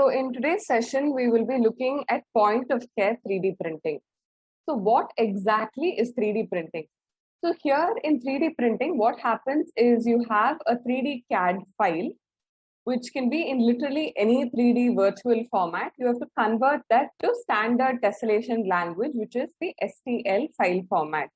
So in today's session, we will be looking at point of care 3D printing. So what exactly is 3D printing? So here in 3D printing, what happens is you have a 3D CAD file, which can be in literally any 3D virtual format. You have to convert that to standard tessellation language, which is the STL file format.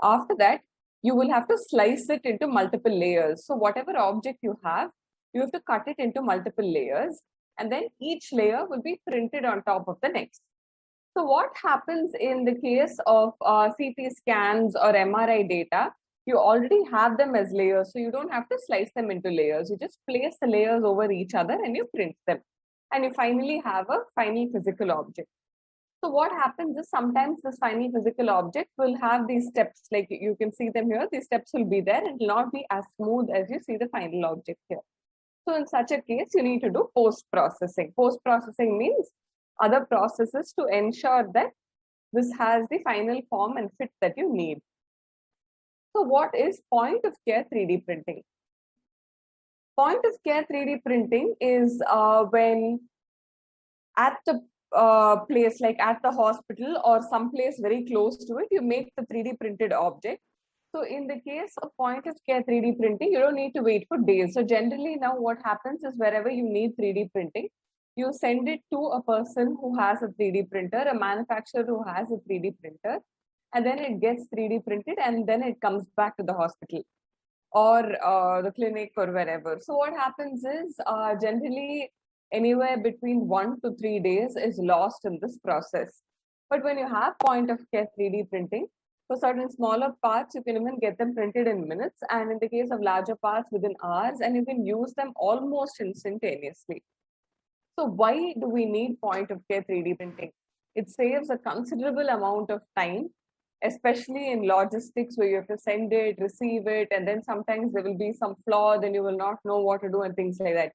After that, you will have to slice it into multiple layers. So whatever object you have to cut it into multiple layers, and then each layer will be printed on top of the next. So what happens in the case of CT scans or MRI data, you already have them as layers, so you don't have to slice them into layers. You just place the layers over each other and you print them. And you finally have a final physical object. So what happens is sometimes this final physical object will have these steps, like you can see them here. These steps will be there and it will not be as smooth as you see the final object here. So in such a case, you need to do post-processing. Post-processing means other processes to ensure that this has the final form and fit that you need. So what is point of care 3D printing? Point of care 3D printing is when at the place, like at the hospital or someplace very close to it, you make the 3D printed object. So in the case of point of care 3D printing, you don't need to wait for days. So generally now what happens is wherever you need 3D printing, you send it to a person who has a 3D printer, a manufacturer who has a 3D printer, and then it gets 3D printed and then it comes back to the hospital or the clinic or wherever. So what happens is generally anywhere between 1 to 3 days is lost in this process. But when you have point of care 3D printing, for certain smaller parts, you can even get them printed in minutes, and in the case of larger parts, within hours, and you can use them almost instantaneously. So why do we need point of care 3D printing? It saves a considerable amount of time, especially in logistics where you have to send it, receive it, and then sometimes there will be some flaw, then you will not know what to do and things like that.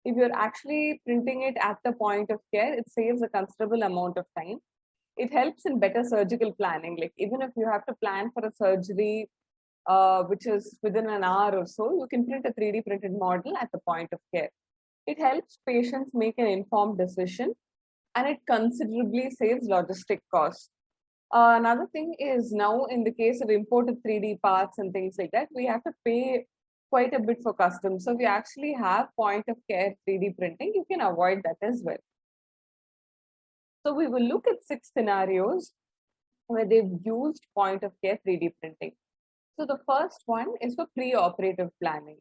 If you're actually printing it at the point of care, it saves a considerable amount of time. It helps in better surgical planning. Like even if you have to plan for a surgery, which is within an hour or so, you can print a 3D printed model at the point of care. It helps patients make an informed decision, and it considerably saves logistic costs. Another thing is now in the case of imported 3D parts and things like that, we have to pay quite a bit for customs. So if you actually have point of care 3D printing, you can avoid that as well. So we will look at 6 scenarios where they've used point of care 3D printing. So the first one is for pre-operative planning.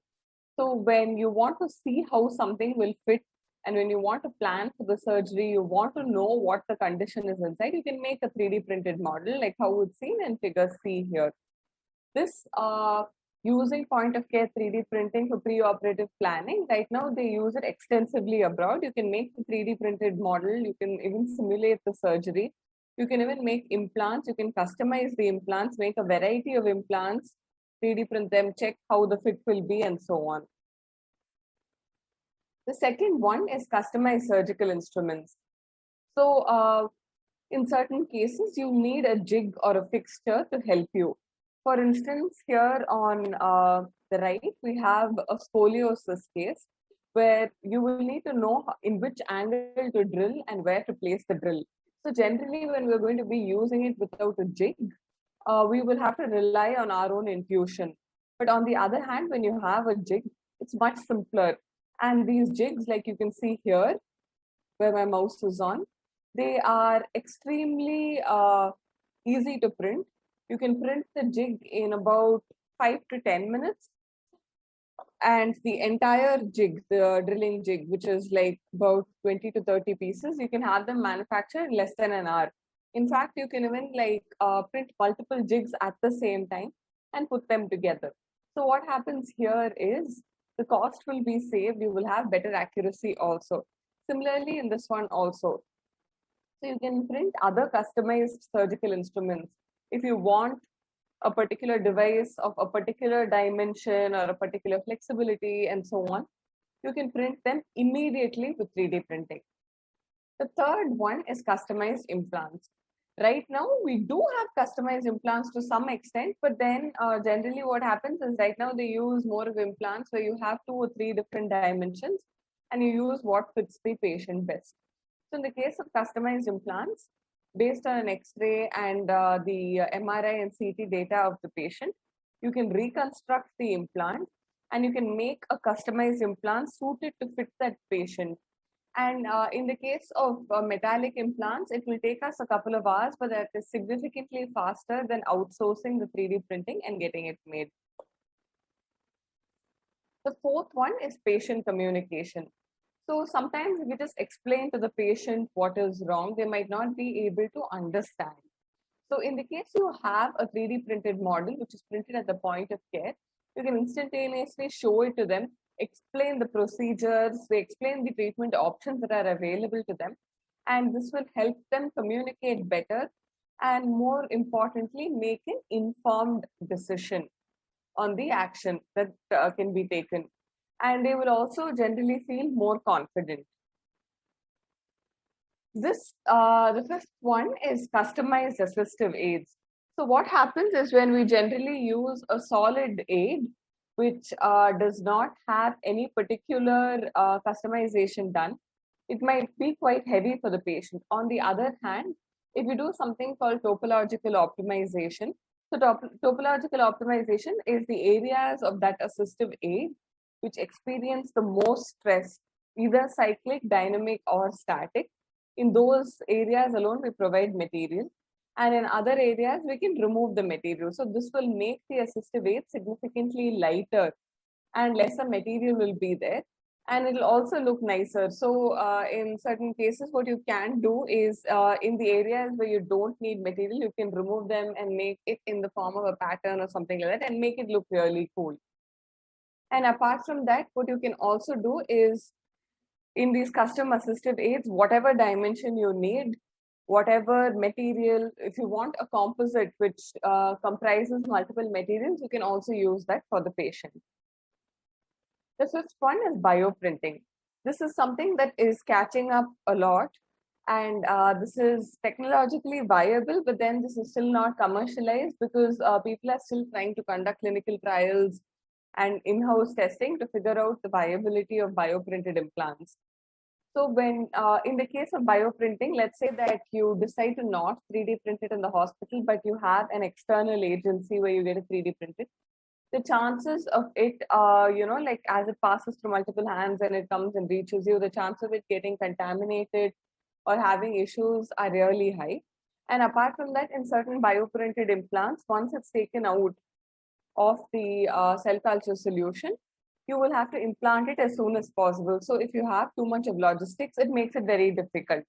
So when you want to see how something will fit, and when you want to plan for the surgery, you want to know what the condition is inside, you can make a 3D printed model like how it's seen in figure C here. This using point of care 3D printing for pre-operative planning, right now they use it extensively abroad. You can make the 3D printed model, you can even simulate the surgery, you can even make implants, you can customize the implants, make a variety of implants, 3D print them, check how the fit will be, and so on. The second one is customized surgical instruments. So in certain cases, you need a jig or a fixture to help you. For instance, here on the right, we have a scoliosis case where you will need to know in which angle to drill and where to place the drill. So generally, when we're going to be using it without a jig, we will have to rely on our own intuition. But on the other hand, when you have a jig, it's much simpler. And these jigs, like you can see here, where my mouse is on, they are extremely easy to print. You can print the jig in about 5 to 10 minutes. And the entire jig, the drilling jig, which is like about 20 to 30 pieces, you can have them manufactured in less than an hour. In fact, you can even like print multiple jigs at the same time and put them together. So what happens here is the cost will be saved. You will have better accuracy also. Similarly, in this one also. So you can print other customized surgical instruments. If you want a particular device of a particular dimension or a particular flexibility and so on, you can print them immediately with 3D printing. The third one is customized implants. Right now, we do have customized implants to some extent, but then generally what happens is right now they use more of implants where you have 2 or 3 different dimensions and you use what fits the patient best. So in the case of customized implants, based on an X-ray and the MRI and CT data of the patient, you can reconstruct the implant and you can make a customized implant suited to fit that patient. And in the case of metallic implants, it will take us a couple of hours, but that is significantly faster than outsourcing the 3D printing and getting it made. The fourth one is patient communication. So sometimes if you just explain to the patient what is wrong, they might not be able to understand. So in the case you have a 3D printed model, which is printed at the point of care, you can instantaneously show it to them, explain the procedures, they explain the treatment options that are available to them. And this will help them communicate better and more importantly, make an informed decision on the action that can be taken. And they will also generally feel more confident. The fifth one is customized assistive aids. So what happens is when we generally use a solid aid, which does not have any particular customization done, it might be quite heavy for the patient. On the other hand, if you do something called topological optimization, so topological optimization is the areas of that assistive aid which experience the most stress, either cyclic, dynamic, or static. In those areas alone, we provide material. And in other areas, we can remove the material. So this will make the assistive aid significantly lighter and lesser material will be there. And it'll also look nicer. So in certain cases, what you can do is in the areas where you don't need material, you can remove them and make it in the form of a pattern or something like that and make it look really cool. And apart from that, what you can also do is in these custom assistive aids, whatever dimension you need, whatever material, if you want a composite which comprises multiple materials, you can also use that for the patient. The fifth one is bioprinting. This is something that is catching up a lot, and this is technologically viable, but then this is still not commercialized because people are still trying to conduct clinical trials and in-house testing to figure out the viability of bioprinted implants. So when, in the case of bioprinting, let's say that you decide to not 3D print it in the hospital, but you have an external agency where you get it 3D printed, the chances of it, like as it passes through multiple hands and it comes and reaches you, the chance of it getting contaminated or having issues are really high. And apart from that, in certain bioprinted implants, once it's taken out of the cell culture solution, you will have to implant it as soon as possible. So if you have too much of logistics, it makes it very difficult.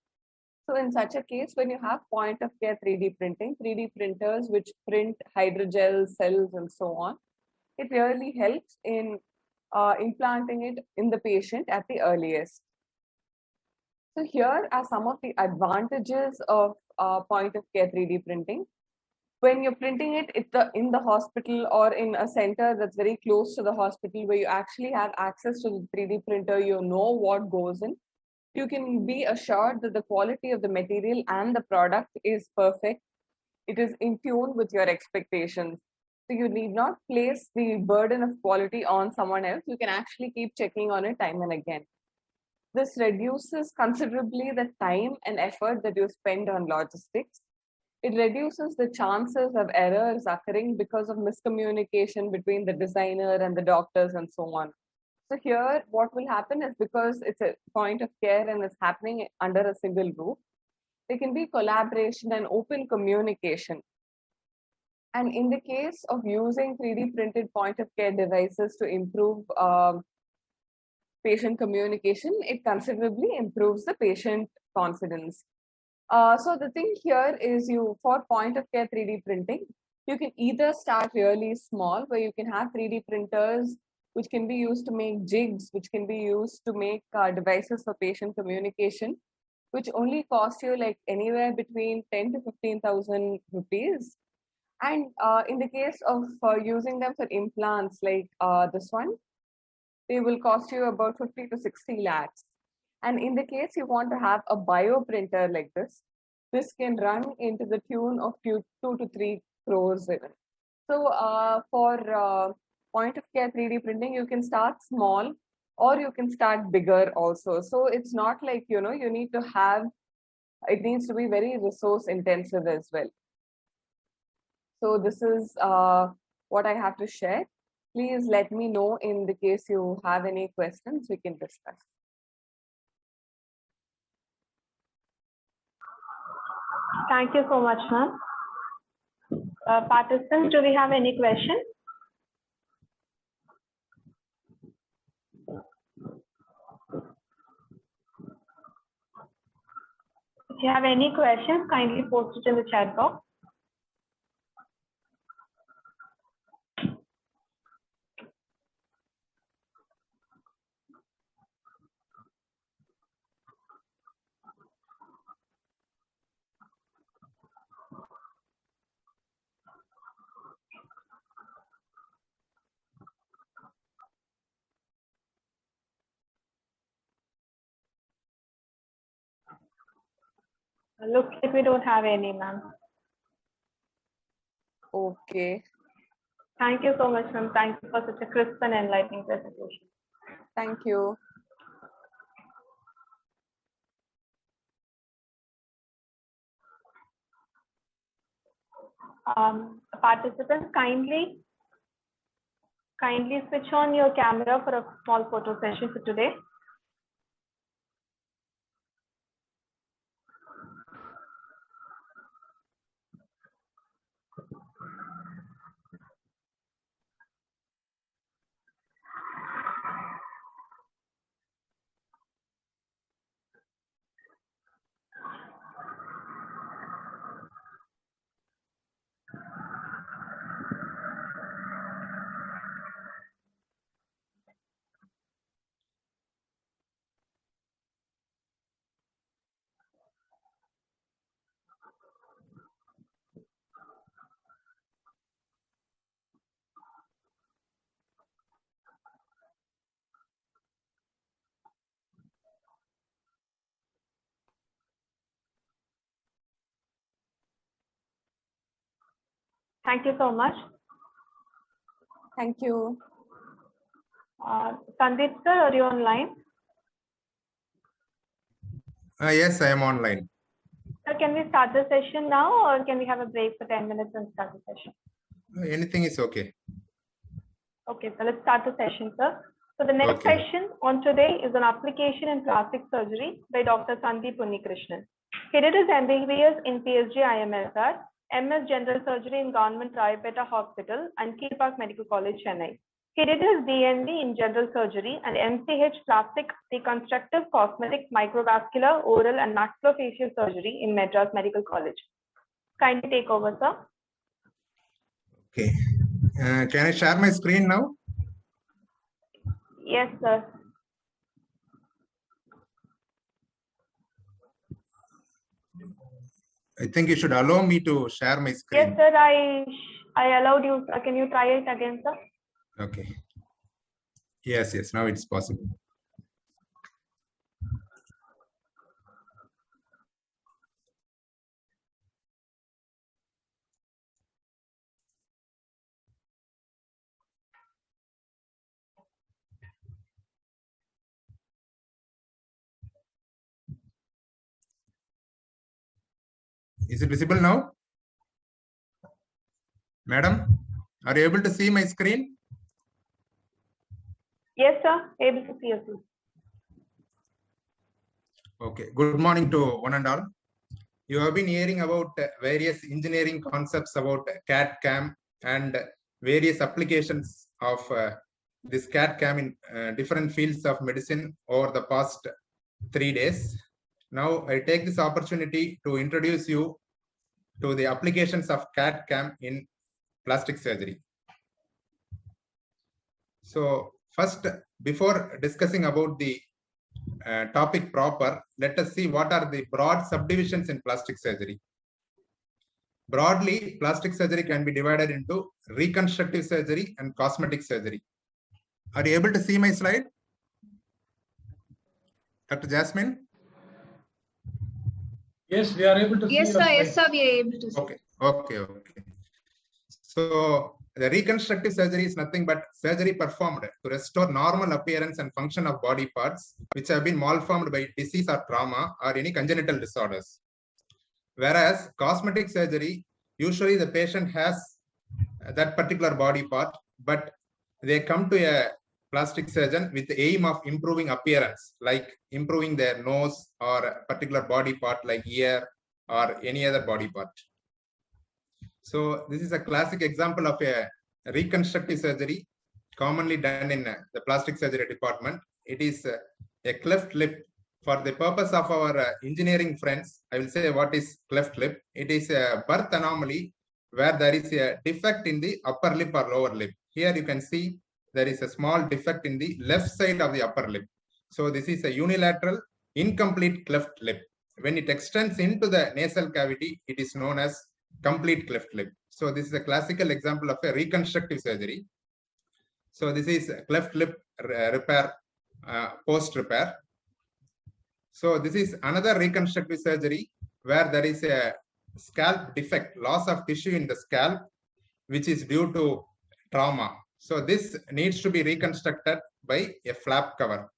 So in such a case, when you have point of care 3D printing, 3D printers which print hydrogel cells and so on, it really helps in implanting it in the patient at the earliest. So here are some of the advantages of point of care 3D printing. When you're printing it in the hospital or in a center that's very close to the hospital where you actually have access to the 3D printer, you know what goes in, you can be assured that the quality of the material and the product is perfect. It is in tune with your expectations. So you need not place the burden of quality on someone else. You can actually keep checking on it time and again. This reduces considerably the time and effort that you spend on logistics. It reduces the chances of errors occurring because of miscommunication between the designer and the doctors and so on. So here, what will happen is because it's a point of care and it's happening under a single roof, there can be collaboration and open communication. And in the case of using 3D printed point of care devices to improve patient communication, it considerably improves the patient confidence. So the thing here is for point of care 3D printing, you can either start really small where you can have 3D printers which can be used to make jigs, which can be used to make devices for patient communication, which only cost you like anywhere between 10 to 15,000 rupees. And in the case of using them for implants like this one, they will cost you about 50 to 60 lakhs. And in the case you want to have a bioprinter like this can run into the tune of 2 to 3 crores even. So for point of care 3D printing, you can start small or you can start bigger also. So it's not like, you need to have, it needs to be very resource intensive as well. So this is what I have to share. Please let me know in the case you have any questions, we can discuss. Thank you so much, ma'am. Participants, do we have any questions? If you have any questions, kindly post it in the chat box. Looks like we don't have any, ma'am. Okay. Thank you so much, ma'am. Thank you for such a crisp and enlightening presentation. Thank you. Participants, kindly switch on your camera for a small photo session for today. Thank you so much. Thank you. Sandeep sir, are you online? Yes, I am online. Sir, can we start the session now, or can we have a break for 10 minutes and start the session? Anything is okay. Okay, so let's start the session, sir. So the next session on today is an application in plastic surgery by Dr. Sandeep Unnikrishnan. He did his MBBS in PSG IMSR, MS General Surgery in Government Rayapeta Hospital and Key Park Medical College, Chennai. He did his DND in General Surgery and MCH Plastic Reconstructive Cosmetic Microvascular Oral and Maxillofacial Surgery in Madras Medical College. Kindly take over, sir. Okay. Can I share my screen now? Yes, sir. I think you should allow me to share my screen. Yes, sir. I allowed you. Can you try it again, sir? Okay. Yes, now it's possible. Is it visible now? Madam, are you able to see my screen? Yes, sir. Able to see you. Okay. Good morning to one and all. You have been hearing about various engineering concepts about CAD/CAM and various applications of this CAD/CAM in different fields of medicine over the past 3 days. Now, I take this opportunity to introduce you to the applications of CAD/CAM in plastic surgery. So first, before discussing about the topic proper, let us see what are the broad subdivisions in plastic surgery. Broadly, plastic surgery can be divided into reconstructive surgery and cosmetic surgery. Are you able to see my slide? Dr. Jasmine? Yes, we are able to see. Yes, sir. Yes, sir. We are able to see. Okay. So the reconstructive surgery is nothing but surgery performed to restore normal appearance and function of body parts which have been malformed by disease or trauma or any congenital disorders. Whereas cosmetic surgery, usually the patient has that particular body part, but they come to a plastic surgeon with the aim of improving appearance, like improving their nose or a particular body part like ear or any other body part. So this is a classic example of a reconstructive surgery commonly done in the plastic surgery department. It is a cleft lip. For the purpose of our engineering friends, I will say what is cleft lip. It is a birth anomaly where there is a defect in the upper lip or lower lip. Here you can see there is a small defect in the left side of the upper lip. So this is a unilateral incomplete cleft lip. When it extends into the nasal cavity, it is known as complete cleft lip. So this is a classical example of a reconstructive surgery. So this is cleft lip repair, post repair. So this is another reconstructive surgery where there is a scalp defect, loss of tissue in the scalp, which is due to trauma. So this needs to be reconstructed by a flap cover.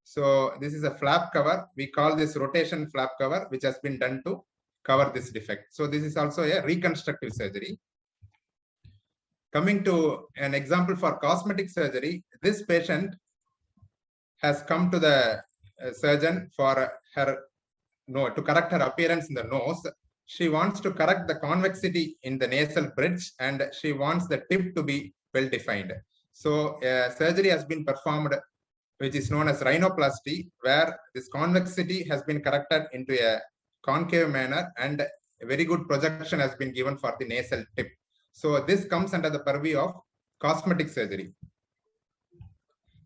So this is a flap cover. We call this rotation flap cover, which has been done to cover this defect. So this is also a reconstructive surgery. Coming to an example for cosmetic surgery, this patient has come to the surgeon for her to correct her appearance in the nose. She wants to correct the convexity in the nasal bridge and she wants the tip to be well defined. So surgery has been performed, which is known as rhinoplasty, where this convexity has been corrected into a concave manner and a very good projection has been given for the nasal tip. So this comes under the purview of cosmetic surgery.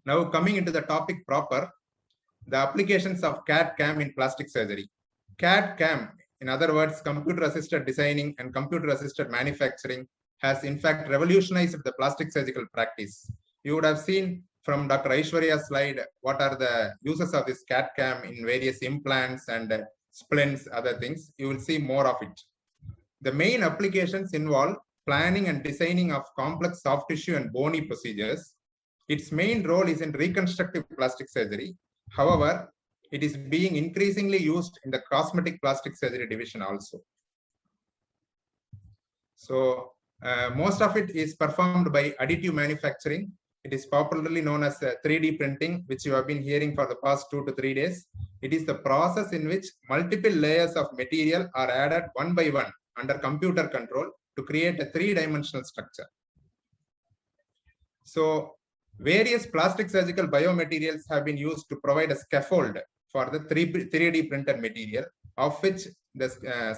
Now coming into the topic proper, the applications of CAD-CAM in plastic surgery. CAD-CAM, in other words, computer-assisted designing and computer-assisted manufacturing, has in fact revolutionized the plastic surgical practice. You would have seen from Dr. Aishwarya's slide what are the uses of this CAD-CAM in various implants and splints, other things. You will see more of it. The main applications involve planning and designing of complex soft tissue and bony procedures. Its main role is in reconstructive plastic surgery. However, it is being increasingly used in the cosmetic plastic surgery division also. So most of it is performed by additive manufacturing. It is popularly known as 3D printing, which you have been hearing for the past 2 to 3 days. It is the process in which multiple layers of material are added one by one under computer control to create a 3-dimensional structure. So various plastic surgical biomaterials have been used to provide a scaffold for the 3D printed material, of which the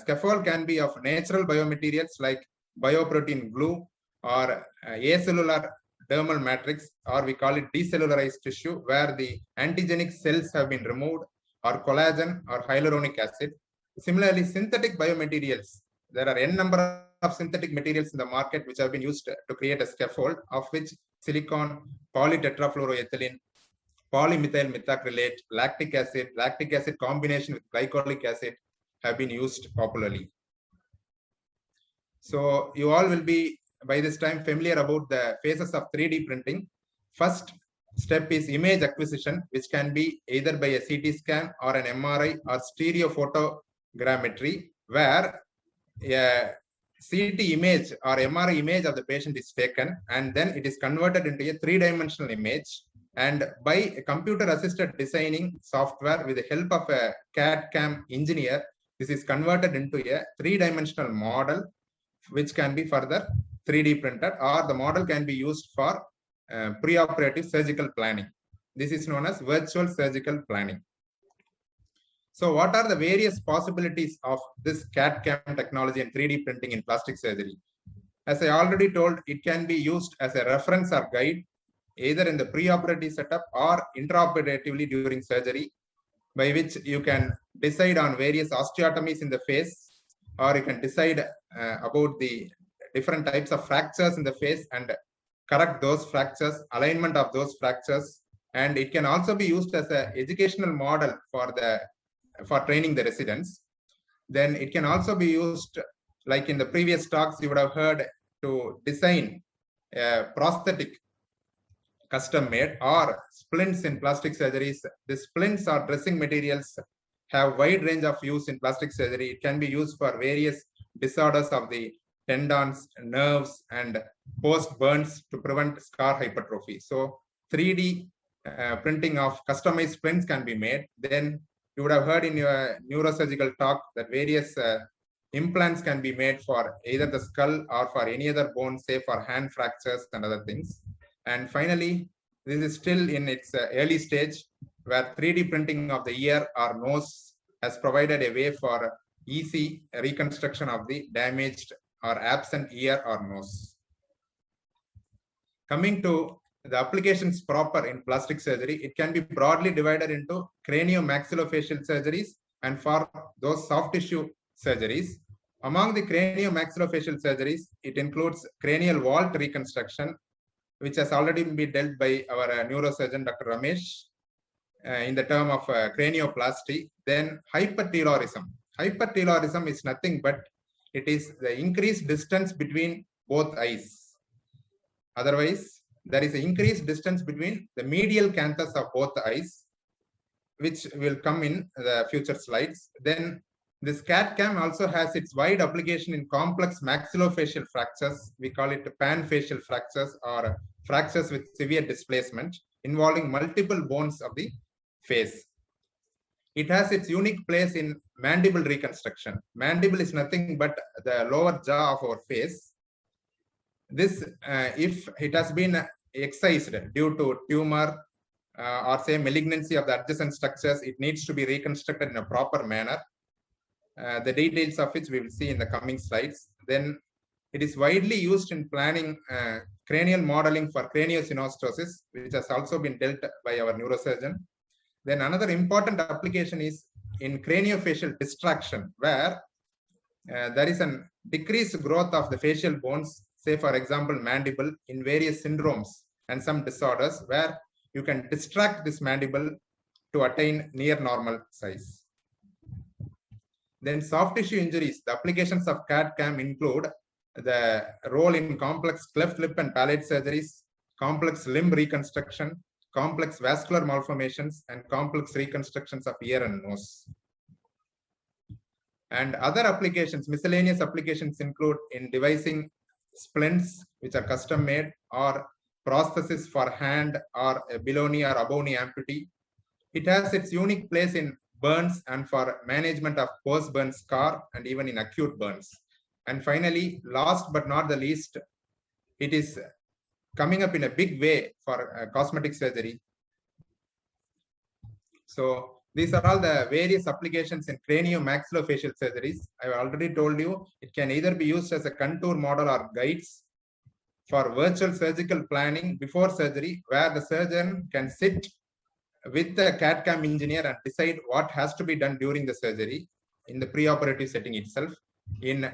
scaffold can be of natural biomaterials like bioprotein glue or acellular dermal matrix, or we call it decellularized tissue, where the antigenic cells have been removed, or collagen or hyaluronic acid. Similarly, synthetic biomaterials, there are n number of synthetic materials in the market which have been used to create a scaffold, of which silicone, polytetrafluoroethylene, polymethyl methacrylate, lactic acid combination with glycolic acid have been used popularly. So you all will be by this time familiar about the phases of 3D printing. First step is image acquisition, which can be either by a CT scan or an MRI or stereophotogrammetry, where a CT image or MRI image of the patient is taken and then it is converted into a 3-dimensional image, and by a computer-assisted designing software with the help of a CAD-CAM engineer, this is converted into a 3-dimensional model which can be further 3D printed, or the model can be used for preoperative surgical planning. This is known as virtual surgical planning. So what are the various possibilities of this CAD-CAM technology and 3D printing in plastic surgery? As I already told, it can be used as a reference or guide, either in the preoperative setup or intraoperatively during surgery, by which you can decide on various osteotomies in the face, or you can decide about the different types of fractures in the face and correct those fractures, alignment of those fractures. And it can also be used as an educational model for training the residents. Then it can also be used, like in the previous talks, you would have heard to design a prosthetic custom made or splints in plastic surgeries. The splints or dressing materials have wide range of use in plastic surgery. It can be used for various disorders of the tendons, nerves, and post burns to prevent scar hypertrophy. So 3D printing of customized splints can be made. Then you would have heard in your neurosurgical talk that various implants can be made for either the skull or for any other bone, say for hand fractures and other things. And finally, this is still in its early stage, where 3D printing of the ear or nose has provided a way for easy reconstruction of the damaged or absent ear or nose. Coming to the applications proper in plastic surgery, it can be broadly divided into cranio-maxillofacial surgeries and for those soft tissue surgeries. Among the cranio-maxillofacial surgeries, it includes cranial vault reconstruction, which has already been dealt by our neurosurgeon, Dr. Ramesh, in the term of cranioplasty. Then hypertelorism. Hypertelorism is nothing but it is the increased distance between both eyes. Otherwise, there is an increased distance between the medial canthus of both eyes, which will come in the future slides. Then this CAD-CAM also has its wide application in complex maxillofacial fractures. We call it panfacial fractures or fractures with severe displacement involving multiple bones of the face. It has its unique place in mandible reconstruction. Mandible is nothing but the lower jaw of our face. This, if it has been excised due to tumor or say malignancy of the adjacent structures, it needs to be reconstructed in a proper manner. The details of which we will see in the coming slides. Then it is widely used in planning cranial modeling for craniosynostosis, which has also been dealt by our neurosurgeon. Then another important application is in craniofacial distraction, where there is a decreased growth of the facial bones, say for example mandible, in various syndromes and some disorders, where you can distract this mandible to attain near normal size. Then soft tissue injuries. The applications of CAD-CAM include the role in complex cleft lip and palate surgeries, complex limb reconstruction, complex vascular malformations, and complex reconstructions of ear and nose. And other applications, miscellaneous applications include in devising splints, which are custom made, or prosthesis for hand or a below knee or above knee amputee. It has its unique place in burns and for management of post-burn scar and even in acute burns. And finally, last but not the least, it is coming up in a big way for cosmetic surgery. So these are all the various applications in cranio-maxillofacial surgeries. I have already told you it can either be used as a contour model or guides for virtual surgical planning before surgery, where the surgeon can sit with the CAD-CAM engineer and decide what has to be done during the surgery in the preoperative setting itself, in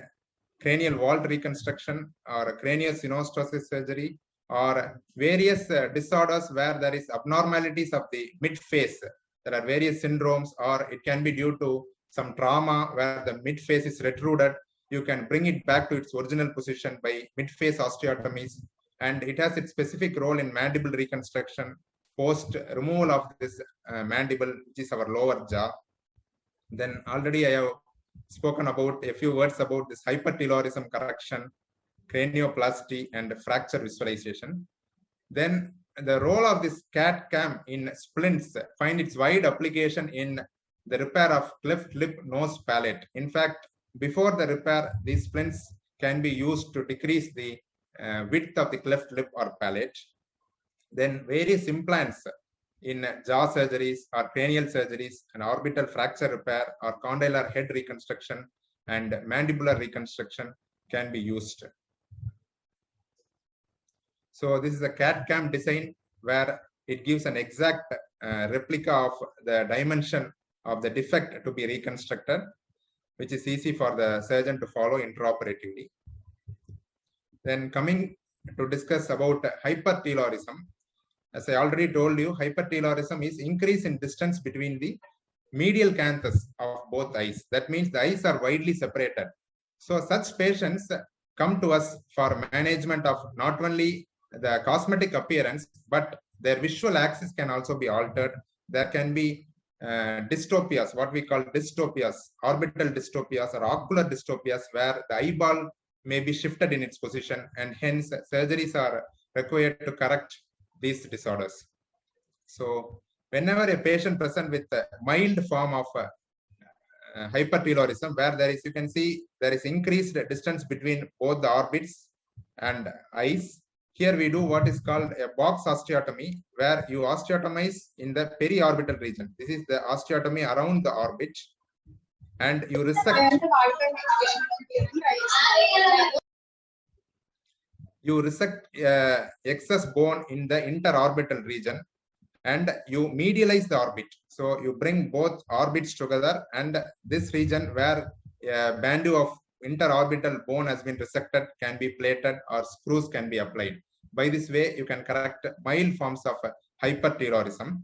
cranial vault reconstruction or craniosynostosis surgery, or various disorders where there is abnormalities of the mid-face. There are various syndromes, or it can be due to some trauma where the mid-face is retruded. You can bring it back to its original position by mid-face osteotomies, and it has its specific role in mandible reconstruction post removal of this mandible, which is our lower jaw. Then already I have spoken about a few words about this hypertelorism correction, cranioplasty, and fracture visualization. Then the role of this CAD-CAM in splints find its wide application in the repair of cleft lip, nose, palate. In fact, before the repair, these splints can be used to decrease the width of the cleft lip or palate. Then various implants in jaw surgeries or cranial surgeries and orbital fracture repair or condylar head reconstruction and mandibular reconstruction can be used. So this is a CAD-CAM design where it gives an exact replica of the dimension of the defect to be reconstructed, which is easy for the surgeon to follow intraoperatively. Then coming to discuss about hypertelorism. As I already told you, hypertelorism is increase in distance between the medial canthus of both eyes. That means the eyes are widely separated. So such patients come to us for management of not only the cosmetic appearance, but their visual axis can also be altered. There can be dystopias, what we call dystopias, orbital dystopias or ocular dystopias, where the eyeball may be shifted in its position, and hence surgeries are required to correct these disorders. So whenever a patient presents with a mild form of hypertelorism, where there is, you can see there is increased distance between both the orbits and eyes. Here we do what is called a box osteotomy, where you osteotomize in the periorbital region. This is the osteotomy around the orbit, and you resect. You resect excess bone in the interorbital region, and you medialize the orbit. So you bring both orbits together, and this region where a bandeau of interorbital bone has been resected can be plated or screws can be applied. By this way, you can correct mild forms of hypertelorism.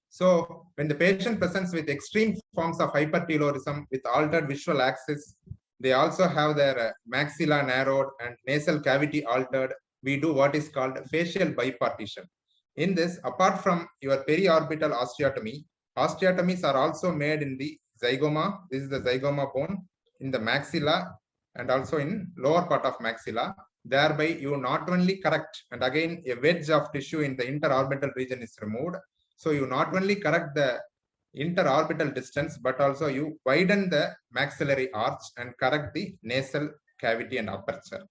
So when the patient presents with extreme forms of hypertelorism with altered visual axis, they also have their maxilla narrowed and nasal cavity altered. We do what is called facial bipartition. In this, apart from your periorbital osteotomy, osteotomies are also made in the zygoma. This is the zygoma bone, in the maxilla, and also in lower part of maxilla. Thereby, you not only correct, and again, a wedge of tissue in the interorbital region is removed. So you not only correct the interorbital distance, but also you widen the maxillary arch and correct the nasal cavity and aperture.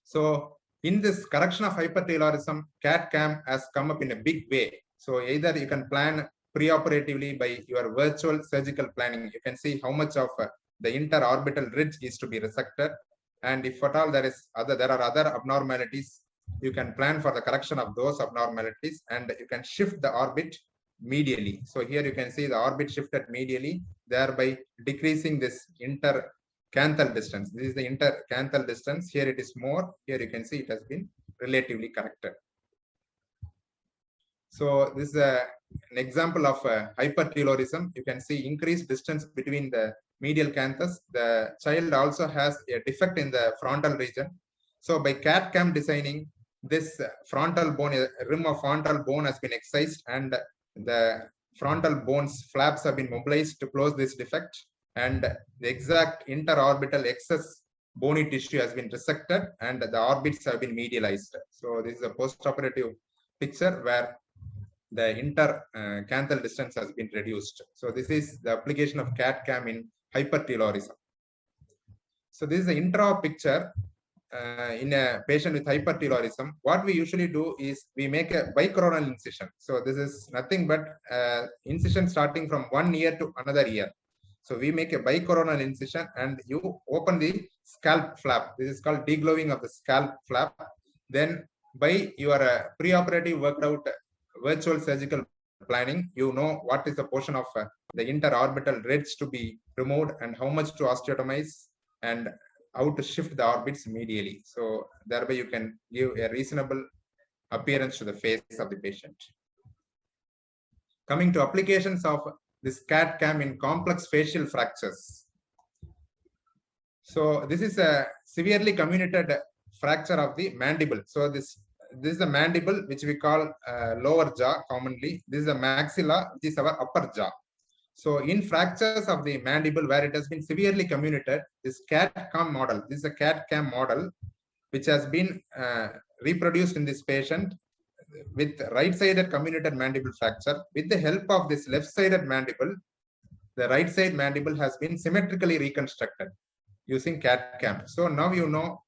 So in this correction of hypertelorism, CAD-CAM has come up in a big way. So either you can plan preoperatively by your virtual surgical planning. You can see how much of the interorbital ridge is to be resected. And if at all there are other abnormalities, you can plan for the correction of those abnormalities, and you can shift the orbit medially. So here you can see the orbit shifted medially, thereby decreasing this intercanthal distance. This is the intercanthal distance. Here it is more. Here you can see it has been relatively corrected. So this is an example of hypertelorism. You can see increased distance between the medial canthus. The child also has a defect in the frontal region. So by CAD-CAM designing, this frontal bone, a rim of frontal bone has been excised, and the frontal bones flaps have been mobilized to close this defect, and the exact interorbital excess bony tissue has been resected, and the orbits have been medialized. So this is a post-operative picture where the intercanthal distance has been reduced. So this is the application of CAD-CAM in hypertelorism. So this is the intra picture. In a patient with hypertelorism, what we usually do is we make a bicoronal incision. So this is nothing but incision starting from 1 ear to another ear. So we make a bicoronal incision, and you open the scalp flap. This is called degloving of the scalp flap. Then by your preoperative worked out virtual surgical planning, you know what is the portion of the interorbital ridge to be removed and how much to osteotomize and how to shift the orbits medially. So thereby you can give a reasonable appearance to the face of the patient. Coming to applications of this CAD-CAM in complex facial fractures. So this is a severely comminuted fracture of the mandible. So this is the mandible, which we call lower jaw commonly. This is the maxilla, which is our upper jaw. So in fractures of the mandible where it has been severely comminuted, this CAD-CAM model, this is a CAD-CAM model which has been reproduced in this patient with right-sided comminuted mandible fracture. With the help of this left-sided mandible, the right side mandible has been symmetrically reconstructed using CAD-CAM. So now you know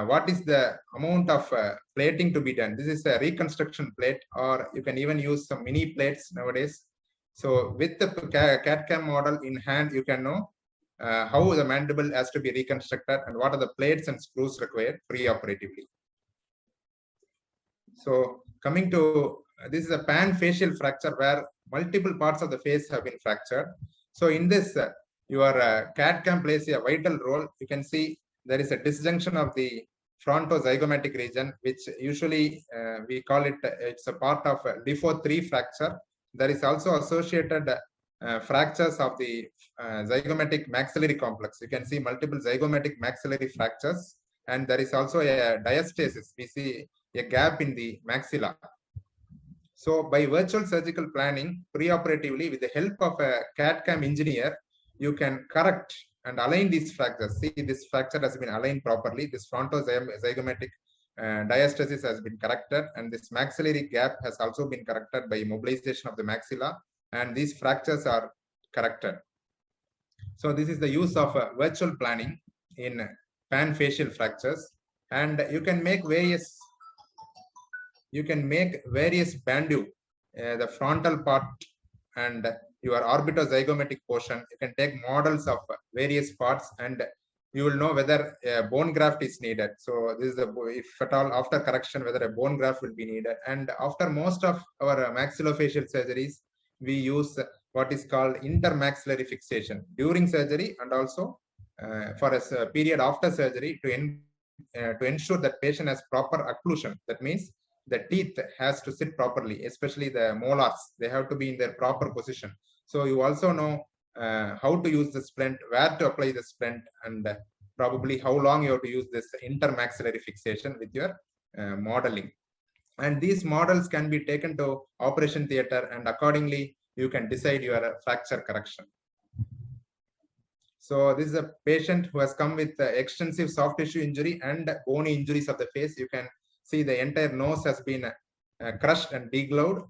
what is the amount of plating to be done. This is a reconstruction plate, or you can even use some mini plates nowadays. So with the CAD-CAM model in hand, you can know how the mandible has to be reconstructed and what are the plates and screws required preoperatively. So coming to this is a pan-facial fracture where multiple parts of the face have been fractured. So in this, your CAD-CAM plays a vital role. You can see there is a disjunction of the frontozygomatic region, which usually we call it, it's a part of LIFO3 fracture. There is also associated fractures of the zygomatic maxillary complex. You can see multiple zygomatic maxillary fractures, and there is also a diastasis. We see a gap in the maxilla. So by virtual surgical planning, preoperatively, with the help of a CAD/CAM engineer, you can correct and align these fractures. See, this fracture has been aligned properly. This frontozygomatic diastasis has been corrected, and this maxillary gap has also been corrected by mobilization of the maxilla, and these fractures are corrected. So this is the use of virtual planning in panfacial fractures, and you can make various bandu, the frontal part and your orbitozygomatic portion. You can take models of various parts, and you will know whether a bone graft is needed. So this is if at all after correction, whether a bone graft will be needed. And after most of our maxillofacial surgeries, we use what is called intermaxillary fixation during surgery, and also for a period after surgery to ensure that patient has proper occlusion. That means the teeth has to sit properly, especially the molars. They have to be in their proper position. So you also know how to use the splint, where to apply the splint, and probably how long you have to use this intermaxillary fixation with your modeling. And these models can be taken to operation theater, and accordingly you can decide your fracture correction. So this is a patient who has come with extensive soft tissue injury and bony injuries of the face. You can see the entire nose has been crushed and degloved.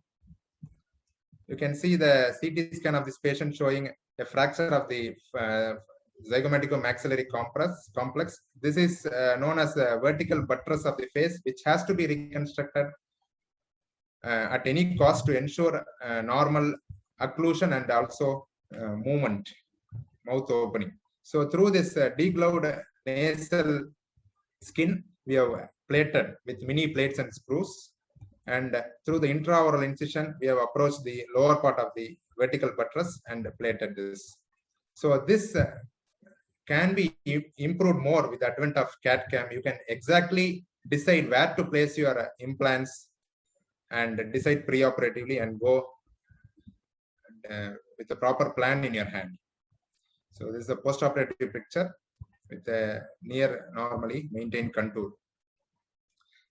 You can see the CT scan of this patient showing a fracture of the zygomatico-maxillary complex. This is known as the vertical buttress of the face, which has to be reconstructed at any cost to ensure normal occlusion and also movement, mouth opening. So through this degloved nasal skin, we have plated with mini plates and screws, and through the intraoral incision, we have approached the lower part of the vertical buttress and plated this. So this can be improved more with the advent of CAD/CAM. You can exactly decide where to place your implants and decide preoperatively and go with the proper plan in your hand. So this is a postoperative picture with a near normally maintained contour.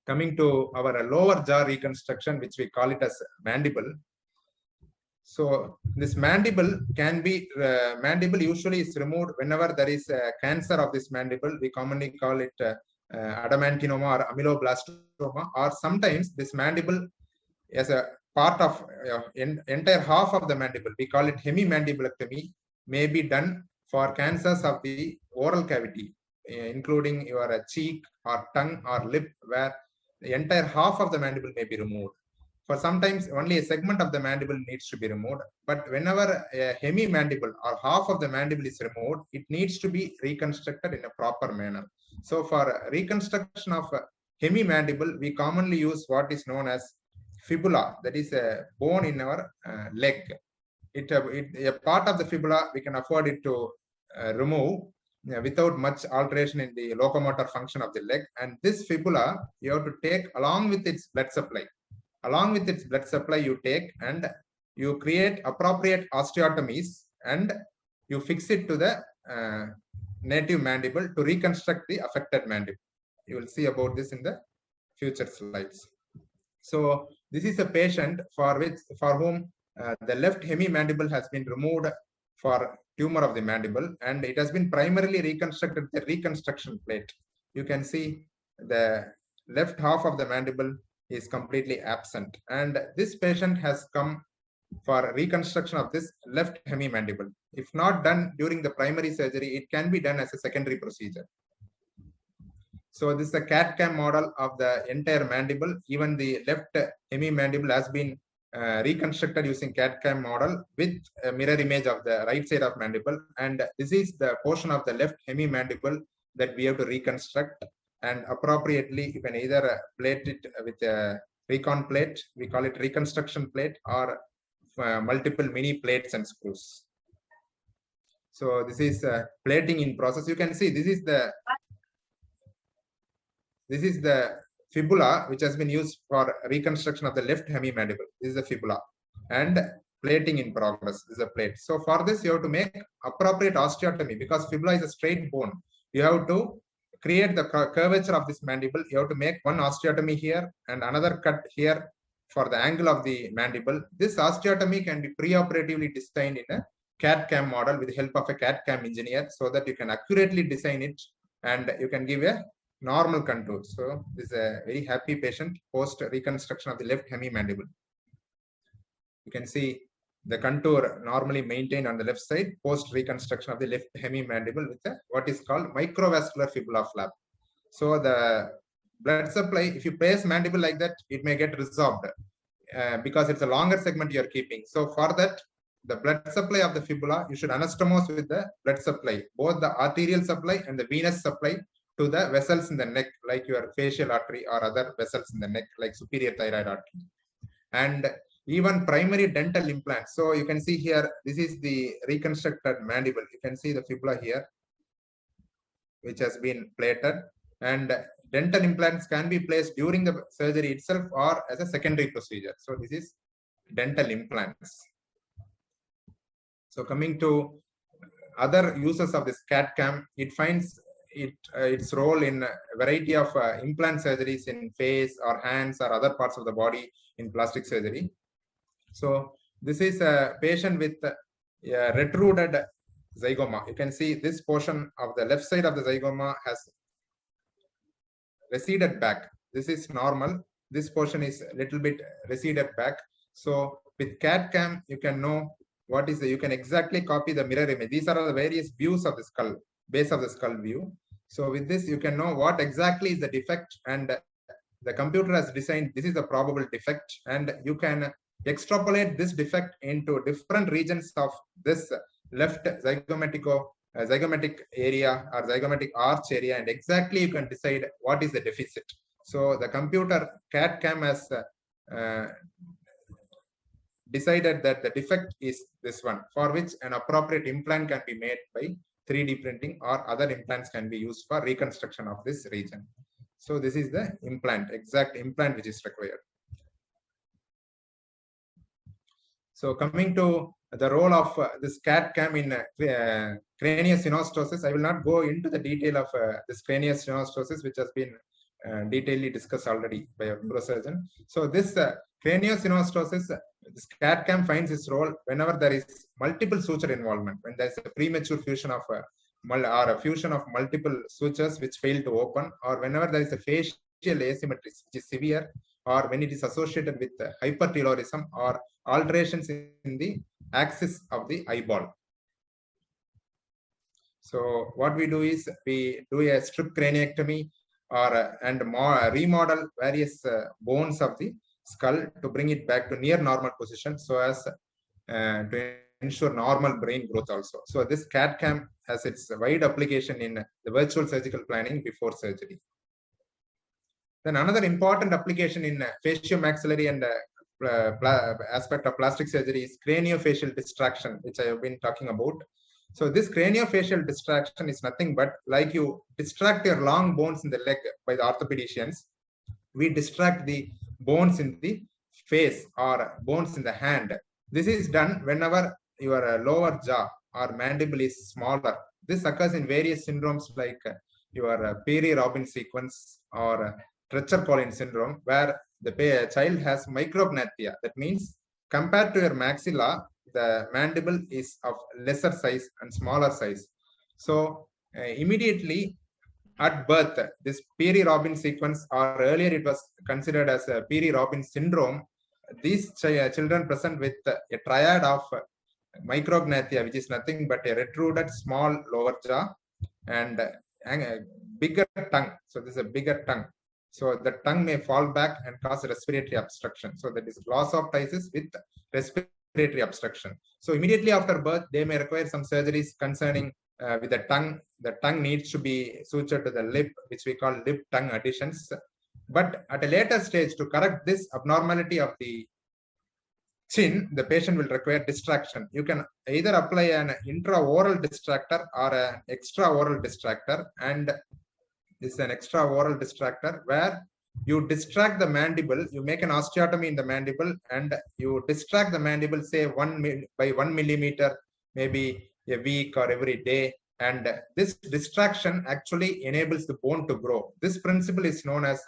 Coming to our lower jaw reconstruction, which we call it as mandible. So this mandible can be, mandible usually is removed whenever there is a cancer of this mandible. We commonly call it adamantinoma or ameloblastoma, or sometimes this mandible as a part of entire half of the mandible, we call it hemimandibulectomy, may be done for cancers of the oral cavity, including your cheek or tongue or lip, where the entire half of the mandible may be removed. For sometimes only a segment of the mandible needs to be removed, but whenever a hemimandible or half of the mandible is removed, it needs to be reconstructed in a proper manner. So for reconstruction of hemimandible, we commonly use what is known as fibula, that is a bone in our leg. A part of the fibula, we can afford it to remove without much alteration in the locomotor function of the leg. And this fibula, you have to take along with its blood supply. Along with its blood supply, you take and you create appropriate osteotomies and you fix it to the native mandible to reconstruct the affected mandible. You will see about this in the future slides. So this is a patient for whom the left hemimandible has been removed for tumor of the mandible, and it has been primarily reconstructed with the reconstruction plate. You can see the left half of the mandible is completely absent, and this patient has come for reconstruction of this left hemimandible. If not done during the primary surgery, it can be done as a secondary procedure. So this is a CAD/CAM model of the entire mandible. Even the left hemimandible has been reconstructed using CAD/CAM model with a mirror image of the right side of mandible. And this is the portion of the left hemimandible that we have to reconstruct. And appropriately, you can either plate it with a recon plate, we call it reconstruction plate, or multiple mini plates and screws. So this is plating in process. You can see this is the fibula which has been used for reconstruction of the left hemimandible. This is the fibula, and plating in progress. This is a plate. So for this, you have to make appropriate osteotomy because fibula is a straight bone. You have to create the curvature of this mandible. You have to make one osteotomy here and another cut here for the angle of the mandible. This osteotomy can be preoperatively designed in a CAD-CAM model with the help of a CAD-CAM engineer so that you can accurately design it and you can give a normal contour. So this is a very happy patient post reconstruction of the left hemimandible. You can see the contour normally maintained on the left side post reconstruction of the left hemimandible with what is called microvascular fibula flap. So the blood supply, if you place mandible like that, it may get resorbed because it's a longer segment you're keeping. So for that, the blood supply of the fibula, you should anastomose with the blood supply, both the arterial supply and the venous supply to the vessels in the neck, like your facial artery or other vessels in the neck, like superior thyroid artery. And even primary dental implants. So you can see here, this is the reconstructed mandible. You can see the fibula here, which has been plated. And dental implants can be placed during the surgery itself or as a secondary procedure. So this is dental implants. So coming to other uses of this CAD-CAM, it finds its role in a variety of implant surgeries in face or hands or other parts of the body in plastic surgery. So this is a patient with a retruded zygoma. You can see this portion of the left side of the zygoma has receded back. This is normal. This portion is a little bit receded back. So with CAD-CAM, you can know what is you can exactly copy the mirror image. These are the various views of the skull, base of the skull view. So with this, you can know what exactly is the defect, and the computer has designed this is the probable defect, and you can extrapolate this defect into different regions of this left zygomatic area or zygomatic arch area, and exactly you can decide what is the deficit. So the computer CAD-CAM has decided that the defect is this one, for which an appropriate implant can be made by 3D printing, or other implants can be used for reconstruction of this region. So this is the implant, exact implant which is required. So coming to the role of this CAD-CAM in craniosynostosis, I will not go into the detail of this craniosynostosis, which has been detailedly discussed already by a neurosurgeon. So this craniosynostosis, this CAD-CAM finds its role whenever there is multiple suture involvement, when there is a premature fusion of or a fusion of multiple sutures which fail to open, or whenever there is a facial asymmetry which is severe, or when it is associated with hypertelorism or alterations in the axis of the eyeball. So what we do is we do a strip craniectomy and remodel various bones of the skull to bring it back to near normal position, so as to ensure normal brain growth also. So this CAD-CAM has its wide application in the virtual surgical planning before surgery. Then another important application in facial-maxillary and aspect of plastic surgery is craniofacial distraction, which I have been talking about. So this craniofacial distraction is nothing but like you distract your long bones in the leg by the orthopedicians, we distract the bones in the face or bones in the hand. This is done whenever your lower jaw or mandible is smaller. This occurs in various syndromes like your Peary-Robin sequence or Treacher-Collins syndrome, where the child has micrognathia. That means compared to your maxilla, the mandible is of lesser size and smaller size. So immediately at birth, this Peary-Robin sequence, or earlier it was considered as a Peary-Robin syndrome, these children present with a triad of micrognathia, which is nothing but a retruded small lower jaw and a bigger tongue. So this is a bigger tongue. So the tongue may fall back and cause respiratory obstruction. So that is glossoptosis with respiratory obstruction. So immediately after birth, they may require some surgeries concerning with the tongue. The tongue needs to be sutured to the lip, which we call lip-tongue additions. But at a later stage, to correct this abnormality of the chin, the patient will require distraction. You can either apply an intraoral distractor or an extraoral distractor, and this is an extraoral distractor where you distract the mandible, you make an osteotomy in the mandible, and you distract the mandible, say by 1 millimeter, maybe a week or every day. And this distraction actually enables the bone to grow. This principle is known as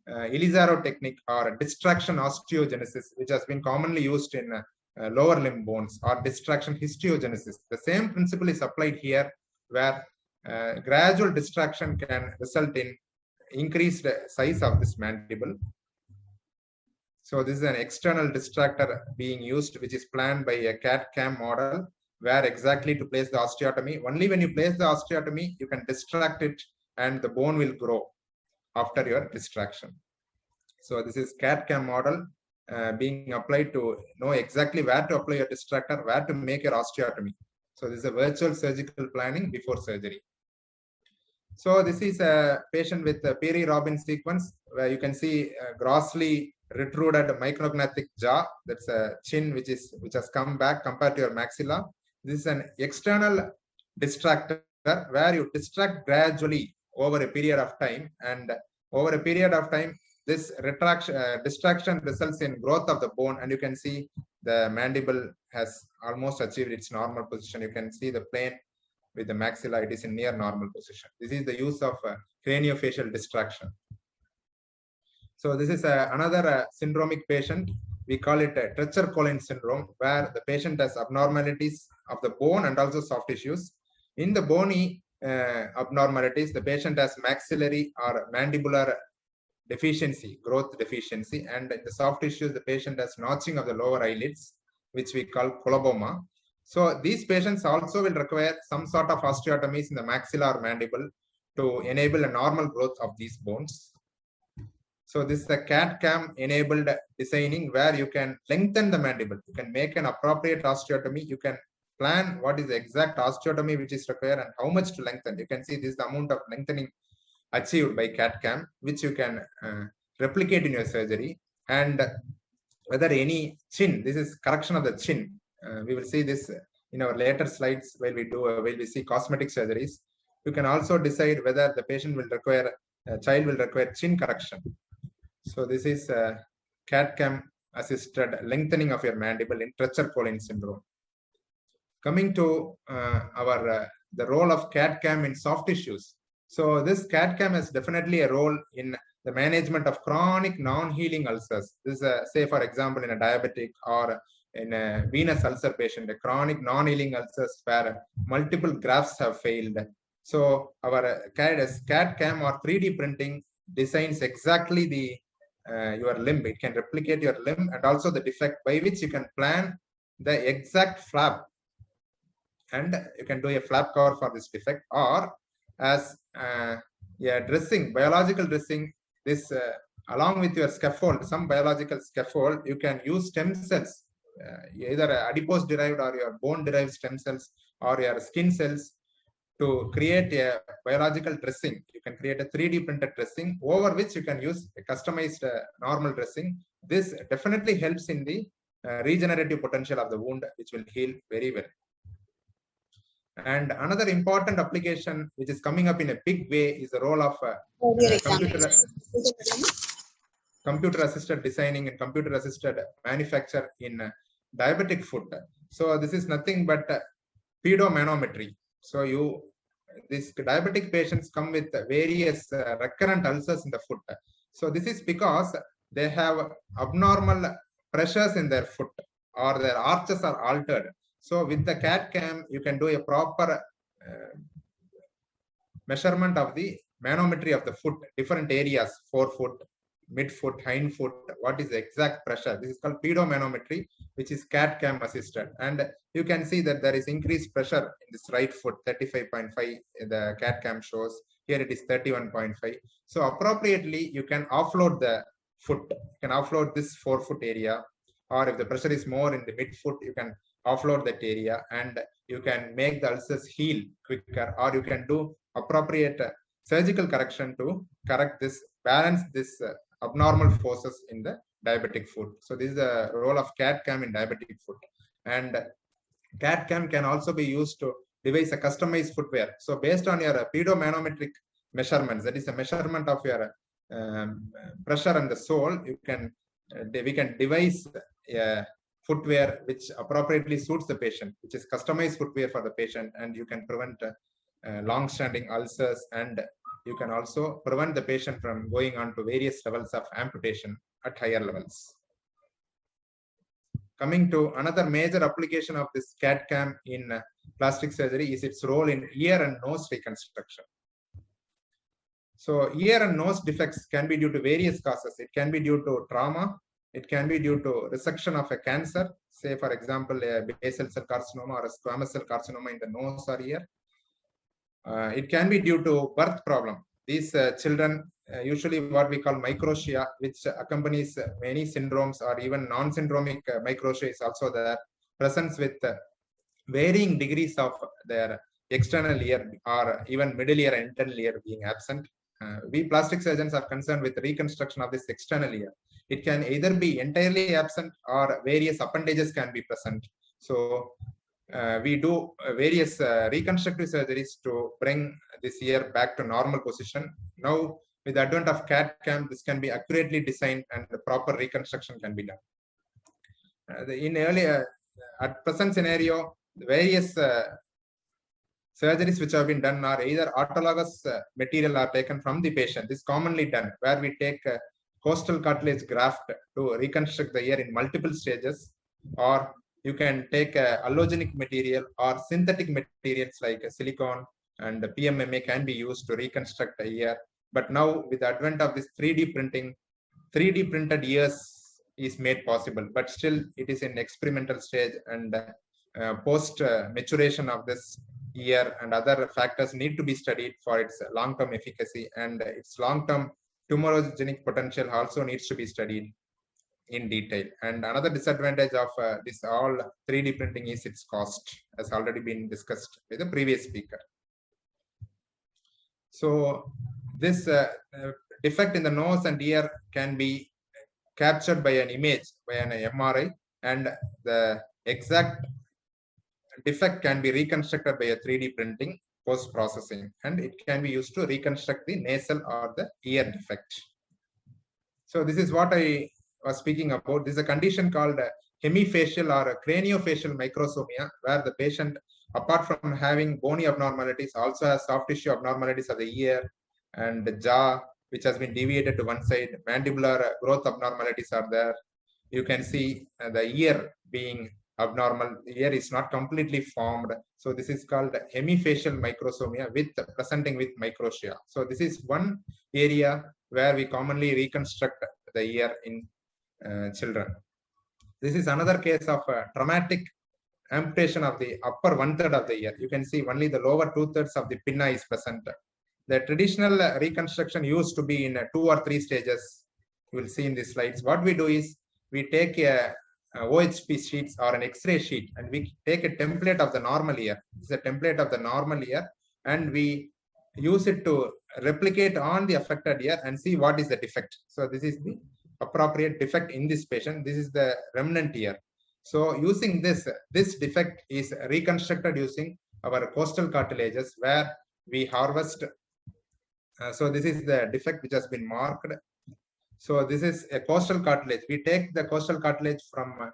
Elizaro technique or distraction osteogenesis, which has been commonly used in lower limb bones, or distraction histiogenesis. The same principle is applied here, where gradual distraction can result in increased size of this mandible. So this is an external distractor being used, which is planned by a CAD-CAM model, where exactly to place the osteotomy. Only when you place the osteotomy, you can distract it and the bone will grow after your distraction. So this is CAD-CAM model being applied to know exactly where to apply your distractor, where to make your osteotomy. So this is a virtual surgical planning before surgery. So this is a patient with a Peary-Robin sequence, where you can see grossly retruded micrognathic jaw. That's a chin which has come back compared to your maxilla. This is an external distractor where you distract gradually over a period of time, and over a period of time, this distraction results in growth of the bone, and you can see the mandible has almost achieved its normal position. You can see the plane with the maxilla, it is in near normal position. This is the use of craniofacial distraction. So this is another syndromic patient. We call it a Treacher-Collins syndrome, where the patient has abnormalities of the bone and also soft tissues. In the bony abnormalities, the patient has maxillary or mandibular deficiency, growth deficiency, and in the soft tissues, the patient has notching of the lower eyelids, which we call coloboma. So these patients also will require some sort of osteotomies in the maxilla or mandible to enable a normal growth of these bones. So this is the CAD-CAM enabled designing, where you can lengthen the mandible. You can make an appropriate osteotomy. You can plan what is the exact osteotomy which is required and how much to lengthen. You can see this is the amount of lengthening achieved by CAD-CAM, which you can replicate in your surgery. And whether any chin, this is correction of the chin. We will see this in our later slides while we see cosmetic surgeries. You can also decide whether the patient will require, child will require chin correction. So this is CAD-CAM assisted lengthening of your mandible in Treacher-Collins syndrome. Coming to the role of CAD-CAM in soft tissues. So this CAD-CAM has definitely a role in the management of chronic non-healing ulcers. This is say for example in a diabetic or in a venous ulcer patient, a chronic non-healing ulcers where multiple grafts have failed. So our CAD-CAM or 3D printing designs exactly the your limb. It can replicate your limb and also the defect, by which you can plan the exact flap, and you can do a flap cover for this defect, or as dressing, biological dressing. This along with your scaffold, some biological scaffold, you can use stem cells, either adipose derived or your bone derived stem cells or your skin cells, to create a biological dressing. You can create a 3D printed dressing over which you can use a customized normal dressing. This definitely helps in the regenerative potential of the wound, which will heal very well. And another important application which is coming up in a big way is the role of computer assisted designing and computer assisted manufacture in diabetic foot. So this is nothing but pedomanometry. So these diabetic patients come with various recurrent ulcers in the foot. So this is because they have abnormal pressures in their foot, or their arches are altered. So with the CAD-CAM, you can do a proper measurement of the manometry of the foot, different areas, forefoot, midfoot, hindfoot, what is the exact pressure. This is called pedomanometry, which is CAD-CAM assisted. And you can see that there is increased pressure in this right foot, 35.5, the CAD-CAM shows. Here it is 31.5. So appropriately, you can offload the foot. You can offload this forefoot area, or if the pressure is more in the midfoot, you can offload that area, and you can make the ulcers heal quicker, or you can do appropriate surgical correction to correct this, balance this abnormal forces in the diabetic foot. So this is the role of CAD-CAM in diabetic foot. And CAD-CAM can also be used to devise a customized footwear. So based on your pedomanometric measurements, that is a measurement of your pressure on the sole, we can devise footwear which appropriately suits the patient, which is customized footwear for the patient, and you can prevent long-standing ulcers, and you can also prevent the patient from going on to various levels of amputation at higher levels. Coming to another major application of this CAD-CAM in plastic surgery is its role in ear and nose reconstruction. So ear and nose defects can be due to various causes. It can be due to trauma. It can be due to resection of a cancer, say for example, a basal cell carcinoma or a squamous cell carcinoma in the nose or ear. It can be due to birth problem. These children, usually what we call microtia, which accompanies many syndromes, or even non-syndromic microtia is also there, presents with varying degrees of their external ear or even middle ear and internal ear being absent. We plastic surgeons are concerned with reconstruction of this external ear. It can either be entirely absent or various appendages can be present. So we do various reconstructive surgeries to bring this ear back to normal position. Now, with the advent of CAD-CAM, this can be accurately designed and the proper reconstruction can be done. At present scenario, various surgeries which have been done are either autologous material are taken from the patient. This is commonly done where we take costal cartilage graft to reconstruct the ear in multiple stages, or you can take allogenic material or synthetic materials like silicone and PMMA can be used to reconstruct the ear. But now with the advent of this 3D printing, 3D printed ears is made possible, but still it is in experimental stage, and post maturation of this ear and other factors need to be studied for its long-term efficacy, and its long-term tumorogenic potential also needs to be studied in detail. And another disadvantage of this all 3D printing is its cost, as already been discussed with the previous speaker. So this defect in the nose and ear can be captured by an image, by an MRI, and the exact defect can be reconstructed by a 3D printing post-processing, and it can be used to reconstruct the nasal or the ear defect. So this is what I was speaking about. This is a condition called hemifacial or craniofacial microsomia, where the patient, apart from having bony abnormalities, also has soft tissue abnormalities of the ear and the jaw, which has been deviated to one side. Mandibular growth abnormalities are there. You can see the ear being abnormal. The ear is not completely formed. So this is called hemifacial microsomia with presenting with microtia. So this is one area where we commonly reconstruct the ear in children. This is another case of traumatic amputation of the upper 1/3 of the ear. You can see only the lower 2/3 of the pinna is present. The traditional reconstruction used to be in 2 or 3 stages. You will see in these slides. What we do is we take a OHP sheets or an X-ray sheet, and we take a template of the normal ear. This is a template of the normal ear, and we use it to replicate on the affected ear and see what is the defect. So this is the appropriate defect in this patient. This is the remnant ear. So using this defect is reconstructed using our costal cartilages, where we harvest. So this is the defect which has been marked. So this is a costal cartilage. We take the costal cartilage from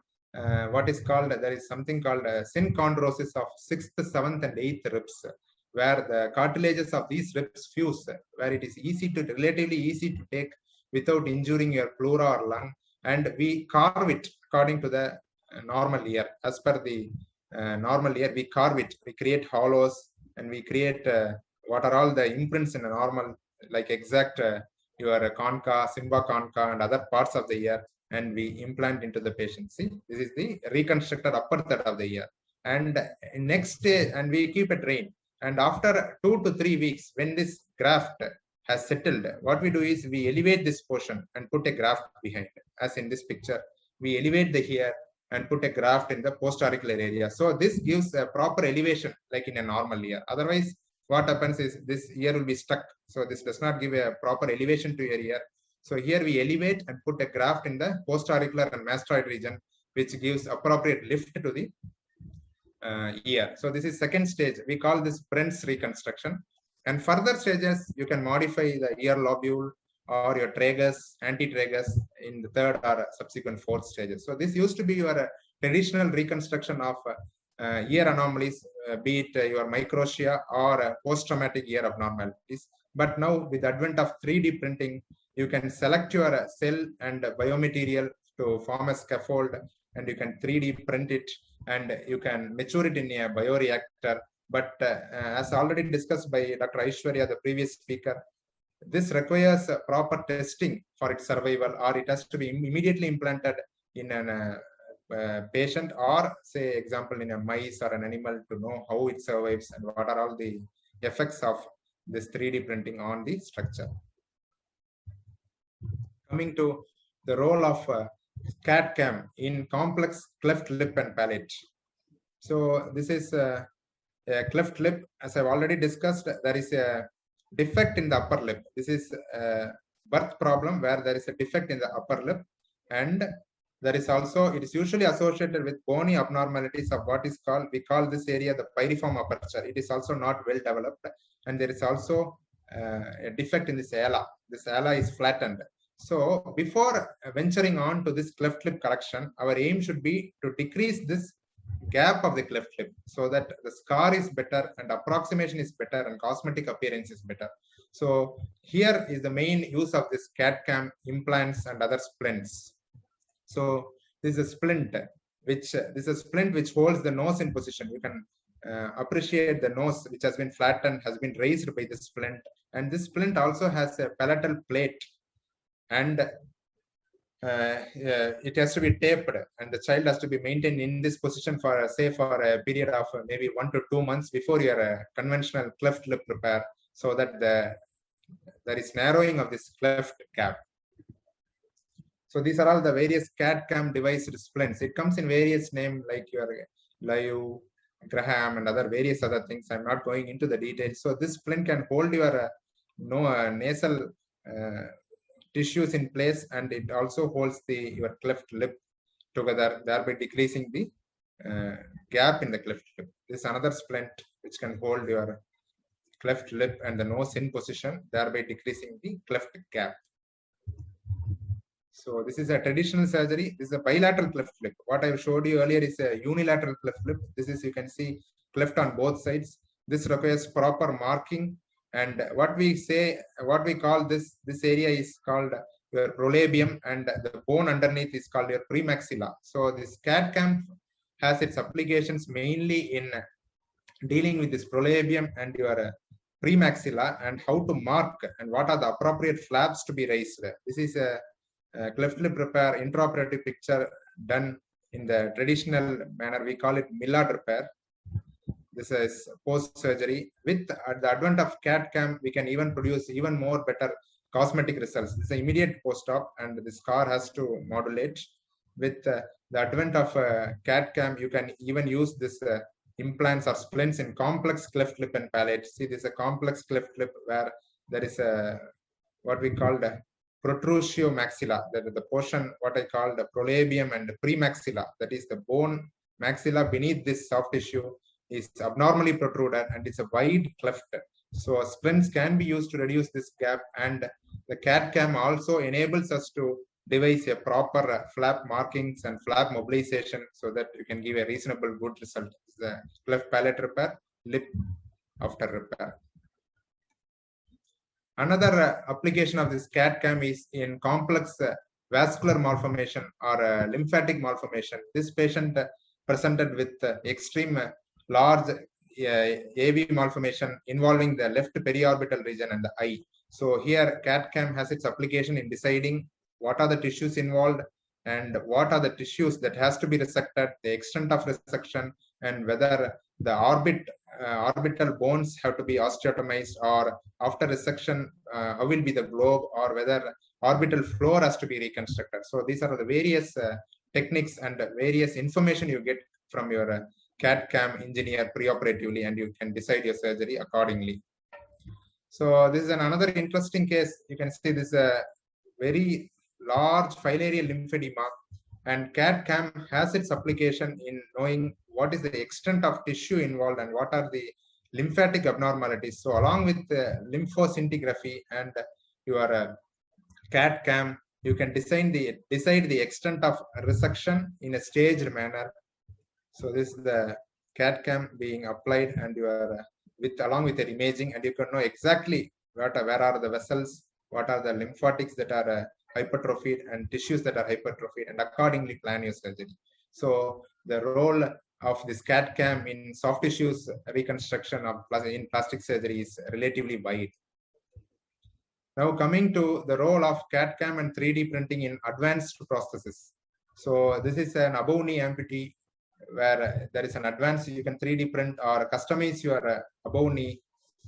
what is called, there is something called synchondrosis of 6th, 7th, and 8th ribs, where the cartilages of these ribs fuse, where it is relatively easy to take without injuring your pleura or lung, and we carve it according to the normal ear. As per the normal ear, we carve it, we create hollows, and we create what are all the imprints in a normal, like exact your concha, simba concha, and other parts of the ear, and we implant into the patient. See, this is the reconstructed upper third of the ear. And next day, and we keep it drain. And after 2 to 3 weeks, when this graft has settled, what we do is we elevate this portion and put a graft behind it. As in this picture, we elevate the ear and put a graft in the postauricular area. So this gives a proper elevation, like in a normal ear. Otherwise, what happens is this ear will be stuck. So this does not give a proper elevation to your ear. So here we elevate and put a graft in the postauricular and mastoid region, which gives appropriate lift to the ear. So this is second stage. We call this Brent's reconstruction. And further stages, you can modify the ear lobule or your tragus, anti-tragus in the third or subsequent fourth stages. So this used to be your traditional reconstruction of ear anomalies, be it your microtia or post-traumatic ear abnormalities. But now with the advent of 3D printing, you can select your cell and biomaterial to form a scaffold, and you can 3D print it, and you can mature it in a bioreactor. But as already discussed by Dr. Aishwarya, the previous speaker, this requires proper testing for its survival, or it has to be immediately implanted in an patient, or say example in a mice or an animal, to know how it survives and what are all the effects of this 3D printing on the structure. Coming to the role of CAD-CAM in complex cleft lip and palate. So this is a cleft lip. As I've already discussed, there is a defect in the upper lip. This is a birth problem where there is a defect in the upper lip, and there is also, it is usually associated with bony abnormalities of what is called, we call this area the piriform aperture. It is also not well developed, and there is also a defect in this ala. This ala is flattened. So before venturing on to this cleft lip correction, our aim should be to decrease this gap of the cleft lip so that the scar is better and approximation is better and cosmetic appearance is better. So here is the main use of this CAD-CAM implants and other splints. So this is a splint which holds the nose in position. You can appreciate the nose which has been flattened, has been raised by the splint, and this splint also has a palatal plate, and it has to be taped, and the child has to be maintained in this position for say for a period of maybe 1 to 2 months before your conventional cleft lip repair, so that there is narrowing of this cleft gap. So these are all the various CAD-CAM device splints. It comes in various names like your Liu, Graham, and various other things. I'm not going into the details. So this splint can hold your nasal tissues in place, and it also holds your cleft lip together, thereby decreasing the gap in the cleft lip. This is another splint which can hold your cleft lip and the nose in position, thereby decreasing the cleft gap. So this is a traditional surgery. This is a bilateral cleft lip. What I showed you earlier is a unilateral cleft lip. This is, you can see, cleft on both sides. This requires proper marking. And what we call this area is called your prolabium, and the bone underneath is called your premaxilla. So this CAD-CAM has its applications mainly in dealing with this prolabium and your premaxilla, and how to mark and what are the appropriate flaps to be raised. This is a cleft lip repair intraoperative picture done in the traditional manner. We call it Millard repair. This is post-surgery. With the advent of CAD-CAM, we can even produce even more better cosmetic results. This is an immediate post-op, and the scar has to modulate. With the advent of CAD-CAM, you can even use this implants or splints in complex cleft lip and palate. See, this is a complex cleft lip where there is a what we call the protrusio maxilla, that is the portion what I call the prolabium and the premaxilla, that is the bone maxilla beneath this soft tissue is abnormally protruded, and it's a wide cleft. So splints can be used to reduce this gap, and the CAD-CAM also enables us to devise a proper flap markings and flap mobilization so that you can give a reasonable good result. The cleft palate repair, lip after repair. Another application of this CAD-CAM is in complex vascular malformation or lymphatic malformation. This patient presented with extreme large AV malformation involving the left periorbital region and the eye. So here CAD-CAM has its application in deciding what are the tissues involved and what are the tissues that has to be resected, the extent of resection, and whether the orbital bones have to be osteotomized, or after resection, how will be the globe, or whether orbital floor has to be reconstructed. So these are the various techniques and various information you get from your CAD-CAM engineer preoperatively, and you can decide your surgery accordingly. So this is another interesting case. You can see this very large filarial lymphedema, and CAD-CAM has its application in knowing what is the extent of tissue involved and what are the lymphatic abnormalities. So along with lymphoscintigraphy and your CAT CAM, you can decide the extent of resection in a staged manner. So this is the CAT CAM being applied, and you are along with the imaging, and you can know exactly where are the vessels, what are the lymphatics that are hypertrophied and tissues that are hypertrophied, and accordingly plan your surgery. So the role of this CAT CAM in soft tissues reconstruction in plastic surgery is relatively wide. Now coming to the role of CAT CAM and 3D printing in advanced prosthesis. So this is an above knee amputee where there is an advance, you can 3D print or customize your above knee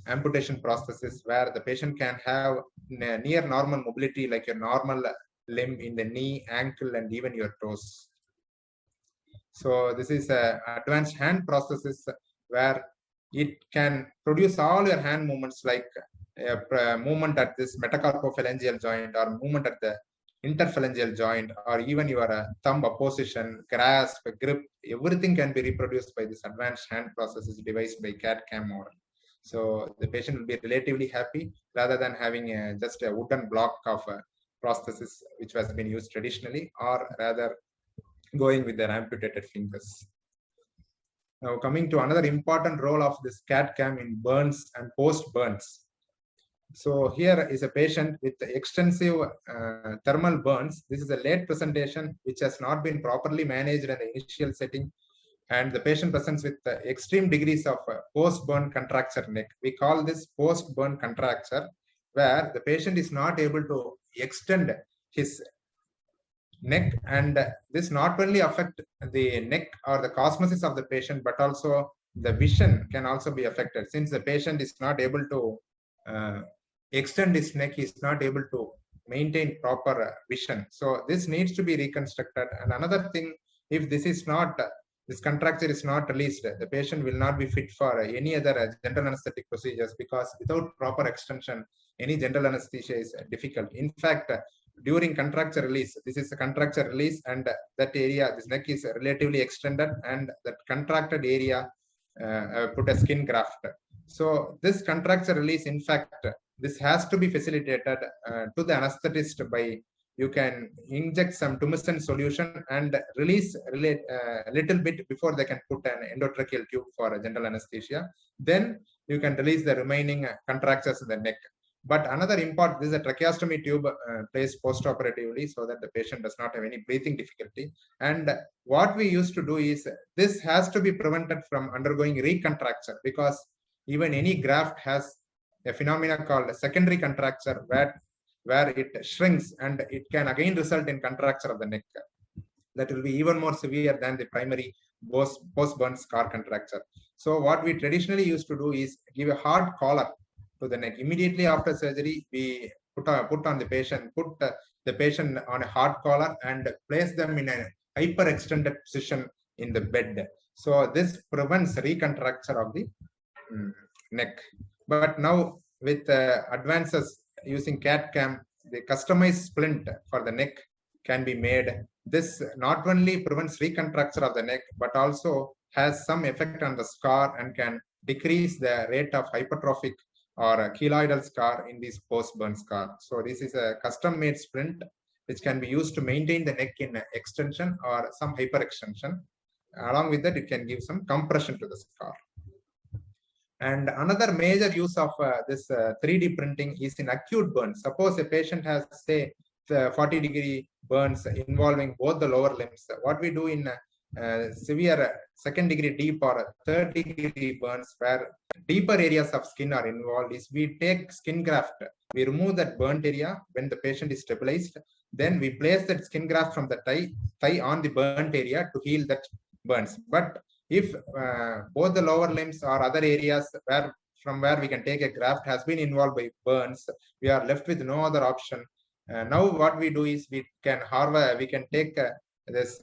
amputation prosthesis where the patient can have near normal mobility like your normal limb in the knee, ankle, and even your toes. So this is a advanced hand prosthesis where it can produce all your hand movements like movement at this metacarpophalangeal joint or movement at the interphalangeal joint, or even your thumb opposition, grasp, grip, everything can be reproduced by this advanced hand prosthesis device by CAT CAM model. So the patient will be relatively happy rather than having just a wooden block of prosthesis which has been used traditionally, or rather going with their amputated fingers. Now coming to another important role of this CAT CAM in burns and post burns. So here is a patient with extensive thermal burns. This is a late presentation which has not been properly managed in the initial setting, and the patient presents with extreme degrees of post-burn contracture neck. We call this post-burn contracture, where the patient is not able to extend his neck, and this not only affect the neck or the cosmosis of the patient, but also the vision can also be affected, since the patient is not able to extend his neck, he is not able to maintain proper vision. So this needs to be reconstructed. And another thing, if this contracture is not released, the patient will not be fit for any other general anesthetic procedures, because without proper extension, any general anesthesia is difficult. In fact, during contracture release, this is a contracture release, and that area, this neck is relatively extended, and that contracted area put a skin graft. So this contracture release, in fact, this has to be facilitated to the anesthetist by, you can inject some tumescent solution and release a little bit before they can put an endotracheal tube for a general anesthesia. Then you can release the remaining contractures in the neck. But another important, this is a tracheostomy tube placed post-operatively so that the patient does not have any breathing difficulty. And what we used to do is, this has to be prevented from undergoing recontracture, because even any graft has a phenomena called secondary contracture where it shrinks, and it can again result in contracture of the neck. That will be even more severe than the primary post-burn scar contracture. So what we traditionally used to do is give a hard collar to the neck. Immediately after surgery, we put the patient on a hard collar and place them in a hyperextended position in the bed. So this prevents recontracture of the neck. But now with advances using CAT CAM, the customized splint for the neck can be made. This not only prevents recontracture of the neck, but also has some effect on the scar and can decrease the rate of hypertrophic or a keloidal scar in these post-burn scar. So this is a custom-made splint which can be used to maintain the neck in extension or some hyperextension. Along with that, it can give some compression to the scar. And another major use of this 3D printing is in acute burns. Suppose a patient has, say, 40-degree burns involving both the lower limbs. What we do in severe second-degree deep or third-degree burns where deeper areas of skin are involved is, we take skin graft. We remove that burnt area when the patient is stabilized. Then we place that skin graft from the thigh on the burnt area to heal that burns. But if both the lower limbs or other areas from where we can take a graft has been involved by burns, we are left with no other option. Now what we do is, we can take this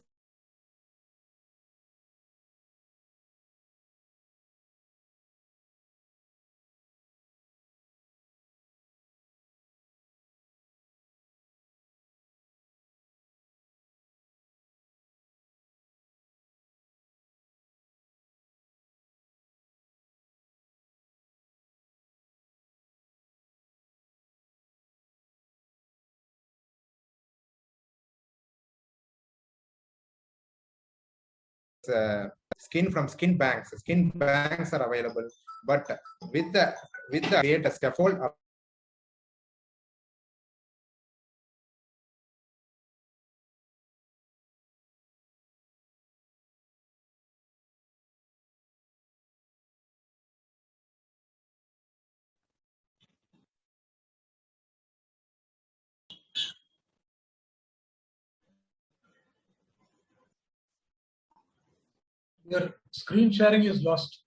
skin from skin banks. Skin banks are available, but with the create a scaffold. Your screen sharing is lost.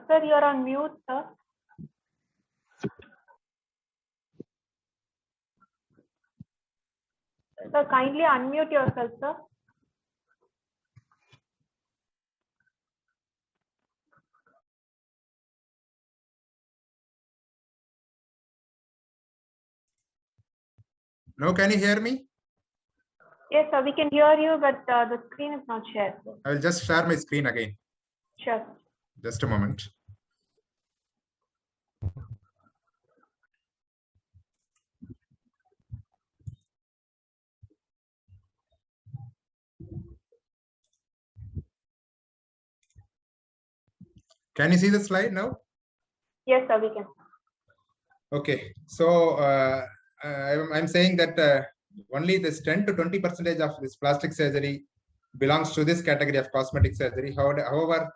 Sir, you're on mute, sir. Sir, kindly unmute yourself, sir. Now, can you hear me? Yes, sir, we can hear you, but the screen is not shared, sir. I will just share my screen again. Sure. Just a moment. Can you see the slide now? Yes, sir, we can. Okay, so I'm saying that only this 10 to 20% of this plastic surgery belongs to this category of cosmetic surgery. However,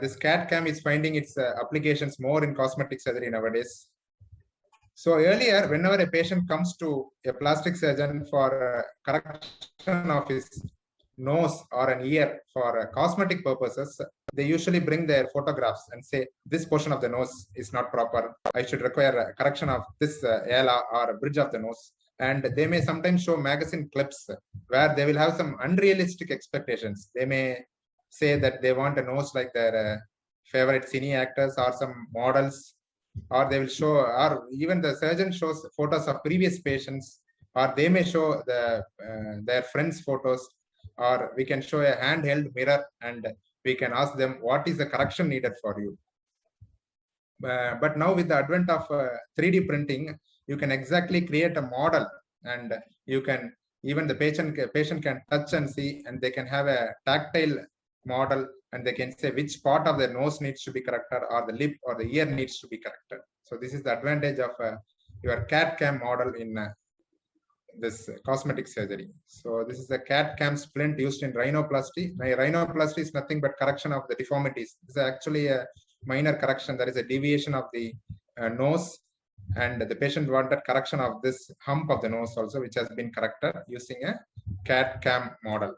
this CAD/CAM is finding its applications more in cosmetic surgery nowadays. So earlier, whenever a patient comes to a plastic surgeon for correction of his nose or an ear for cosmetic purposes, they usually bring their photographs and say, this portion of the nose is not proper. I should require a correction of this ala or bridge of the nose. And they may sometimes show magazine clips where they will have some unrealistic expectations. They may say that they want a nose like their favorite cine actors or some models, or they will show, or even the surgeon shows photos of previous patients, or they may show their friends' photos, or we can show a handheld mirror and we can ask them what is the correction needed for you. But now with the advent of 3D printing, you can exactly create a model, and you can, even the patient can touch and see, and they can have a tactile model, and they can say which part of the nose needs to be corrected, or the lip or the ear needs to be corrected. So this is the advantage of your CAD/CAM model in this cosmetic surgery. So this is the CAD/CAM splint used in rhinoplasty. Now, rhinoplasty is nothing but correction of the deformities. This is actually a minor correction. There is a deviation of the nose, and the patient wanted correction of this hump of the nose also, which has been corrected using a CAD/CAM model.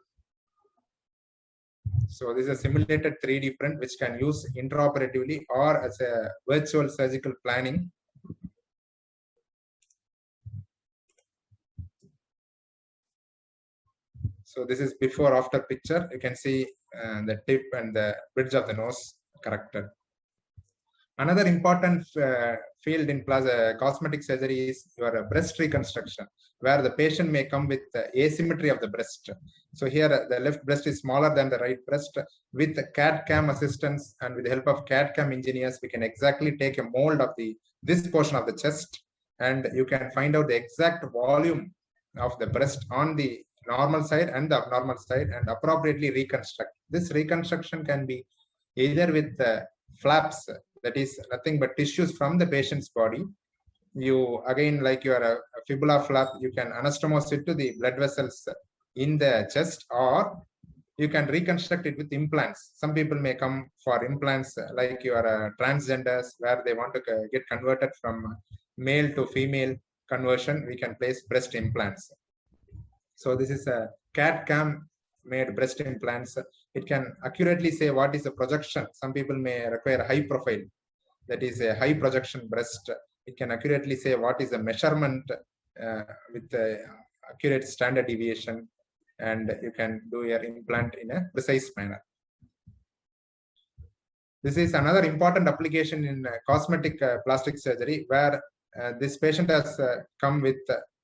So this is a simulated 3D print which can use intraoperatively or as a virtual surgical planning. So this is before after picture. You can see the tip and the bridge of the nose corrected. Another important field in cosmetic surgery is your breast reconstruction, where the patient may come with asymmetry of the breast. So here the left breast is smaller than the right breast. With CAD/CAM assistance and with the help of CAD/CAM engineers, we can exactly take a mold of this portion of the chest, and you can find out the exact volume of the breast on the normal side and the abnormal side, and appropriately reconstruct. This reconstruction can be either with flaps, that is nothing but tissues from the patient's body. You again, like your fibula flap, you can anastomose it to the blood vessels in the chest, or you can reconstruct it with implants. Some people may come for implants, like your transgenders, where they want to get converted from male to female conversion. We can place breast implants. So this is a CAD/CAM made breast implants. It can accurately say what is the projection. Some people may require high profile, that is a high projection breast. It can accurately say what is the measurement with the accurate standard deviation, and you can do your implant in a precise manner. This is another important application in cosmetic plastic surgery, where this patient has come with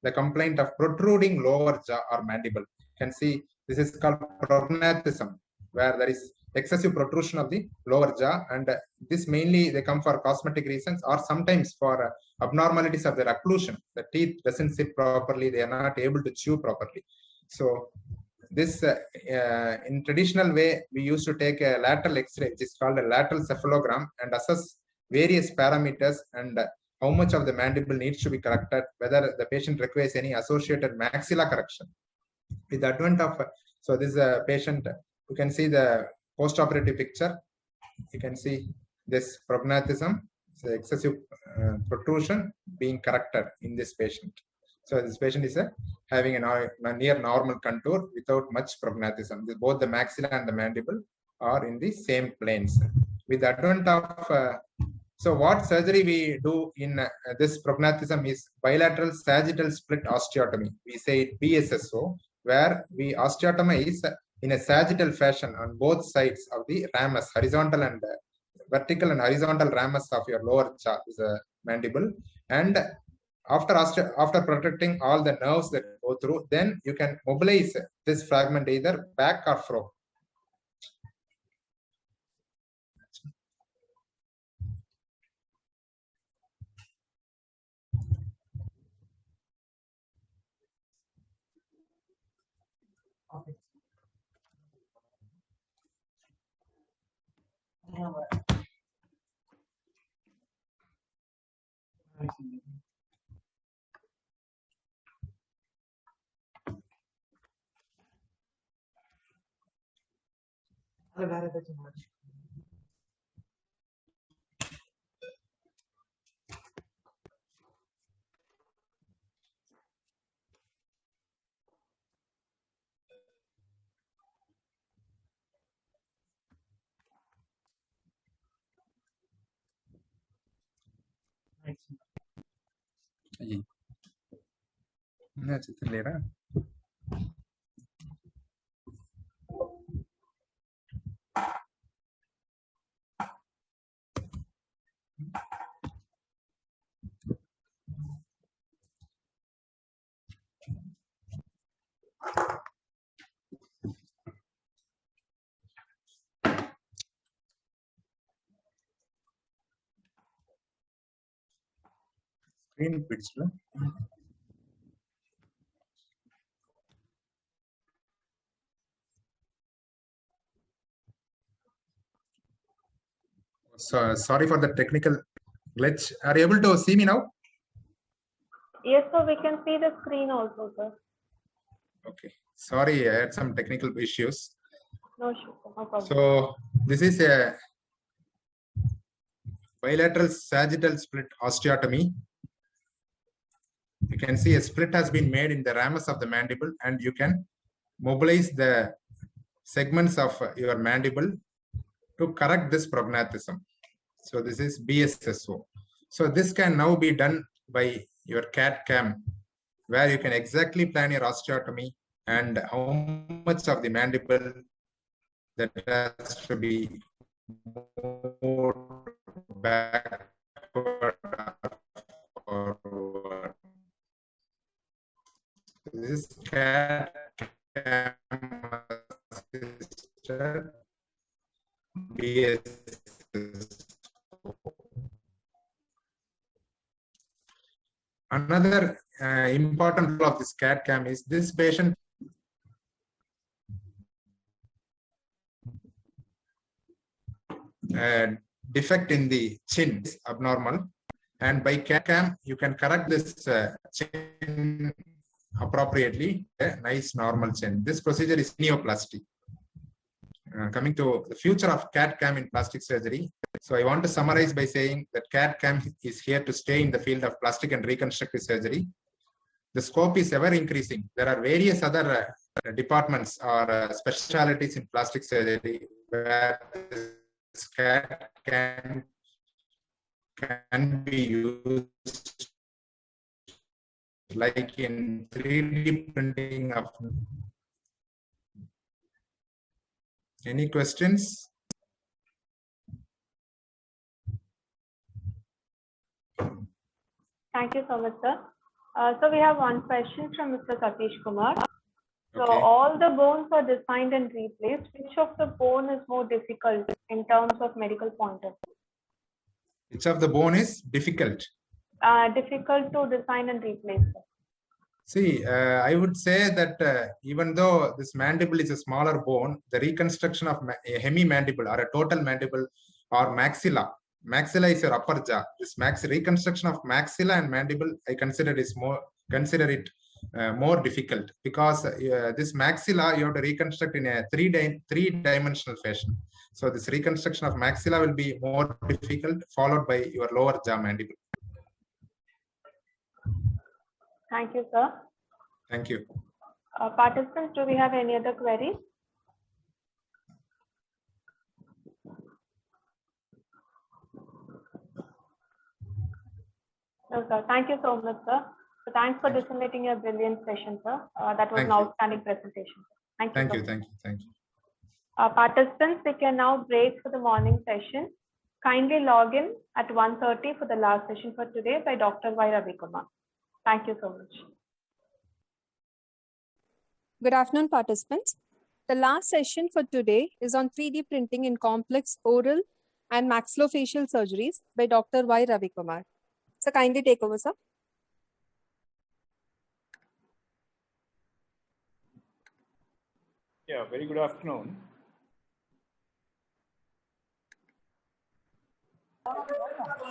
the complaint of protruding lower jaw or mandible. You can see this is called prognathism, where there is excessive protrusion of the lower jaw, and this mainly they come for cosmetic reasons or sometimes for abnormalities of their occlusion. The teeth doesn't sit properly, they are not able to chew properly. So this in traditional way, we used to take a lateral X-ray, which is called a lateral cephalogram, and assess various parameters and how much of the mandible needs to be corrected, whether the patient requires any associated maxilla correction. With the advent of, so this is a patient, you can see the post-operative picture. You can see this prognathism, so excessive protrusion being corrected in this patient. So this patient is having a near normal contour without much prognathism. Both the maxilla and the mandible are in the same planes. With the advent of so what surgery we do in this prognathism is bilateral sagittal split osteotomy. We say it BSSO, where we osteotomize in a sagittal fashion on both sides of the ramus, horizontal and vertical and horizontal ramus of your lower jaw is a mandible. And after protecting all the nerves that go through, then you can mobilize this fragment either back or forth. Screen pitch. So sorry for the technical glitch. Are you able to see me now? Yes, sir. We can see the screen also, sir. Okay. Sorry, I had some technical issues. No, sure, no problem. So this is a bilateral sagittal split osteotomy. You can see a split has been made in the ramus of the mandible, and you can mobilize the segments of your mandible to correct this prognathism. So this is BSSO. So this can now be done by your CAD/CAM, where you can exactly plan your osteotomy and how much of the mandible that has to be moved backward or forward. This is CAD/CAM assisted BSSO. Another important role of this CAD/CAM is this patient defect in the chin is abnormal, and by CAD/CAM you can correct this chin appropriately, a nice normal chin. This procedure is neoplasty. Coming to the future of CAD/CAM in plastic surgery. So I want to summarize by saying that CAD/CAM is here to stay in the field of plastic and reconstructive surgery. The scope is ever increasing. There are various other departments or specialties in plastic surgery where this CAD/CAM can be used, like in 3D printing of. Any questions? Thank you so much, sir. So we have one question from Mr. Satish Kumar. So Okay. all the bones are designed and replaced. Which of the bone is more difficult in terms of medical point of view? Which of the bone is difficult? Difficult to design and replace. See, I would say that even though this mandible is a smaller bone, the reconstruction of a hemimandible or a total mandible or maxilla is your upper jaw. This reconstruction of maxilla and mandible, I consider it more difficult, because this maxilla you have to reconstruct in a three-dimensional fashion. So this reconstruction of maxilla will be more difficult, followed by your lower jaw mandible. Thank you, sir. Thank you. Participants, do we have any other queries? No, sir. Thank you so much, sir. So thanks for disseminating your brilliant session, sir. That was Thank an you. outstanding presentation. Thank you. Thank so you. much. Thank you. Thank you. Participants, we can now break for the morning session. Kindly log in at 1:30 for the last session for today by Dr. Y. Ravikumar. Thank you so much. Good afternoon, participants. The last session for today is on 3D printing in complex oral and maxillofacial surgeries by Dr. Y. Ravikumar. So kindly take over, sir. Yeah, very good afternoon.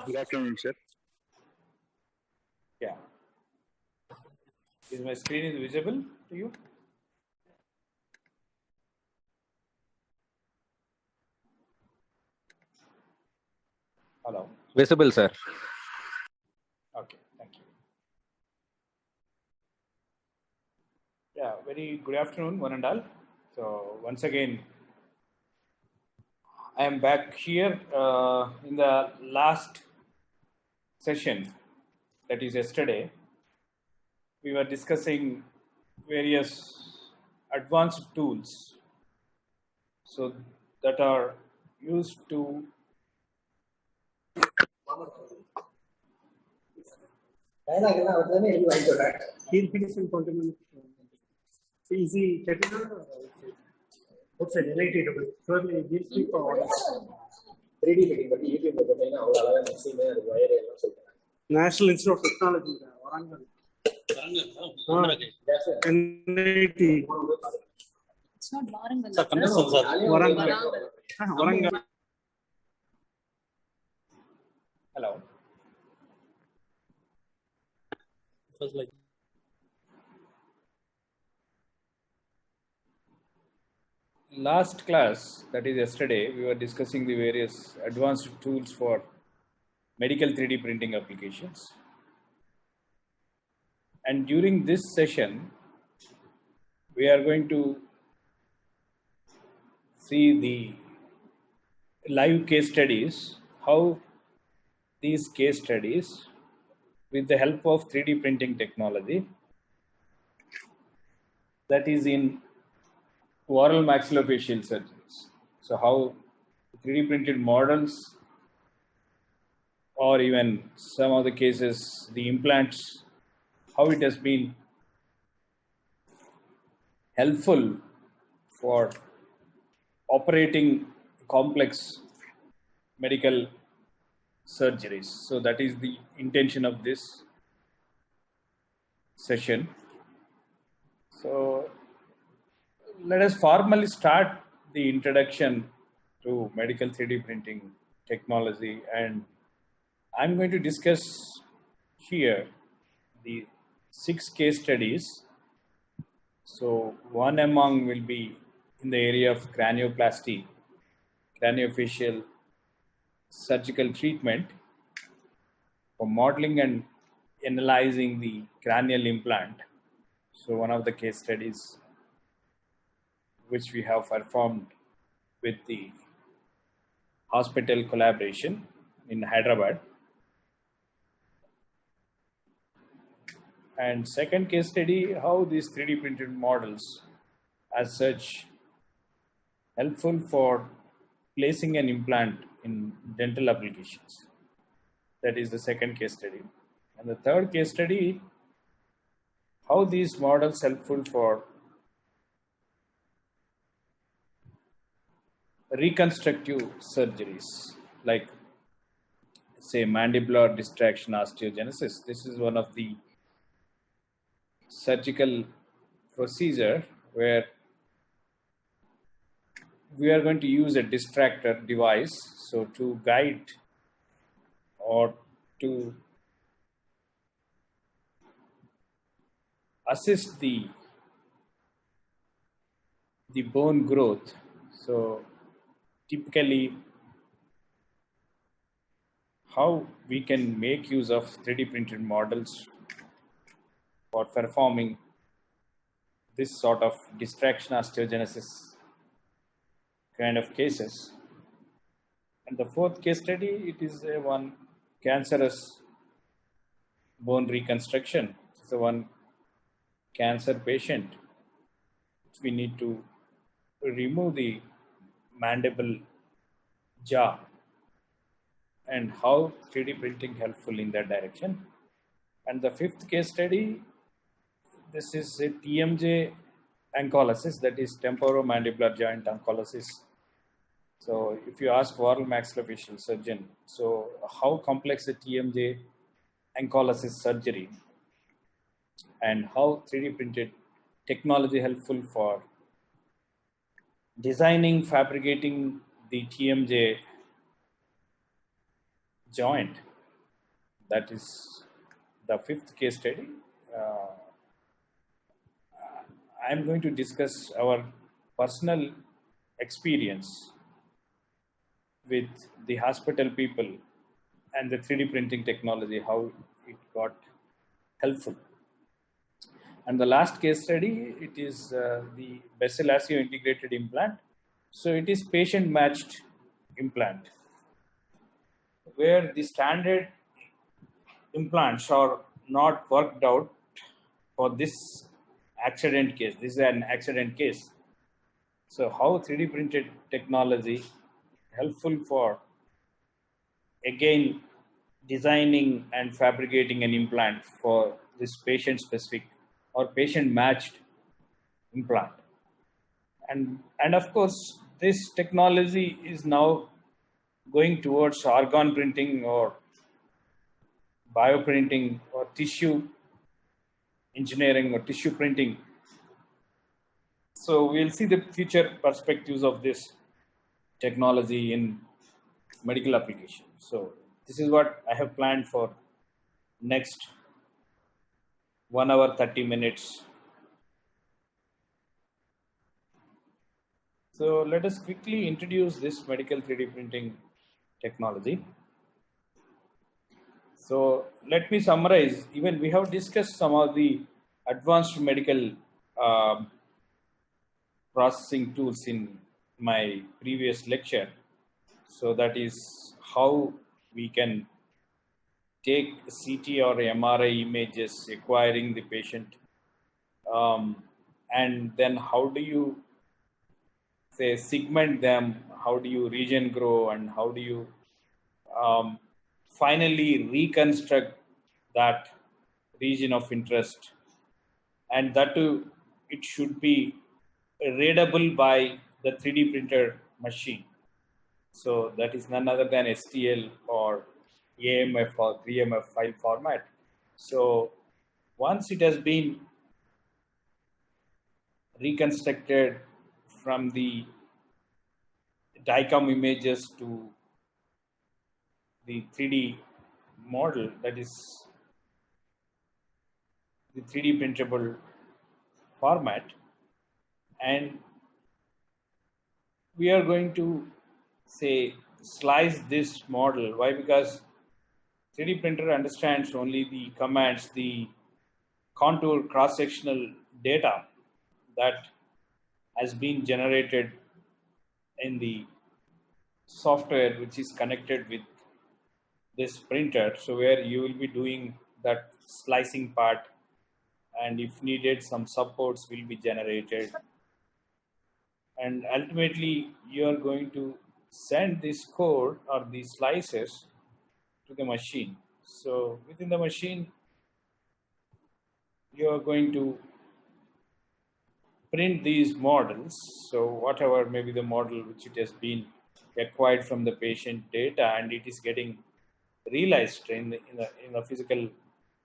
Good afternoon, sir. Yeah. Is my screen visible to you? Hello. Visible, sir. Okay, thank you. Yeah, very good afternoon, one and all. So once again, I am back here in the last session, that is yesterday. We were discussing various advanced tools so that are used to easy what's relatable. Surely these people National Institute of Technology, Warangal. NIT. It's not Warangal. Warangal. Warangal. hello. It was like Last class, that is yesterday, we were discussing the various advanced tools for medical 3D printing applications. And during this session, we are going to see the live case studies, how these case studies, with the help of 3D printing technology, that is in oral maxillofacial surgeries. So how 3D printed models, or even some of the cases, the implants, how it has been helpful for operating complex medical surgeries. So that is the intention of this session. So let us formally start the introduction to medical 3D printing technology, and I'm going to discuss here the 6 case studies. So one among will be in the area of cranioplasty, craniofacial surgical treatment for modeling and analyzing the cranial implant. So one of the case studies which we have performed with the hospital collaboration in Hyderabad. And second case study, how these 3D printed models as such helpful for placing an implant in dental applications. That is the second case study. And the third case study, how these models helpful for reconstructive surgeries like say mandibular distraction osteogenesis. This is one of the surgical procedure where we are going to use a distractor device so to guide or to assist the bone growth. So typically how we can make use of 3D printed models for performing this sort of distraction osteogenesis kind of cases. And the fourth case study, it is one cancerous bone reconstruction. So one cancer patient, we need to remove the mandible jaw, and how 3D printing helpful in that direction. And the fifth case study, this is a TMJ oncolysis, that is temporomandibular joint oncolysis. So if you ask oral maxillofacial surgeon, so how complex a TMJ oncolysis surgery and how 3D printed technology helpful for designing, fabricating the TMJ joint. That is the fifth case study. I am going to discuss our personal experience with the hospital people and the 3D printing technology, how it got helpful. And the last case study, it is the Basilasio integrated implant. So it is patient matched implant where the standard implants are not worked out for this accident case. This is an accident case. So how 3D printed technology helpful for again designing and fabricating an implant for this patient specific or patient matched implant. And of course this technology is now going towards organ printing or bioprinting or tissue engineering or tissue printing. So we'll see the future perspectives of this technology in medical application. So this is what I have planned for next 1 hour 30 minutes. So let us quickly introduce this medical 3D printing technology. So let me summarize. Even we have discussed some of the advanced medical processing tools in my previous lecture. So that is how we can take CT or MRI images acquiring the patient, and then how do you say segment them, how do you region grow, and how do you finally reconstruct that region of interest, and that too it should be readable by the 3D printer machine. So that is none other than STL or AMF or 3MF file format. So once it has been reconstructed from the DICOM images to the 3D model, that is the 3D printable format, and we are going to say slice this model. Why? Because 3D printer understands only the commands, the contour cross-sectional data that has been generated in the software which is connected with this printer. So where you will be doing that slicing part, and if needed some supports will be generated, and ultimately you are going to send this code or these slices to the machine. So within the machine you are going to print these models. So whatever maybe the model which it has been acquired from the patient data, and it is getting realized in a physical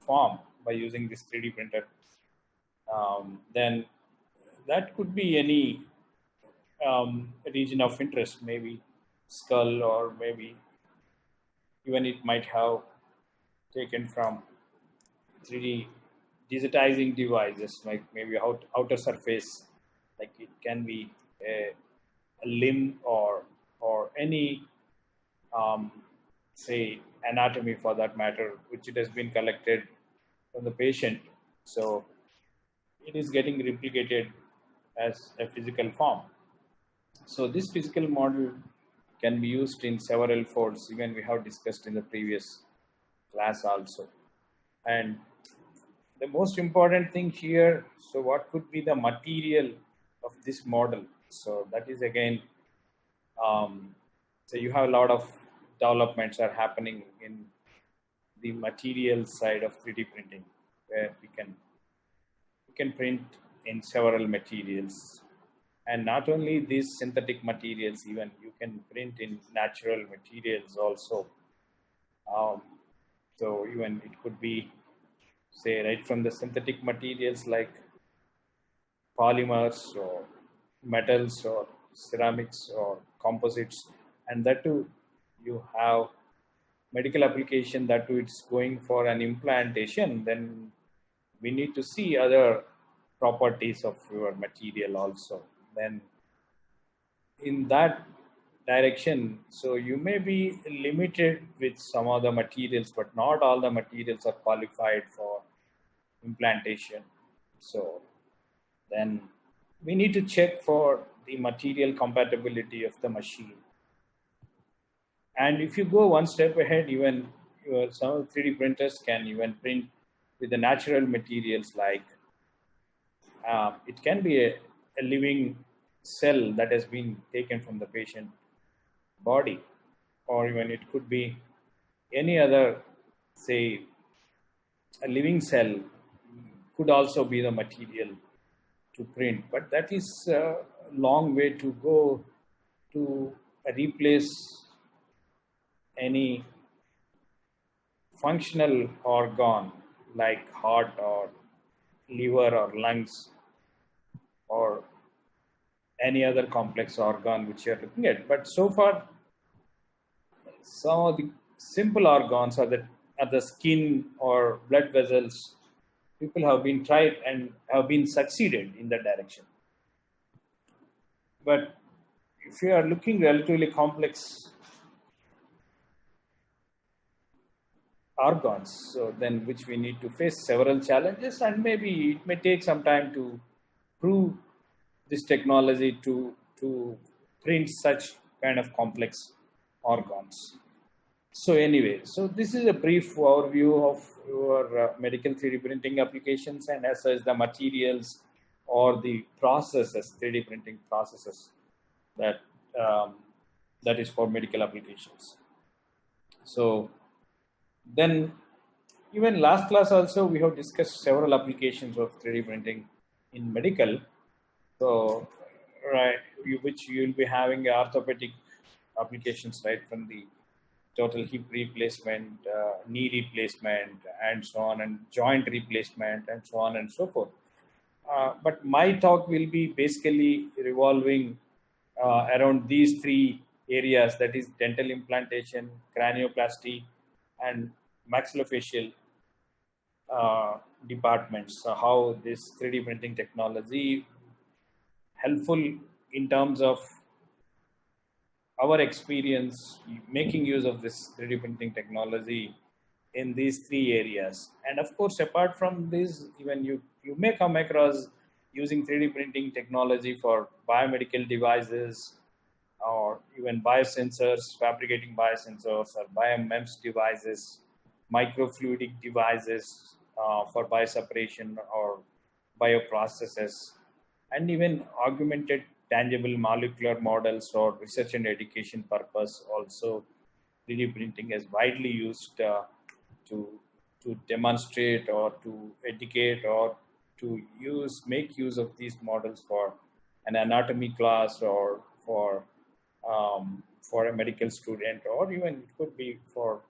form by using this 3D printer, then that could be any region of interest, maybe skull, or maybe even it might have taken from 3D digitizing devices, like maybe outer surface, like it can be a limb or any say anatomy for that matter, which it has been collected from the patient. So it is getting replicated as a physical form. So this physical model can be used in several folds, even we have discussed in the previous class also. And the most important thing here, so what could be the material of this model? So that is again, so you have a lot of developments are happening in the material side of 3D printing, where we can print in several materials. And not only these synthetic materials, even you can print in natural materials also. So even it could be, say, right from the synthetic materials like polymers or metals or ceramics or composites, and that too you have medical application, that too it's going for an implantation, then we need to see other properties of your material also. Then in that direction, so you may be limited with some of the materials, but not all the materials are qualified for implantation. So then we need to check for the material compatibility of the machine. And if you go one step ahead, even some 3D printers can even print with the natural materials, like it can be a living cell that has been taken from the patient body, or even it could be any other, say, a living cell could also be the material to print. But that is a long way to go to replace any functional organ like heart or liver or lungs or any other complex organ which you're looking at. But so far, some of the simple organs are the skin or blood vessels. People have been tried and have been succeeded in that direction. But if you are looking relatively complex organs, so then which we need to face several challenges, and maybe it may take some time to prove this technology to print such kind of complex organs. So anyway, so this is a brief overview of your medical 3D printing applications, and as such the materials or the processes, 3D printing processes that that is for medical applications. So then even last class also we have discussed several applications of 3D printing in medical. So right, which you will be having orthopedic applications, right, from the total hip replacement, knee replacement, and so on, and joint replacement, and so on and so forth. But my talk will be basically revolving around these three areas, that is dental implantation, cranioplasty, and maxillofacial departments. So how this 3D printing technology helpful in terms of our experience making use of this 3D printing technology in these three areas. And of course, apart from this, even you may come across using 3D printing technology for biomedical devices, or even biosensors, fabricating biosensors or biomems devices, microfluidic devices for bioseparation or bioprocesses, and even augmented tangible molecular models or research and education purpose. Also, 3D printing is widely used to demonstrate or to educate or to make use of these models for an anatomy class or for a medical student, or even it could be for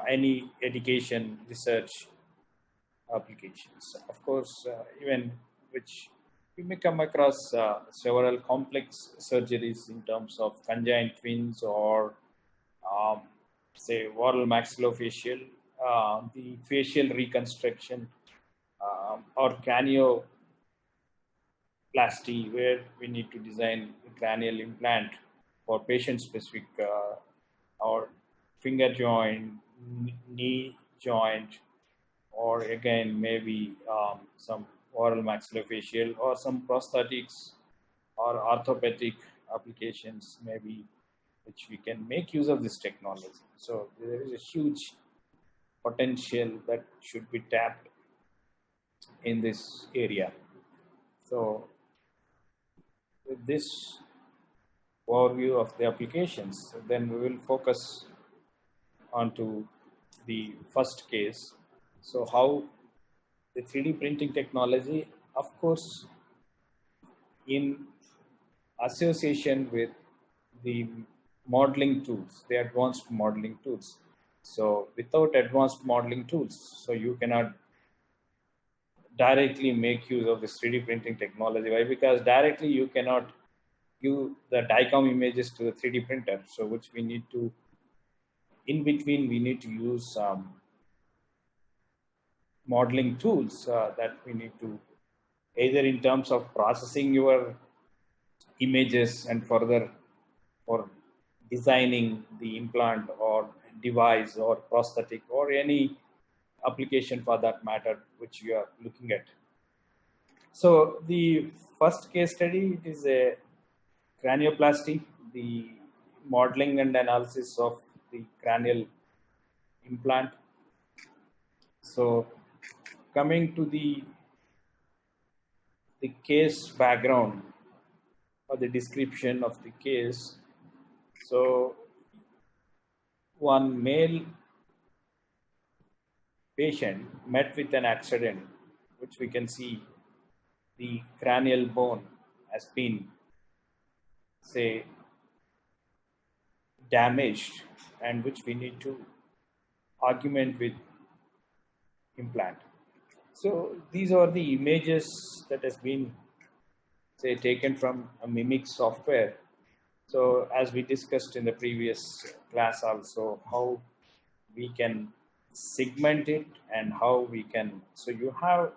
any education research applications. Of course, even which we may come across several complex surgeries in terms of conjoined twins or say oral maxillofacial, the facial reconstruction, or cranioplasty, where we need to design a cranial implant for patient-specific or finger joint, knee joint, or again maybe some oral maxillofacial or some prosthetics or orthopedic applications maybe, which we can make use of this technology. So there is a huge potential that should be tapped in this area. So with this overview of the applications, then we will focus onto the first case. So how the 3D printing technology, of course, in association with the modeling tools, the advanced modeling tools. So without advanced modeling tools, so you cannot directly make use of this 3D printing technology. Why? Because directly you cannot give the DICOM images to the 3D printer. So which we need to, in between, we need to use modeling tools that we need to, either in terms of processing your images and further for designing the implant or device or prosthetic or any application for that matter which you are looking at. So the first case study is a cranioplasty, the modeling and analysis of the cranial implant. So coming to the case background or the description of the case. So one male patient met with an accident, which we can see the cranial bone has been, say, damaged, and which we need to augment with implant. So these are the images that has been, say, taken from a mimic software. So as we discussed in the previous class also, how we can segment it and how we can, so you have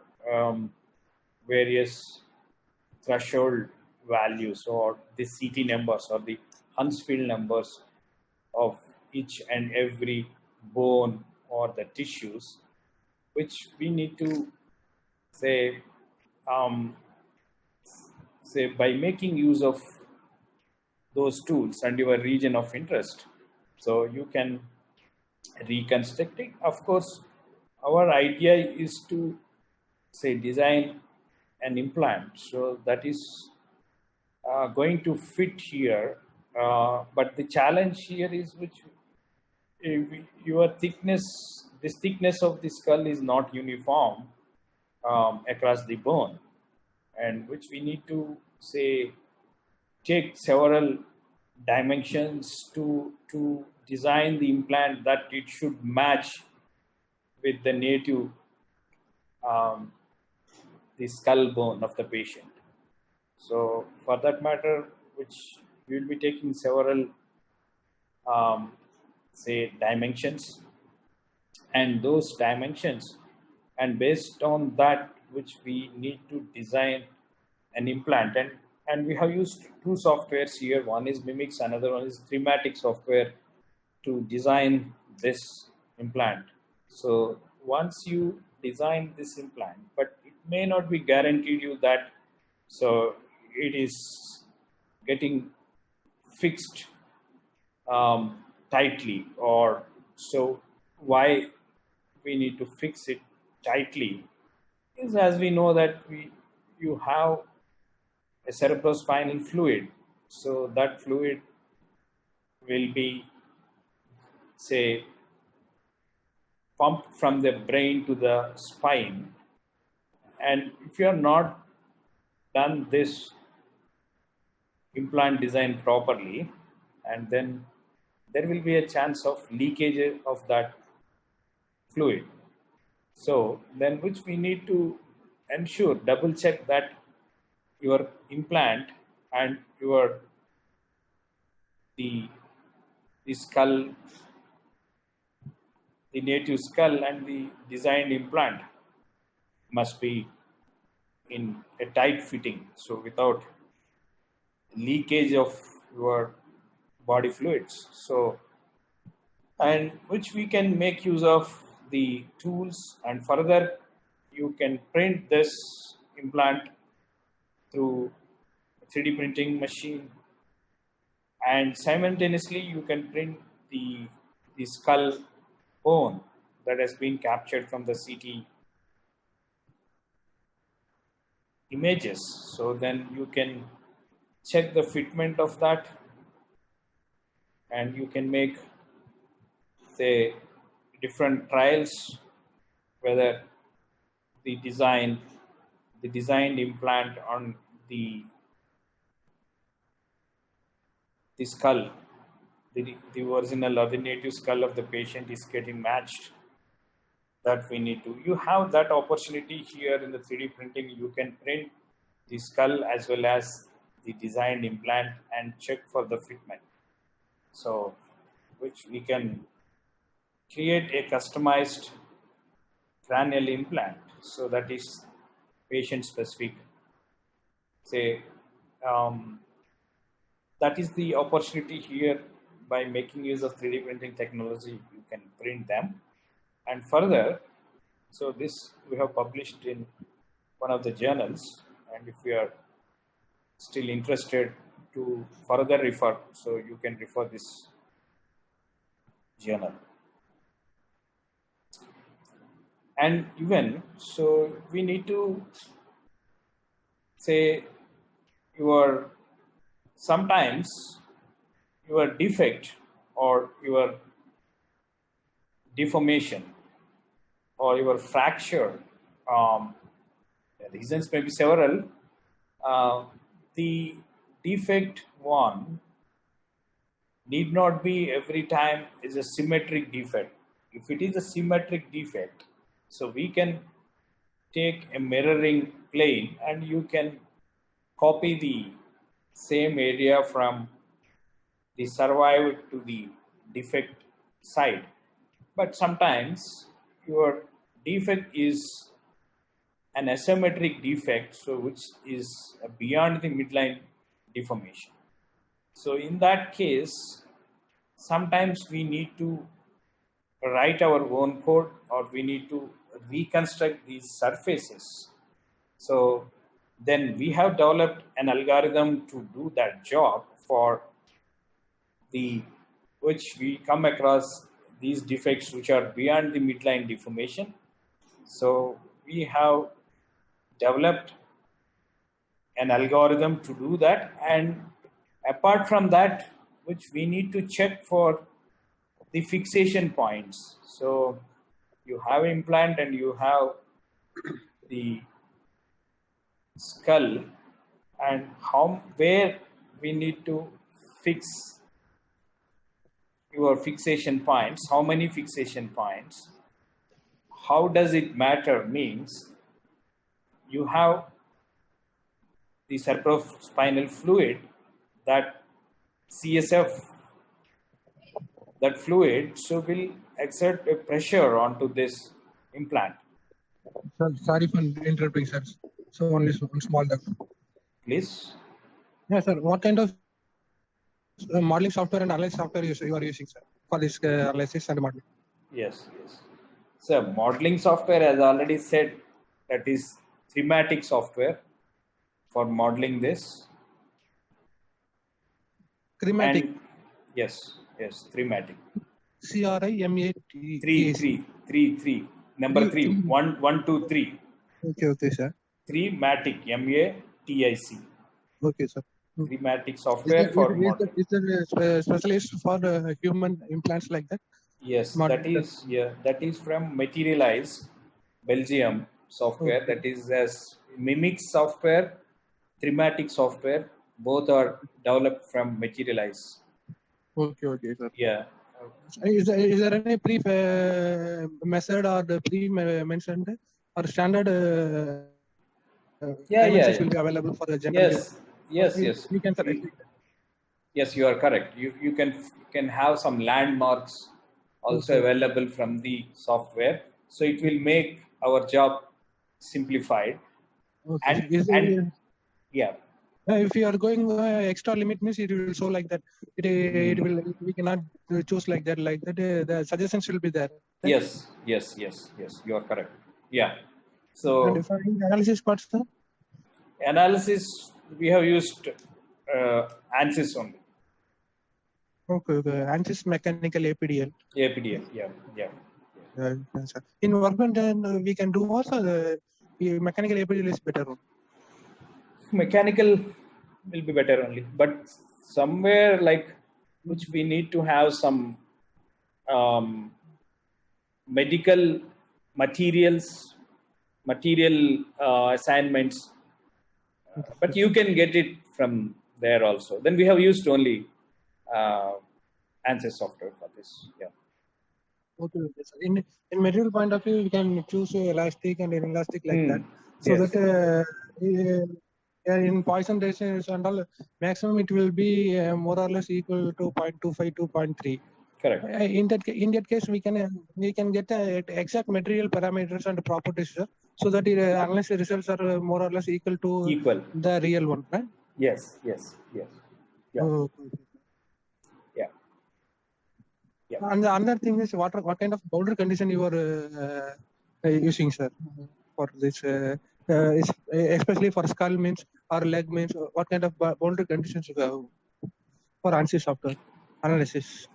various threshold values or the CT numbers or the Huntsfield numbers of each and every bone or the tissues, which we need to say by making use of those tools and your region of interest, so you can reconstruct it. Of course, our idea is to say design an implant, so that is going to fit here, but the challenge here is which your thickness, this thickness of the skull is not uniform across the bone, and which we need to say take several dimensions to design the implant that it should match with the native the skull bone of the patient. So for that matter, which we will be taking several say dimensions, and those dimensions, and based on that which we need to design an implant, and we have used two softwares here. One is Mimics, another one is Thematic software to design this implant. So once you design this implant, but it may not be guaranteed you that so it is getting fixed tightly, or so why we need to fix it tightly is, as we know that you have a cerebrospinal fluid, so that fluid will be say pumped from the brain to the spine, And if you are not done this implant design properly, and then there will be a chance of leakage of that fluid. So then which we need to ensure, double check that your implant and the skull, the native skull and the designed implant must be in a tight fitting, so without leakage of your body fluids. So, and which we can make use of the tools, and further you can print this implant through 3D printing machine, and simultaneously you can print the skull bone that has been captured from the CT images. So then you can check the fitment of that, and you can make, say, different trials whether the designed implant on the skull, the original or the native skull of the patient is getting matched. That we need to, you have that opportunity here in the 3D printing. You can print the skull as well as the designed implant and check for the fitment. So, which we can create a customized cranial implant. So that is patient specific. Say, that is the opportunity here. By making use of 3D printing technology, you can print them. And further, so this we have published in one of the journals, and if you are still interested to further refer, so you can refer this journal. And even so, we need to say sometimes your defect or your deformation or your fracture, reasons may be several. The defect one need not be every time is a symmetric defect. If it is a symmetric defect, so we can take a mirroring plane and you can copy the same area from the survived to the defect side. But sometimes your defect is an asymmetric defect, so which is beyond the midline deformation. So in that case, sometimes we need to write our own code, or we need to reconstruct these surfaces. So then we have developed an algorithm to do that job, for which we come across these defects which are beyond the midline deformation. So we have developed an algorithm to do that, and apart from that, which we need to check for the fixation points. So you have implant and you have the skull, and where we need to fix your fixation points, how many fixation points, how does it matter, means you have the cerebrospinal fluid, that CSF, that fluid, so will exert a pressure onto this implant. Sir, sorry for interrupting, sir. So only one small doubt. Please. Yeah, sir. What kind of modeling software and analysis software you are using, sir, for this analysis and modeling? Yes. So modeling software, as I already said, that is thematic software for modeling this. Thematic. Yes, thematic. CRIMAT. Three. Number 3. 1, 2, 3. Okay, sir. Thematic. MATIC. Okay, sir. Thematic software for modeling. Is there a specialist for human implants like that? Yes, that is from Materialize, Belgium. software that is as mimics software, thematic software. Both are developed from Materialize. Okay, sir. Yeah. Is there any pre method or the pre-mentioned or standard dimensions will be available for the general use? Yes. We can select. Yes, you are correct. You can have some landmarks also available from the software, so it will make our job simplified. Okay. And yeah. If you are going extra limit means it will show like that. It will, we cannot choose like that. Like that, the suggestions will be there. Yes. You are correct. Yeah. So And for analysis parts, sir? Analysis we have used ANSYS only. Okay. ANSYS mechanical APDL. Yeah. In workbench, then we can do also the mechanical APDL is better. Mechanical will be better only, but somewhere like which we need to have some medical material assignments, but you can get it from there also. Then we have used only ANSYS software for this. Yeah. Okay. In material point of view, we can choose elastic and inelastic like that, so Yes. that in Poisson ratios and all, maximum it will be more or less equal to 0.25 to 0.3. Correct. In that case, we can get exact material parameters and properties, so that unless the results are more or less equal to the real one, right? Yes. Yeah. Yeah. And the other thing is what kind of boundary condition you are using, sir, for this, especially for skull means or leg means, what kind of boundary conditions you have for ANSYS software analysis?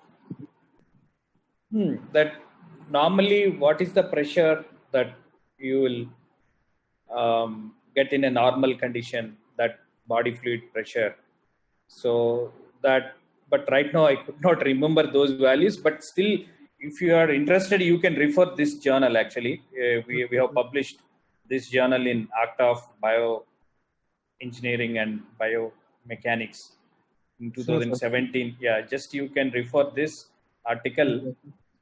That normally, what is the pressure that you will get in a normal condition, that body fluid pressure? So that, but right now I could not remember those values, but still, if you are interested, you can refer this journal actually. We have published this journal in Act of Bioengineering and Biomechanics in 2017. Yeah, just you can refer this article.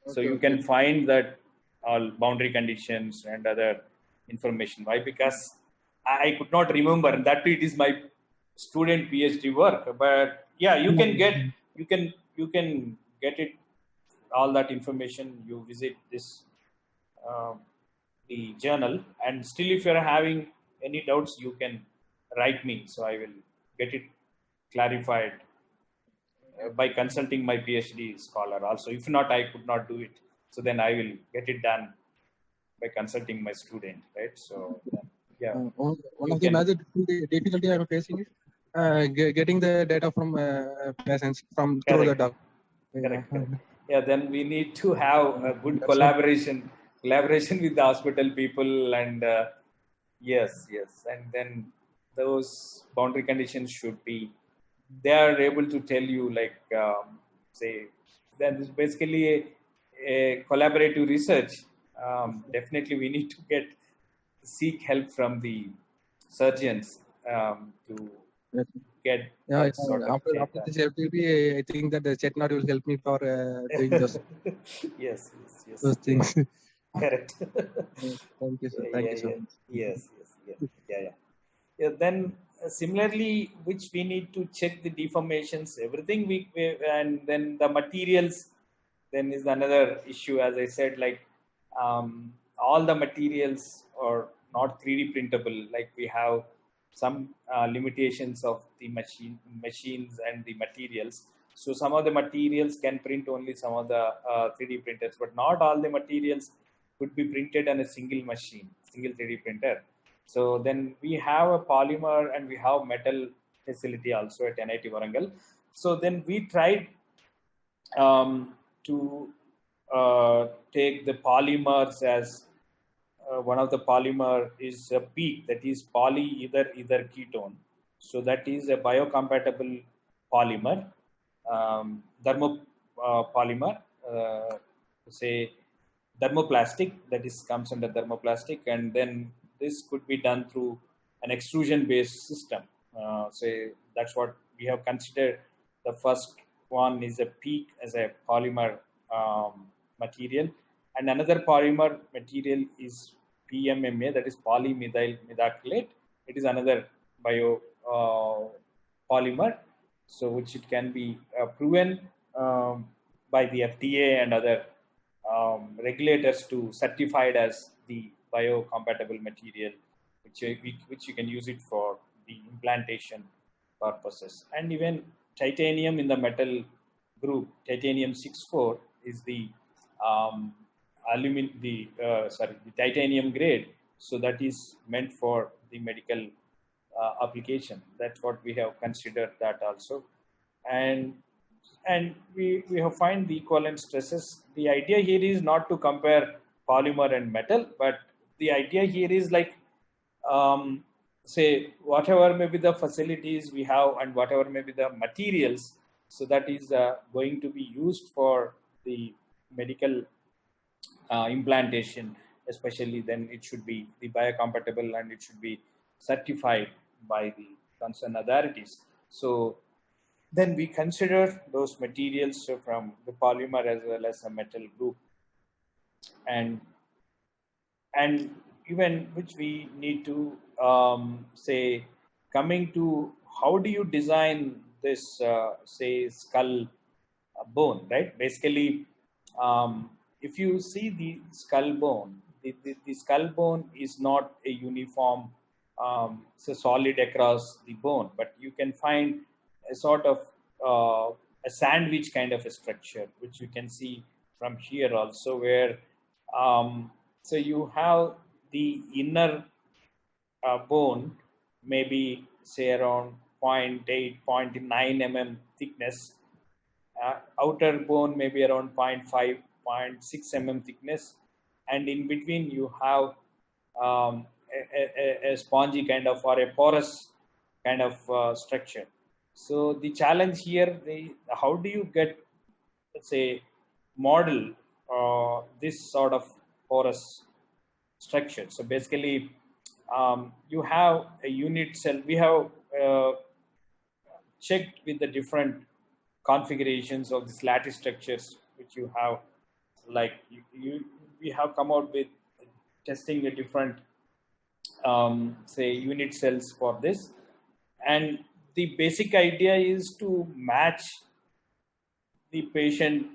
So you can find that all boundary conditions and other information. Why? Because I could not remember, and that it is my student PhD work. But yeah, you can get it, all that information. You visit this the journal, and still if you are having any doubts, you can write me. So I will get it clarified by consulting my PhD scholar also. If not, I could not do it. So then I will get it done by consulting my student, right? So yeah. One of the major difficulty I'm facing is getting the data from patients from through the doc. Correct. Yeah, then we need to have a good collaboration with the hospital people, and yes, and then those boundary conditions should be, they are able to tell you, like say, that is basically a collaborative research. Definitely we need to seek help from the surgeons to get after this FDP, I think that the Chetnod will help me for doing those. Yes. Those things. Correct. Thank you, sir. Thank you so much. Yes. Yeah. Then similarly, which we need to check the deformations, everything we and then the materials. Then is another issue, as I said, like all the materials are not 3D printable. Like we have some limitations of the machines and the materials. So some of the materials can print only some of the 3D printers, but not all the materials could be printed on a single machine, single 3D printer. So then we have a polymer and we have metal facility also at NIT Warangal. So then we tried to take the polymers as one of the polymer is a peak, that is polyether ketone. So that is a biocompatible polymer, polymer, say thermoplastic, that is comes under thermoplastic, and then this could be done through an extrusion-based system. Say that's what we have considered. The first one is a PEEK as a polymer material, and another polymer material is PMMA, that is polymethyl methacrylate. It is another bio polymer, so which it can be proven by the FDA and other regulators to certified as the biocompatible material, which you can use it for the implantation purposes. And even titanium in the metal group, titanium 64 is the the titanium grade. So that is meant for the medical application. That's what we have considered that also. And we have find the equivalent stresses. The idea here is not to compare polymer and metal, but the idea here is like, say, whatever may be the facilities we have and whatever may be the materials, so that is going to be used for the medical implantation, especially then it should be the biocompatible and it should be certified by the concerned authorities. So then we consider those materials from the polymer as well as a metal group, and even which we need to say, coming to how do you design this say skull bone, right? Basically, if you see the skull bone, the skull bone is not a uniform so solid across the bone, but you can find a sort of a sandwich kind of a structure, which you can see from here also, where so you have the inner bone, maybe say around 0.8, 0.9 mm thickness, outer bone maybe around 0.5, 0.6 mm thickness, and in between you have a spongy kind of or a porous kind of structure. So the challenge here, how do you get, let's say, model this sort of porous structure? So basically, you have a unit cell. We have checked with the different configurations of these lattice structures, which you have, like we have come out with testing the different say unit cells for this, and the basic idea is to match the patient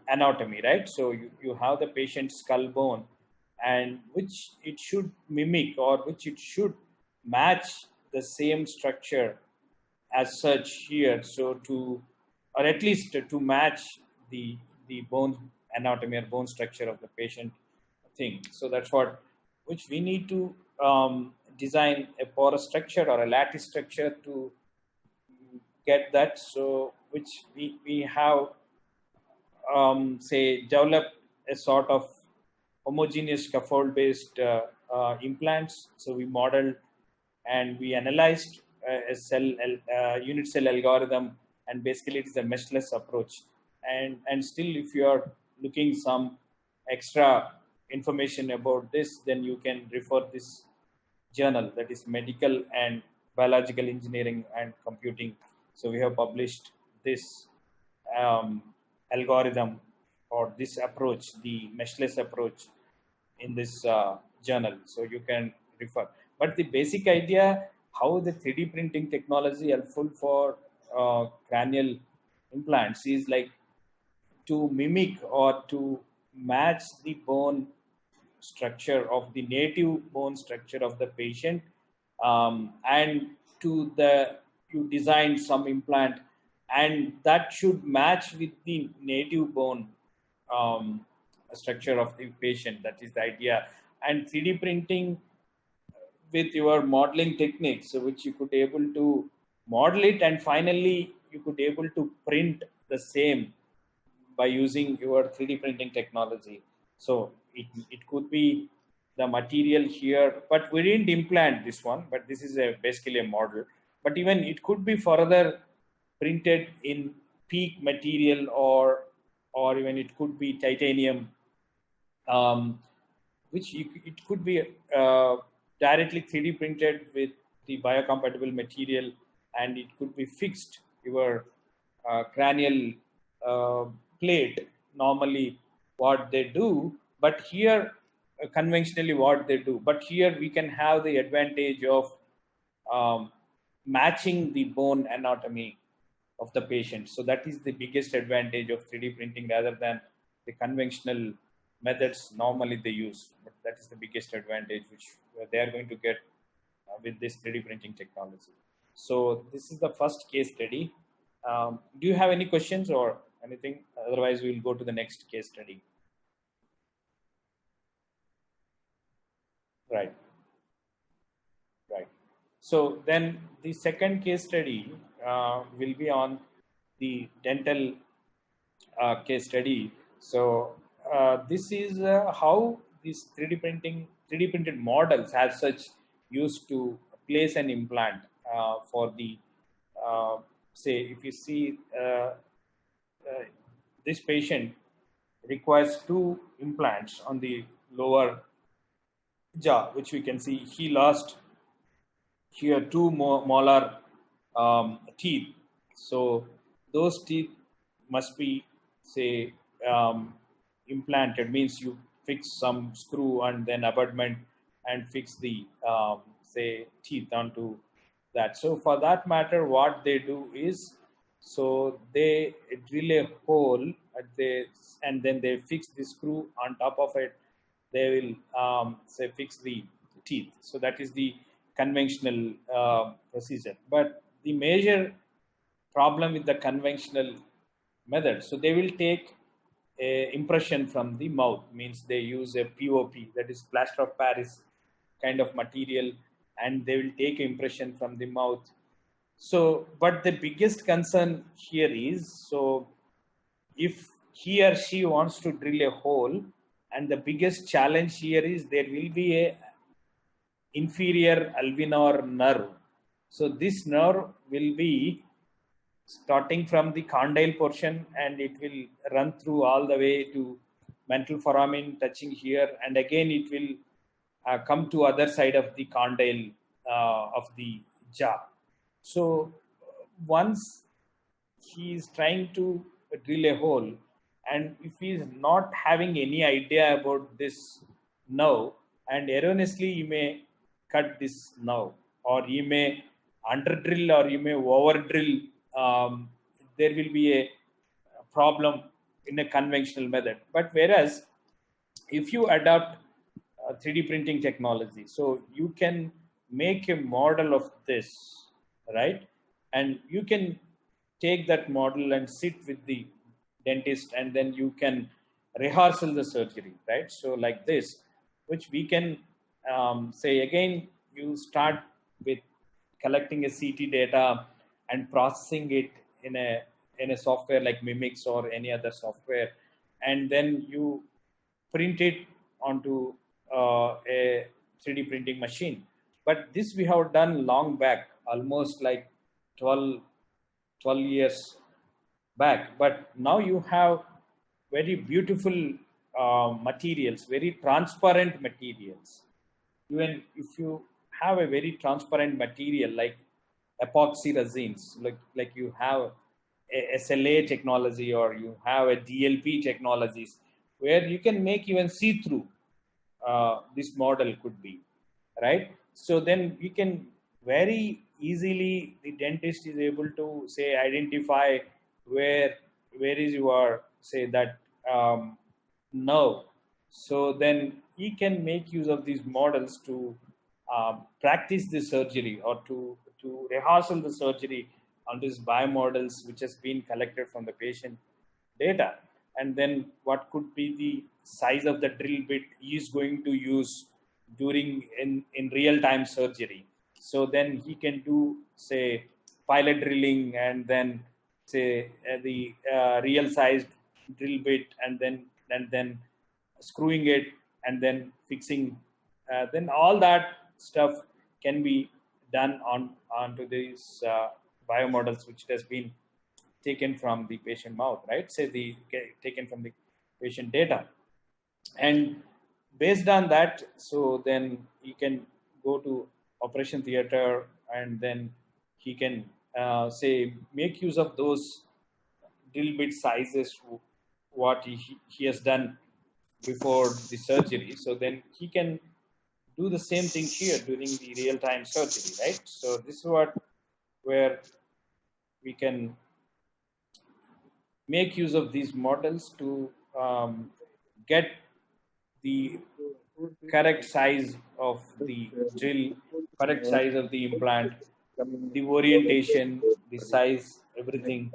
anatomy, right? So you have the patient's skull bone, and which it should mimic or which it should match the same structure as such here. So or at least to match the bone anatomy or bone structure of the patient thing. So that's what, which we need to design a porous structure or a lattice structure to get that. So which we have say developed a sort of homogeneous scaffold based implants. So we modeled and we analyzed a unit cell algorithm, and basically it is a meshless approach. And still, if you are looking some extra information about this, then you can refer this journal, that is Medical and Biological Engineering and Computing. So we have published this algorithm or this approach, the meshless approach, in this journal. So you can refer. But the basic idea, how the 3D printing technology helpful for cranial implants is like to mimic or to match the bone structure of the native bone structure of the patient, and you design some implant, and that should match with the native bone structure of the patient. That is the idea. And 3D printing with your modeling techniques, which you could able to model it, and finally you could able to print the same by using your 3D printing technology. So it could be the material here, but we didn't implant this one, but this is basically a model. But even it could be further printed in PEEK material, or even it could be titanium. which it could be directly 3D printed with the biocompatible material, and it could be fixed your cranial plate. Normally what they do, but here conventionally what they do, but here we can have the advantage of matching the bone anatomy of the patient. So that is the biggest advantage of 3D printing rather than the conventional methods normally they use. But that is the biggest advantage which they are going to get with this 3D printing technology. So this is the first case study. Do you have any questions or anything? Otherwise, we will go to the next case study. Right. Right. So then the second case study will be on the dental case study. So this is how these 3D printed models have such used to place an implant for the say if you see this patient requires 2 implants on the lower jaw, which we can see he lost here 2 molar teeth. So those teeth must be say implanted, means you fix some screw and then abutment and fix the say teeth onto that. So for that matter, what they do is, so they drill a hole at the, and then they fix the screw on top of it. They will say fix the teeth. So that is the conventional procedure. But the major problem with the conventional method, so they will take a impression from the mouth, means they use a POP, that is plaster of Paris kind of material, and they will take impression from the mouth. So but the biggest concern here is, so if he or she wants to drill a hole, and the biggest challenge here is there will be a inferior alveolar nerve. So this nerve will be starting from the condyle portion, and it will run through all the way to mental foramen, touching here, and again it will come to other side of the condyle of the jaw. So once he is trying to drill a hole, and if he is not having any idea about this nerve, and erroneously he may cut this nerve, or he may under drill, or you may over drill, there will be a problem in a conventional method. But whereas if you adopt 3D printing technology, so you can make a model of this, right? And you can take that model and sit with the dentist, and then you can rehearsal the surgery, right? So like this, which we can say again, you start with collecting a CT data and processing it in a software like Mimix or any other software, and then you print it onto a 3D printing machine. But this we have done long back, almost like 12 years back. But now you have very beautiful materials, very transparent materials. Even if you have a very transparent material like epoxy resins, like you have a SLA technology, or you have a DLP technologies, where you can make even see-through this model could be, right? So then we can very easily, the dentist is able to say identify where is your say that nerve. So then he can make use of these models to practice the surgery, or to rehearsal the surgery on these biomodels which has been collected from the patient data. And then what could be the size of the drill bit he is going to use during in real-time surgery. So then he can do say pilot drilling, and then say the real sized drill bit, and then screwing it, and then fixing, then all that stuff can be done onto these biomodels which has been taken from the patient mouth, right? Say taken from the patient data. And based on that, so then he can go to operation theater, and then he can say make use of those little bit sizes what he has done before the surgery. So then he can do the same thing here during the real-time surgery, right? So this is where we can make use of these models to get the correct size of the drill, correct size of the implant, the orientation, the size, everything,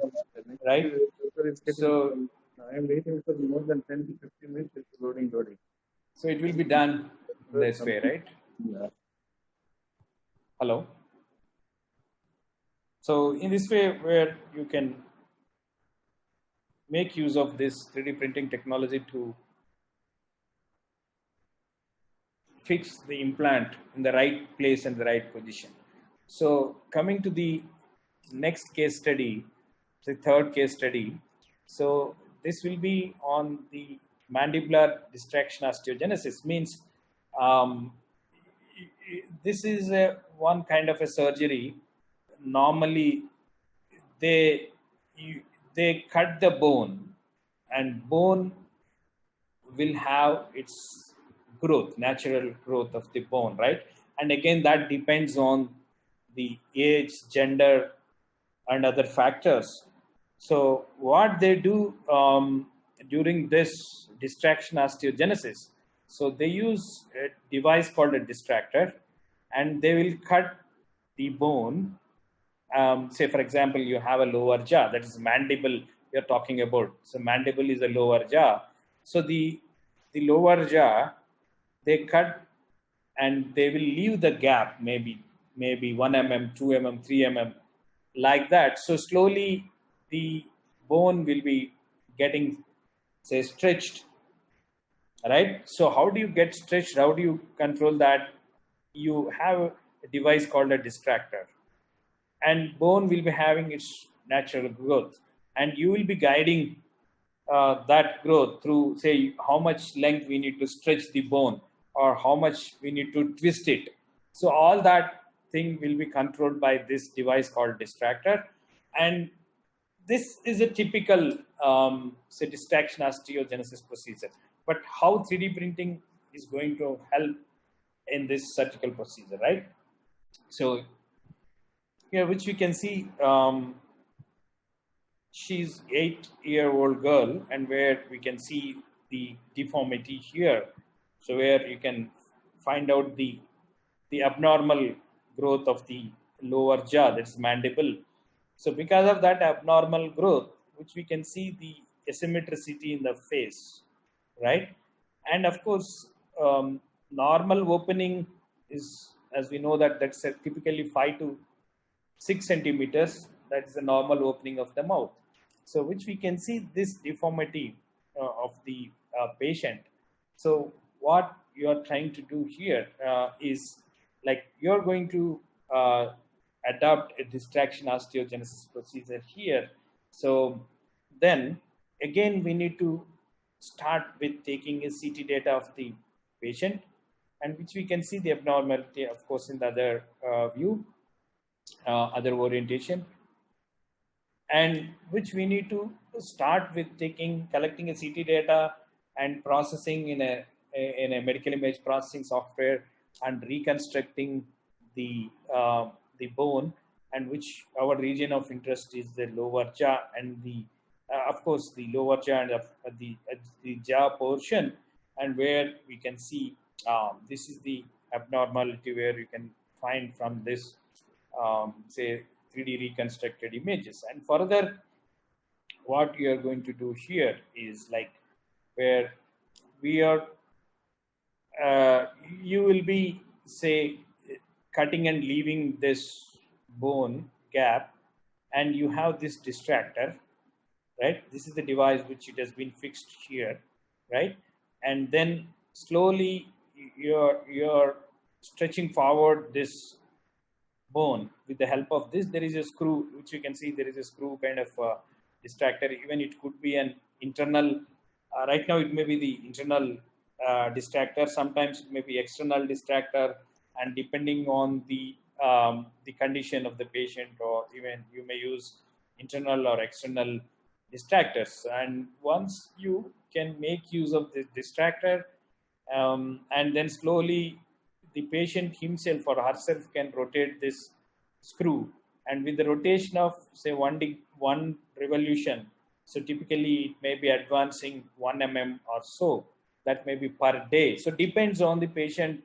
right? So I am waiting for more than 10 to 15 minutes. It's loading. so it will be done this way, right? Yeah. Hello. So in this way, where you can make use of this 3D printing technology to fix the implant in the right place and the right position. So coming to the next case study, the third case study. So this will be on the mandibular distraction osteogenesis. Means this is one kind of a surgery. Normally, they cut the bone, and bone will have its growth, natural growth of the bone, right? And again, that depends on the age, gender, and other factors. So what they do during this distraction osteogenesis, so they use a device called a distractor, and they will cut the bone. Say, for example, you have a lower jaw, that is mandible you're talking about. So mandible is a lower jaw. So the lower jaw, they cut, and they will leave the gap, maybe 1 mm, 2 mm, 3 mm, like that. So slowly the bone will be getting, say, stretched, right? So how do you get stretched? How do you control that? You have a device called a distractor, and bone will be having its natural growth, and you will be guiding that growth through, say, how much length we need to stretch the bone, or how much we need to twist it. So all that thing will be controlled by this device called distractor. And this is a typical say distraction osteogenesis procedure. But how 3D printing is going to help in this surgical procedure, right? So here, which we can see, she's 8-year-old girl, and where we can see the deformity here. So where you can find out the abnormal growth of the lower jaw, that's mandible. So because of that abnormal growth, which we can see the asymmetricity in the face, right? And of course, normal opening is, as we know, that's typically 5 to 6 centimeters. That is the normal opening of the mouth. So which we can see this deformity of the patient. So what you are trying to do here is, like, you're going to adopt a distraction osteogenesis procedure here. So then again, we need to start with taking a CT data of the patient, and which we can see the abnormality, of course, in the other view, other orientation, and which we need to start with collecting a CT data and processing in a medical image processing software, and reconstructing the bone, and which our region of interest is the lower jaw, and the of course the lower jaw and the jaw portion, and where we can see this is the abnormality where you can find from this say 3D reconstructed images. And further, what you are going to do here is, like, where we are you will be, say, cutting and leaving this bone gap, and you have this distractor, right? This is the device which it has been fixed here, right? And then slowly you're stretching forward this bone with the help of this. There is a screw, which you can see there is a screw kind of distractor. Even it could be an internal, right now it may be the internal distractor. Sometimes it may be external distractor, and depending on the condition of the patient, or even you may use internal or external distractors. And once you can make use of the distractor, and then slowly the patient himself or herself can rotate this screw, and with the rotation of say one revolution, so typically it may be advancing 1 mm or so, that may be per day. So depends on the patient,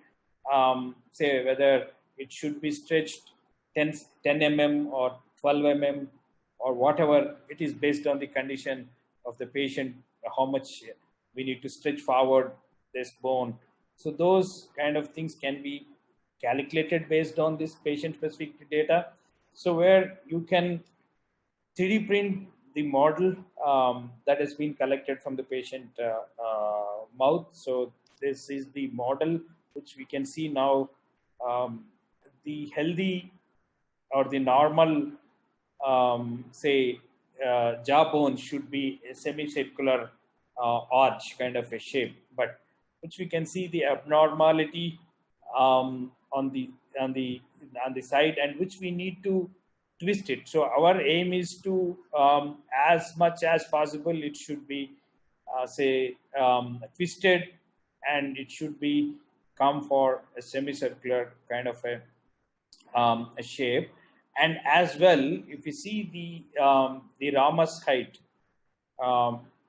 say whether it should be stretched 10 mm or 12 mm or whatever it is, based on the condition of the patient, how much we need to stretch forward this bone. So those kind of things can be calculated based on this patient specific data. So where you can 3D print the model that has been collected from the patient mouth. So this is the model which we can see now. The healthy or the normal, say, jawbone should be a semicircular arch kind of a shape, but which we can see the abnormality on the side, and which we need to twist it. So our aim is to, as much as possible, it should be say twisted, and it should be come for a semicircular kind of a shape. And as well, if you see the ramus height,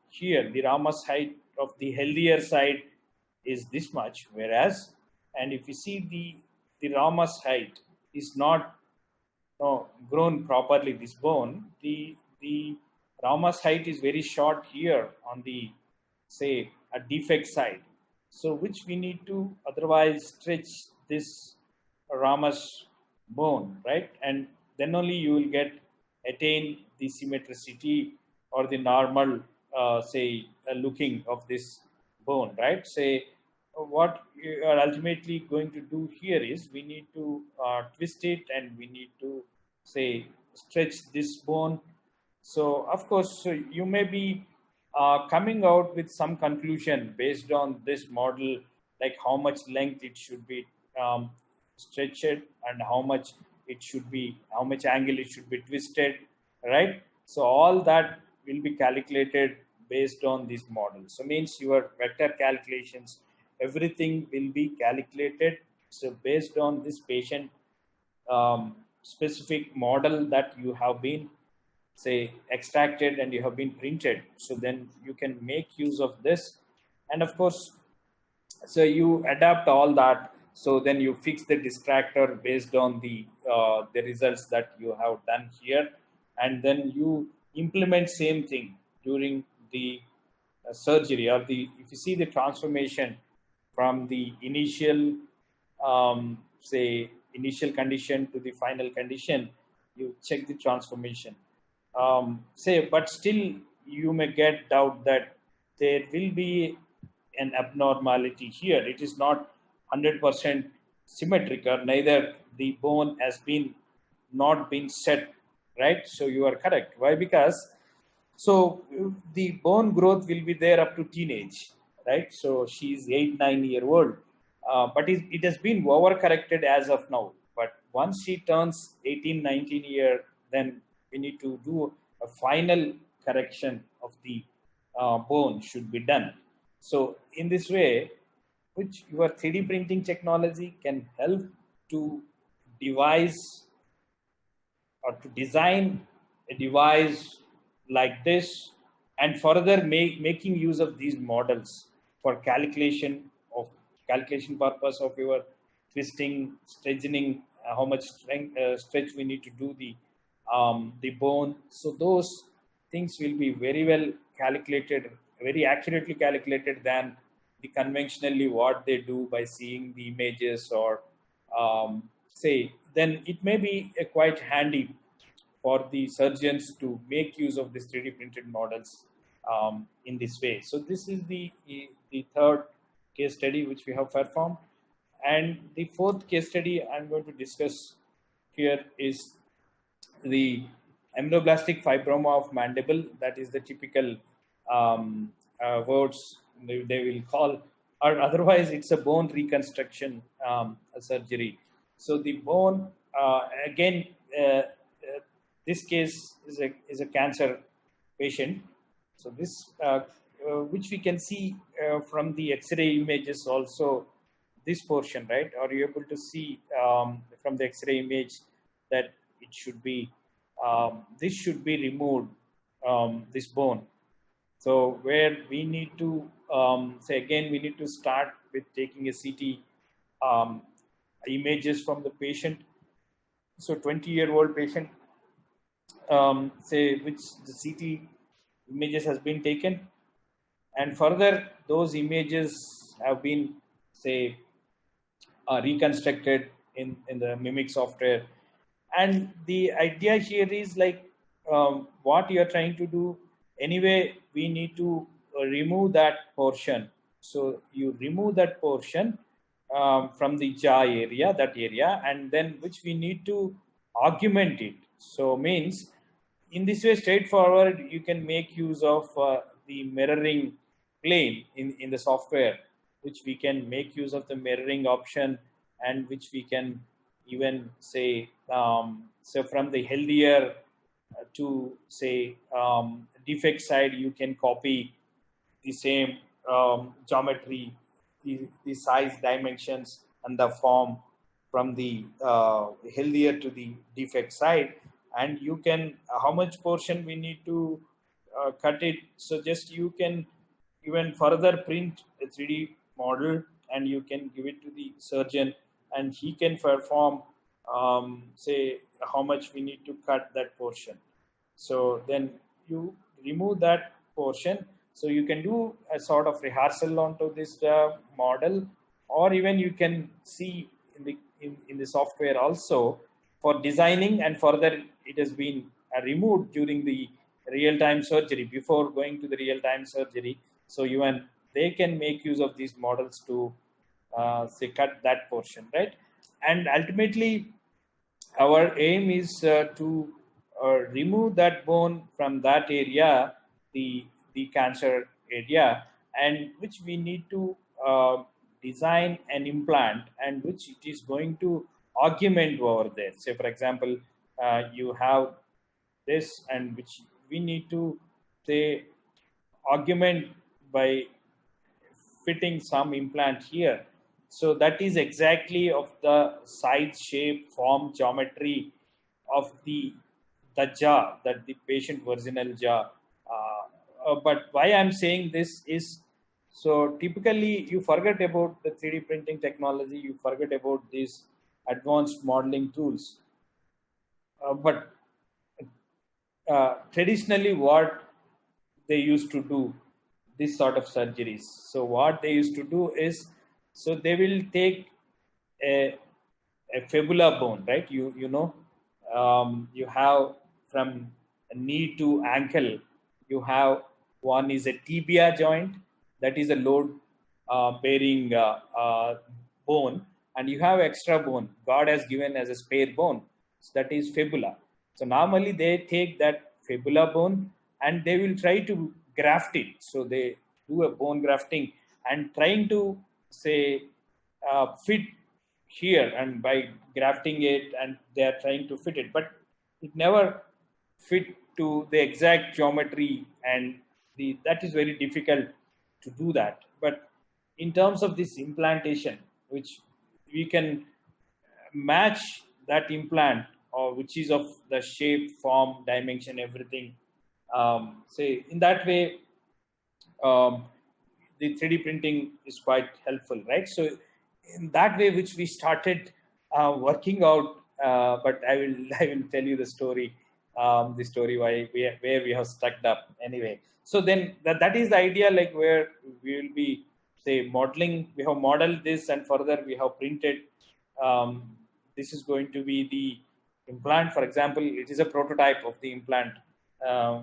here the ramus height of the healthier side is this much, whereas, and if you see the ramus height is not grown properly, this bone, the ramus height is very short here on the, say, a defect side, so which we need to otherwise stretch this ramus bone, right? And then only you will attain the symmetricity or the normal say looking of this bone, right? Say what you are ultimately going to do here is we need to twist it, and we need to say stretch this bone. So of course, so you may be coming out with some conclusion based on this model, like how much length it should be stretched, and how much angle it should be twisted, right? So all that will be calculated based on this model. So means your vector calculations, everything will be calculated. So based on this patient specific model that you have been, say, extracted and you have been printed, so then you can make use of this. And of course, so you adapt all that, so then you fix the distractor based on the results that you have done here, and then you implement same thing during the surgery, or if you see the transformation from the initial say initial condition to the final condition, you check the transformation. Say, but still you may get doubt that there will be an abnormality here. It is not 100% symmetrical, neither the bone has not been set, right? So you are correct. Why? Because so the bone growth will be there up to teenage, right? So she's 8-9 year old, but it has been overcorrected as of now. But once she turns 18-19 year, then we need to do a final correction of the bone should be done. So in this way, which your 3D printing technology can help to devise or to design a device like this, and further making use of these models for calculation purpose of your twisting, strengthening, how much stretch we need to do the bone. So those things will be very well calculated, very accurately calculated than the conventionally what they do by seeing the images, or say, then it may be quite handy for the surgeons to make use of these 3D printed models in this way. So this is the third case study which we have performed. And the fourth case study I'm going to discuss here is the amyloblastic fibroma of mandible. That is the typical words they will call, or otherwise it's a bone reconstruction surgery. So the bone, again, this case is a cancer patient. So this, which we can see from the X-ray images also, this portion, right? Are you able to see from the X-ray image that it should be, this should be removed, this bone. So where we need to, say again, we need to start with taking a CT images from the patient. So 20-year-old patient, say which the CT images has been taken, and further those images have been, say, reconstructed in the Mimic software. And the idea here is like what you are trying to do. Anyway, we need to remove that portion. So you remove that portion from the jaw area, that area, and then which we need to augment it. So means in this way, straightforward, you can make use of the mirroring plane in the software, which we can make use of the mirroring option, and which we can even say, so from the healthier to say defect side, you can copy the same geometry, the size, dimensions, and the form from the healthier to the defect side. And you can, how much portion we need to cut it. So just you can even further print a 3D model and you can give it to the surgeon, and he can perform, say, how much we need to cut that portion. So then you remove that portion. So you can do a sort of rehearsal onto this model, or even you can see in the software also for designing, and further it has been removed during the real-time surgery, before going to the real-time surgery. So even they can make use of these models to say cut that portion, right? And ultimately our aim is to remove that bone from that area, the cancer area, and which we need to design an implant, and which it is going to augment over there. Say for example, you have this, and which we need to say augment by fitting some implant here. So that is exactly of the size, shape, form, geometry of the jaw, that the patient virginal jaw. But why I'm saying this is, so typically you forget about the 3D printing technology, you forget about these advanced modeling tools. But traditionally what they used to do this sort of surgeries. So what they used to do is, so they will take a fibula bone, right? You know, you have from knee to ankle, you have one is a tibia joint, that is a load bearing bone, and you have extra bone God has given as a spare bone, so that is fibula. So normally they take that fibula bone and they will try to graft it. So they do a bone grafting and trying to say fit here, and by grafting it, and they are trying to fit it, but it never fit to the exact geometry, and that is very difficult to do that. But in terms of this implantation, which we can match that implant, or which is of the shape, form, dimension, everything, say in that way, the 3D printing is quite helpful, right? So in that way, which we started working out, but I will tell you the story why where we have stuck up anyway. So then that is the idea, like where we will be say modeling. We have modeled this, and further we have printed. This is going to be the implant. For example, it is a prototype of the implant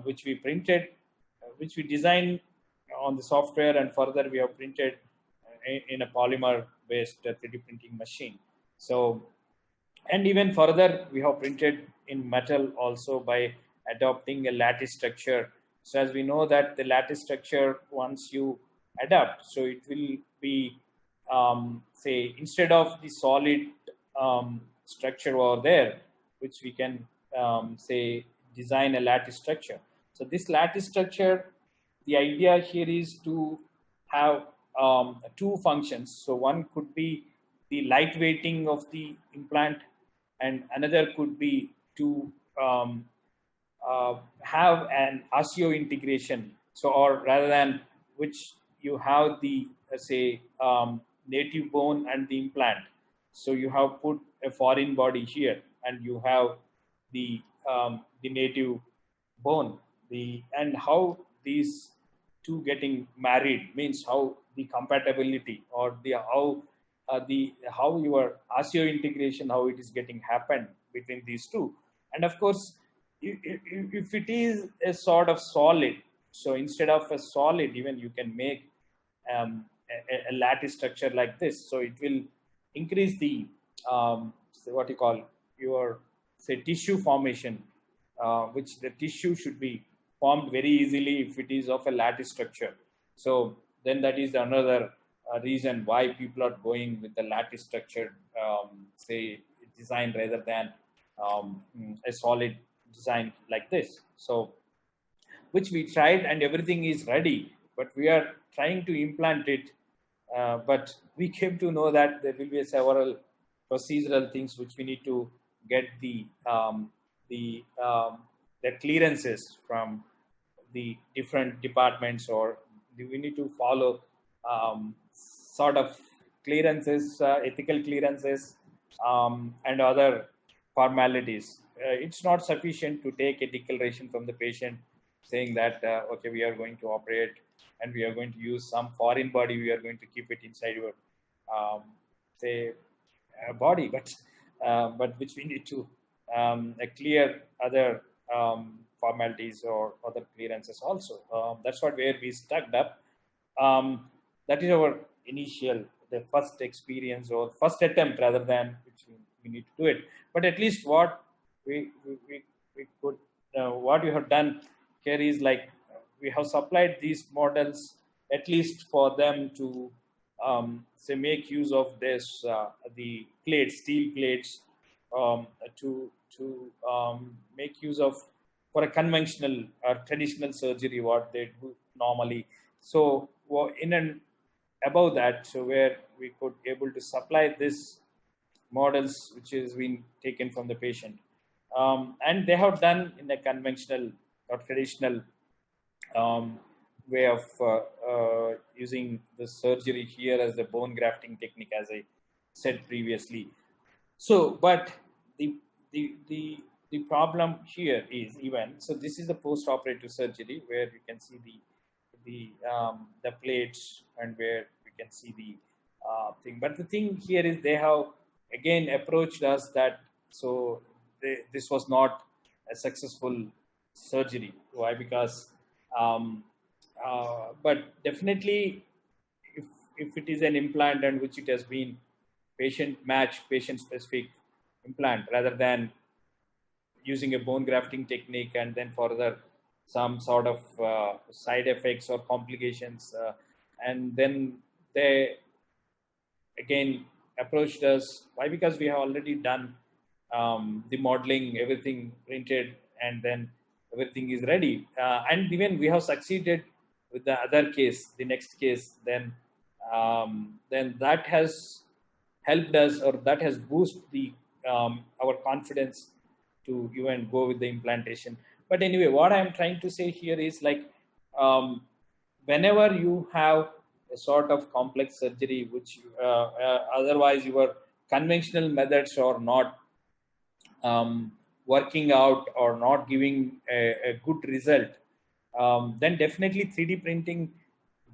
which we printed, which we designed on the software, and further we have printed in a polymer based 3D printing machine. So, and even further we have printed in metal also by adopting a lattice structure. So as we know that the lattice structure, once you adapt. So it will be, say, instead of the solid structure over there, which we can say design a lattice structure. So this lattice structure, the idea here is to have two functions. So one could be the lightweighting of the implant, and another could be to have an osseointegration. So, or rather than which you have the say native bone and the implant. So you have put a foreign body here, and you have the native bone. And how these two getting married means how the compatibility, or the how your osseointegration, how it is getting happened between these two. And of course, if it is a sort of solid, so instead of a solid, even you can make a lattice structure like this. So it will increase the what you call your, say, tissue formation, which the tissue should be formed very easily if it is of a lattice structure. So then that is another reason why people are going with the lattice structured say design rather than a solid design like this. So which we tried and everything is ready, but we are trying to implant it. But we came to know that there will be several procedural things which we need to get the clearances from the different departments, or we need to follow sort of clearances, ethical clearances, and other formalities. It's not sufficient to take a declaration from the patient saying that, okay, we are going to operate and we are going to use some foreign body, we are going to keep it inside your, say, body, but which we need to clear other formalities or other clearances also. That's what where we stuck up. That is our initial, the first experience or first attempt rather than which we need to do it. But at least what we could, what we have done here is like we have supplied these models at least for them to say make use of this the plates, steel plates, to make use of for a conventional or traditional surgery what they do normally. So in and above that, so where we could able to supply this models which is being taken from the patient, and they have done in a conventional or traditional way of using the surgery here as the bone grafting technique, as I said previously. So, but the problem here is, even so, this is the post-operative surgery where you can see the plates and where we can see the thing. But the thing here is they have again approached us that so this was not a successful surgery. Why? Because but definitely if it is an implant and which it has been patient specific implant rather than using a bone grafting technique and then further some sort of side effects or complications, and then they again approached us. Why? Because we have already done the modeling, everything printed, and then everything is ready, and even we have succeeded with the other case, the next case. Then that has helped us, or that has boosted the our confidence to even go with the implantation. But anyway, what I'm trying to say here is like whenever you have a sort of complex surgery which otherwise your conventional methods are not working out or not giving a good result, then definitely 3D printing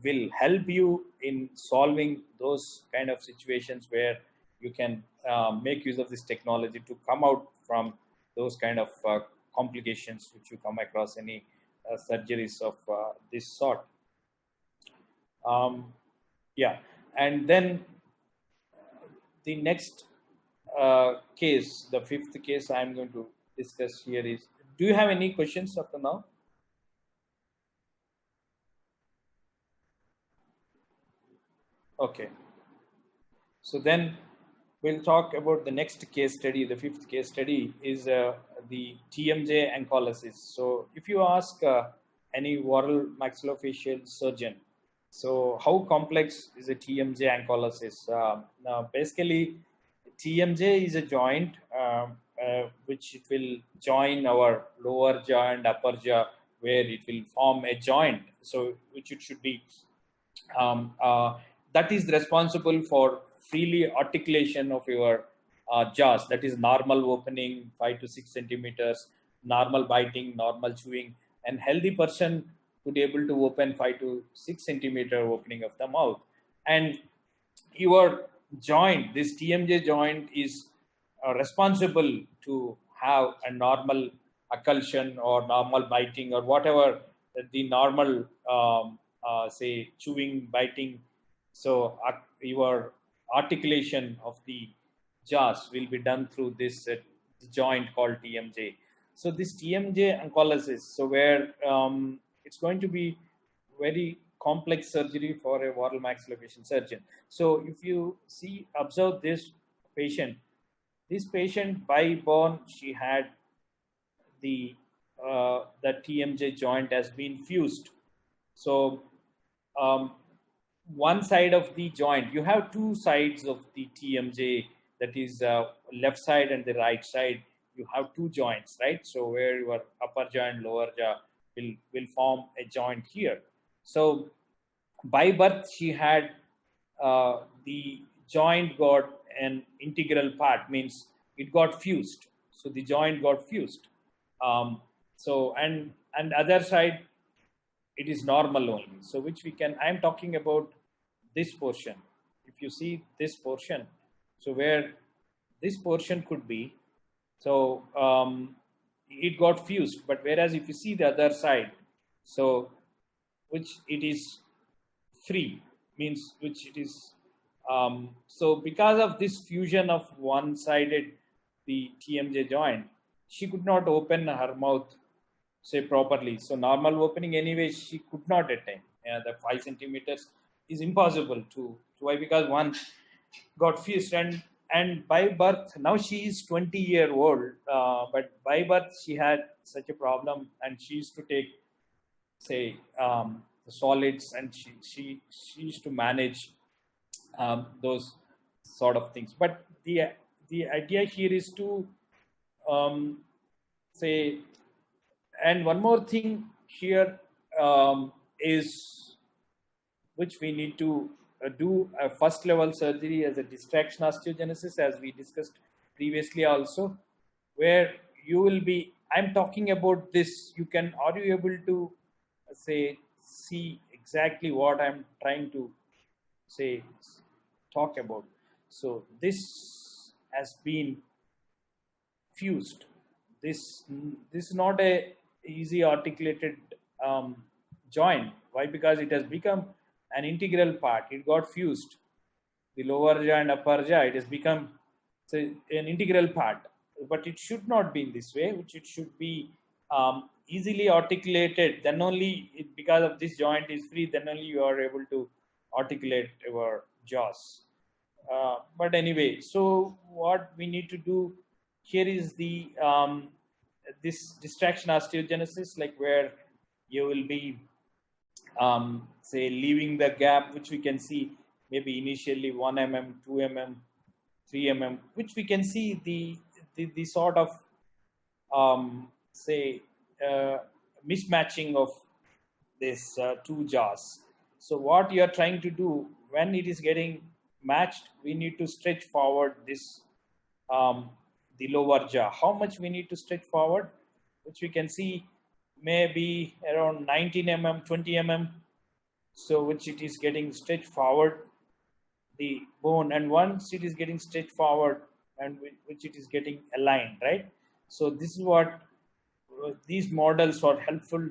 will help you in solving those kind of situations where you can make use of this technology to come out from those kind of complications which you come across any surgeries of this sort. Yeah, and then the next case, the fifth case I'm going to discuss here is, do you have any questions up to now? Okay. So then we'll talk about the next case study. The fifth case study is the TMJ ankylosis. So if you ask any oral maxillofacial surgeon, so how complex is a TMJ ankylosis? Now basically, TMJ is a joint which it will join our lower jaw and upper jaw, where it will form a joint. So which it should be that is responsible for freely articulation of your jaws. That is normal opening 5 to 6 centimeters, normal biting, normal chewing, and healthy person could be able to open 5 to 6 centimeter opening of the mouth. And your joint, this TMJ joint, is responsible to have a normal occlusion or normal biting or whatever the normal say chewing, biting. So your articulation of the jaws will be done through this joint called TMJ. So this TMJ ankylosis, so where it's going to be very complex surgery for a oral maxillofacial surgeon. So if you observe this patient by born, she had the TMJ joint has been fused. So one side of the joint, you have two sides of the TMJ, that is left side and the right side. You have two joints, right? So where your upper jaw and lower jaw will form a joint here. So by birth, she had the joint got an integral part, means it got fused. So the joint got fused. So and other side, it is normal only. So which we can, I'm talking about this portion. If you see this portion, so where this portion could be, so it got fused. But whereas if you see the other side, so which it is free, means which it is so because of this fusion of one-sided the TMJ joint, she could not open her mouth say properly. So normal opening anyway she could not attain. The 5 centimeters is impossible to why? Because one got fused, and by birth, now she is 20-year-old, but by birth she had such a problem, and she used to take say the solids, and she used to manage those sort of things. But the idea here is to say, and one more thing here is which we need to do a first level surgery as a distraction osteogenesis, as we discussed previously also, where you will be, I'm talking about this, are you able to say see exactly what I'm trying to say talk about? So this has been fused. This is not a easy articulated joint. Why? Because it has become an integral part. It got fused. The lower jaw and upper jaw, it has become say, an integral part. But it should not be in this way, which it should be easily articulated. Then only, because of this joint is free, then only you are able to articulate your jaws. But anyway, so what we need to do here is the this distraction osteogenesis, like where you will be say leaving the gap, which we can see maybe initially 1 mm, 2 mm, 3 mm, which we can see the sort of say mismatching of this two jaws. So what you are trying to do when it is getting matched, we need to stretch forward this the lower jaw. How much we need to stretch forward, which we can see maybe around 19 mm, 20 mm. So which it is getting stretched forward the bone, and once it is getting stretched forward, and which it is getting aligned, right? So this is what these models are helpful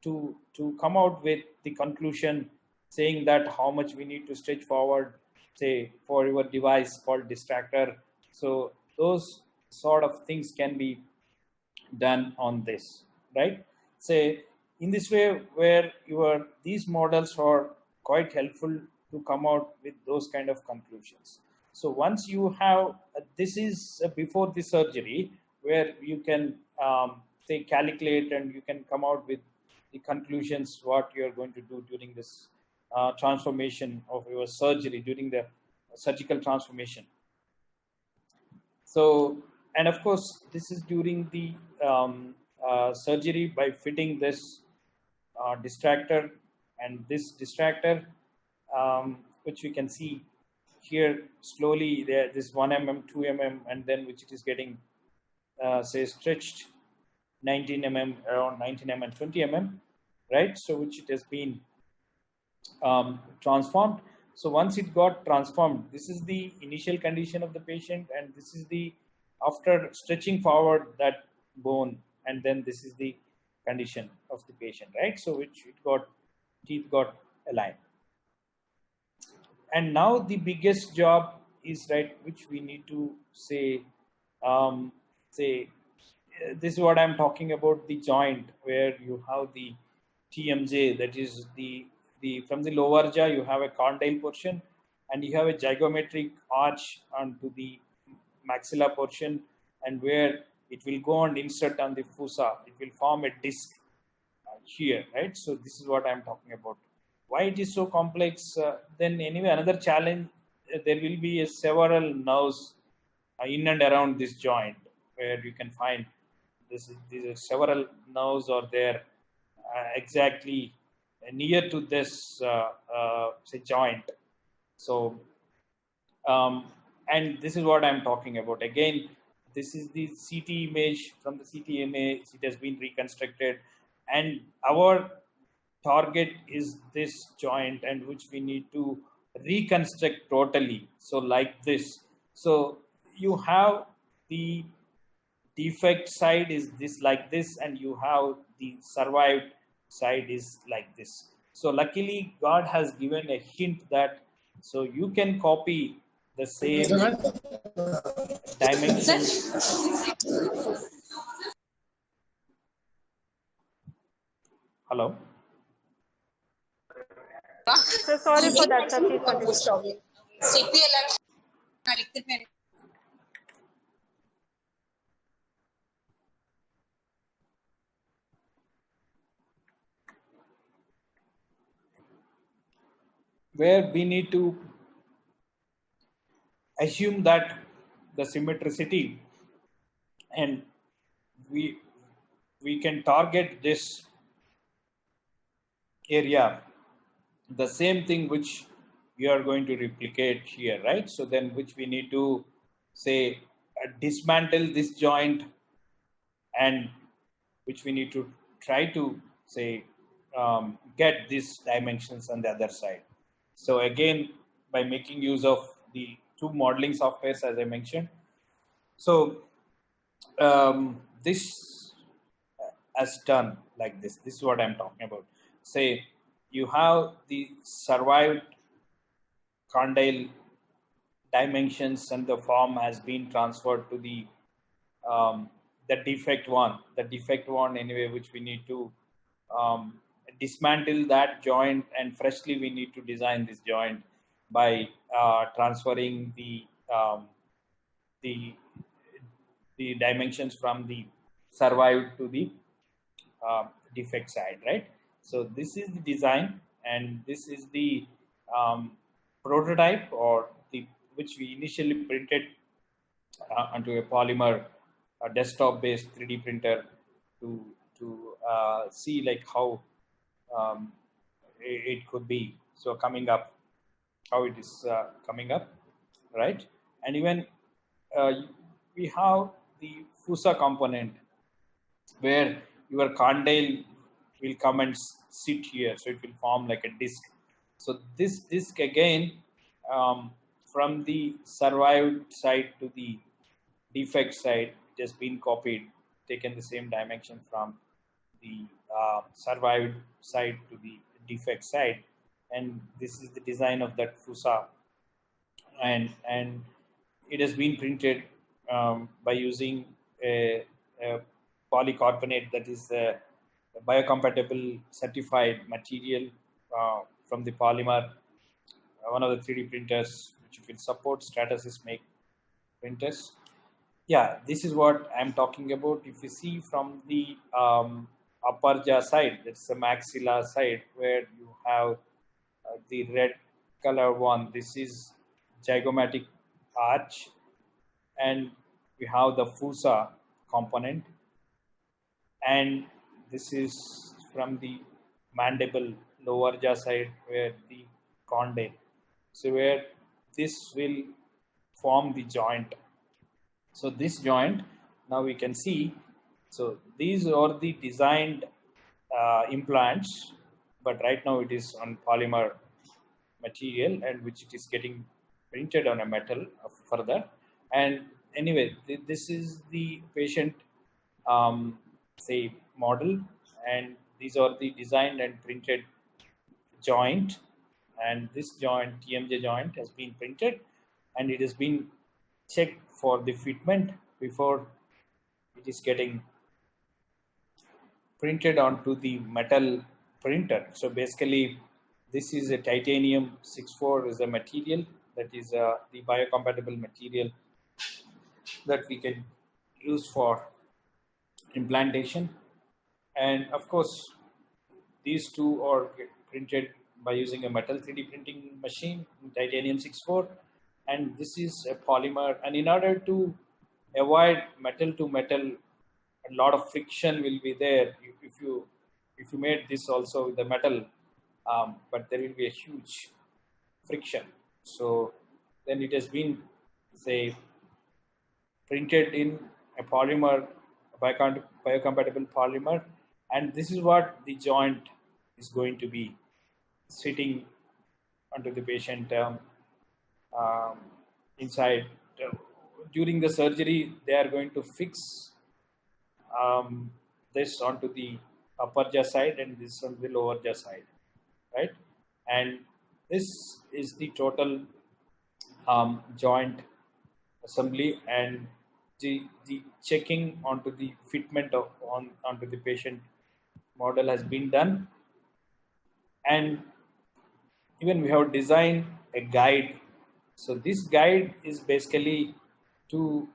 to come out with the conclusion, saying that how much we need to stretch forward, say for your device called distractor. So those sort of things can be done on this, right? Say in this way, where these models are quite helpful to come out with those kind of conclusions. So once you have, this is before the surgery, where you can say calculate and you can come out with the conclusions what you are going to do during this transformation of your surgery, during the surgical transformation. So, and of course, this is during the surgery by fitting this distractor, and this distractor, which we can see here slowly, there this 1 mm, 2 mm, and then which it is getting say stretched 19 mm, around 19 mm, 20 mm, right? So which it has been transformed. So once it got transformed, this is the initial condition of the patient, and this is the after stretching forward that bone, and then this is the condition of the patient, right? So which it got, teeth got aligned. And now the biggest job is, right, which we need to say, this is what I'm talking about, the joint, where you have the TMJ, that is the from the lower jaw you have a condyle portion, and you have a zygomatic arch onto the maxilla portion, and where it will go and insert on the fossa, it will form a disc here, right? So this is what I'm talking about. Why it is so complex? Then anyway, another challenge, there will be several nerves in and around this joint, where you can find these are several nerves are there exactly near to this say joint. So and this is what I'm talking about. Again, this is the CT image. From the CT image, it has been reconstructed, and our target is this joint, and which we need to reconstruct totally. So like this. So you have the defect side is this like this, and you have the survived side is like this. So luckily God has given a hint that so you can copy the same dimensions. Hello. So sorry for that, sir. Please continue. Where we need to assume that the symmetricity, and we can target this area, the same thing which we are going to replicate here, right? So then which we need to say dismantle this joint, and which we need to try to say get these dimensions on the other side. So again, by making use of the two modeling softwares as I mentioned. So this as done like this. This is what I'm talking about. Say you have the survived condyle dimensions, and the form has been transferred to the defect one. The defect one anyway, which we need to dismantle that joint, and freshly we need to design this joint by transferring the dimensions from the survived to the defect side, right? So this is the design, and this is the prototype, or the which we initially printed onto a polymer desktop-based 3D printer to see like how it could be. So coming up, how it is coming up, right? And even we have the fossa component, where your condyle will come and sit here, so it will form like a disc. So this disc again, from the survived side to the defect side, it has been copied, taken the same dimension from the survived side to the defect side, and this is the design of that fossa, and it has been printed by using a polycarbonate, that is a biocompatible certified material from the polymer one of the 3D printers which you can support. Stratasys make printers. Yeah, this is what I'm talking about. If you see from the upper jaw side, that's the maxilla side where you have the red color one. This is zygomatic arch, and we have the fossa component, and this is from the mandible lower jaw side where the condyle. So where this will form the joint. So this joint, now we can see, so these are the designed implants, but right now it is on polymer material and which it is getting printed on a metal further. And anyway, this is the patient say model, and these are the designed and printed joint, and this joint TMJ joint has been printed and it has been checked for the fitment before it is getting printed onto the metal printer. So basically this is a titanium 64 is a material that is the biocompatible material that we can use for implantation. And of course these two are printed by using a metal 3D printing machine, titanium 64, and this is a polymer. And in order to avoid metal to metal, a lot of friction will be there if you made this also with the metal, but there will be a huge friction. So then it has been, say, printed in a polymer, biocompatible polymer, and this is what the joint is going to be sitting onto the patient inside. During the surgery, they are going to fix this onto the upper jaw side and this on the lower jaw side, right? And this is the total joint assembly, and the checking onto the fitment of onto the patient model has been done. And even we have designed a guide. So this guide is basically to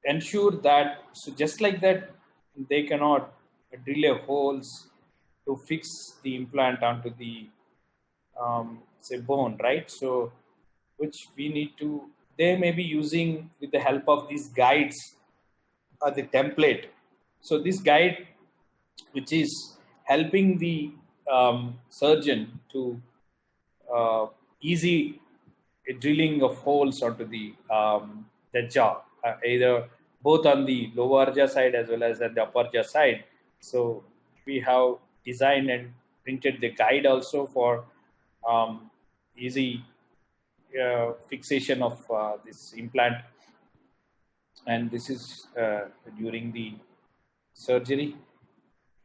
ensure that, so just like that, they cannot drill holes to fix the implant onto the say bone, right? So which we need to, they may be using with the help of these guides or the template. So this guide, which is helping the surgeon to easy drilling of holes onto the jaw, either both on the lower jaw side as well as at the upper jaw side. So we have designed and printed the guide also for easy fixation of this implant. And this is during the surgery.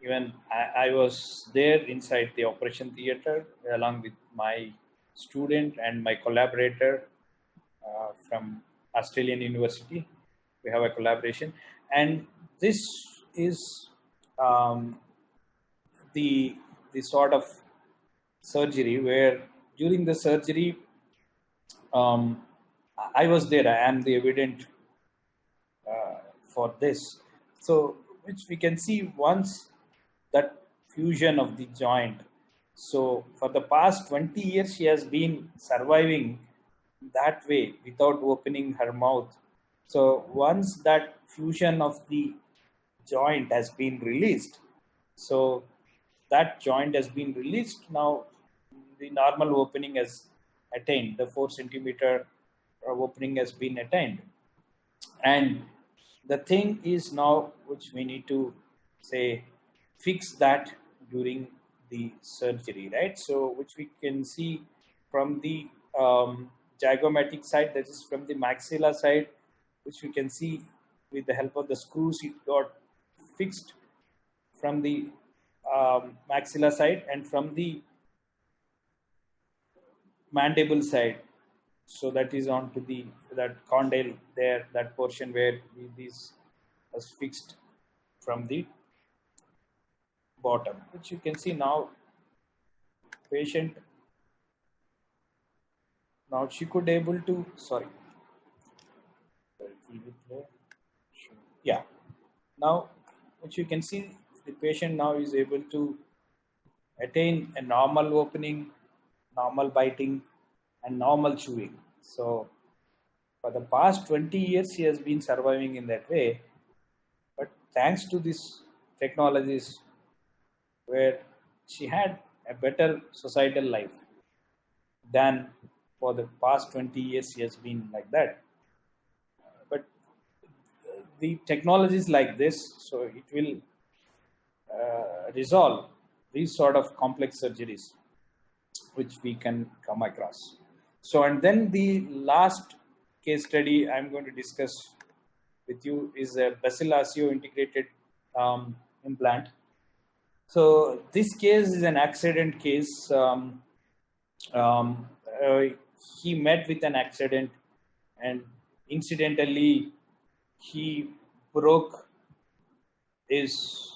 Even I was there inside the operation theater along with my student and my collaborator from Australian University. We have a collaboration, and this is the sort of surgery where during the surgery I was there. I am the evident for this. So which we can see once that fusion of the joint. So for the past 20 years, she has been surviving that way without opening her mouth. So once that fusion of the joint has been released, so that joint has been released, now the normal opening has attained, the 4 centimeter opening has been attained. And the thing is now, which we need to say, fix that during the surgery, right? So which we can see from the zygomatic side, that is from the maxilla side, which we can see with the help of the screws, it got fixed from the maxilla side, and from the mandible side. So that is onto the that condyle there, that portion where this was fixed from the bottom, which you can see now. Patient Now she could able to, sorry. Yeah. Now, which you can see, the patient now is able to attain a normal opening, normal biting, and normal chewing. So, for the past 20 years, she has been surviving in that way. But thanks to these technologies, where she had a better societal life than for the past 20 years, she has been like that. But the technologies like this, so it will resolve these sort of complex surgeries which we can come across. So, and then the last case study I'm going to discuss with you is a basilar integrated implant. So this case is an accident case. Um, uh, he met with an accident, and incidentally, he broke his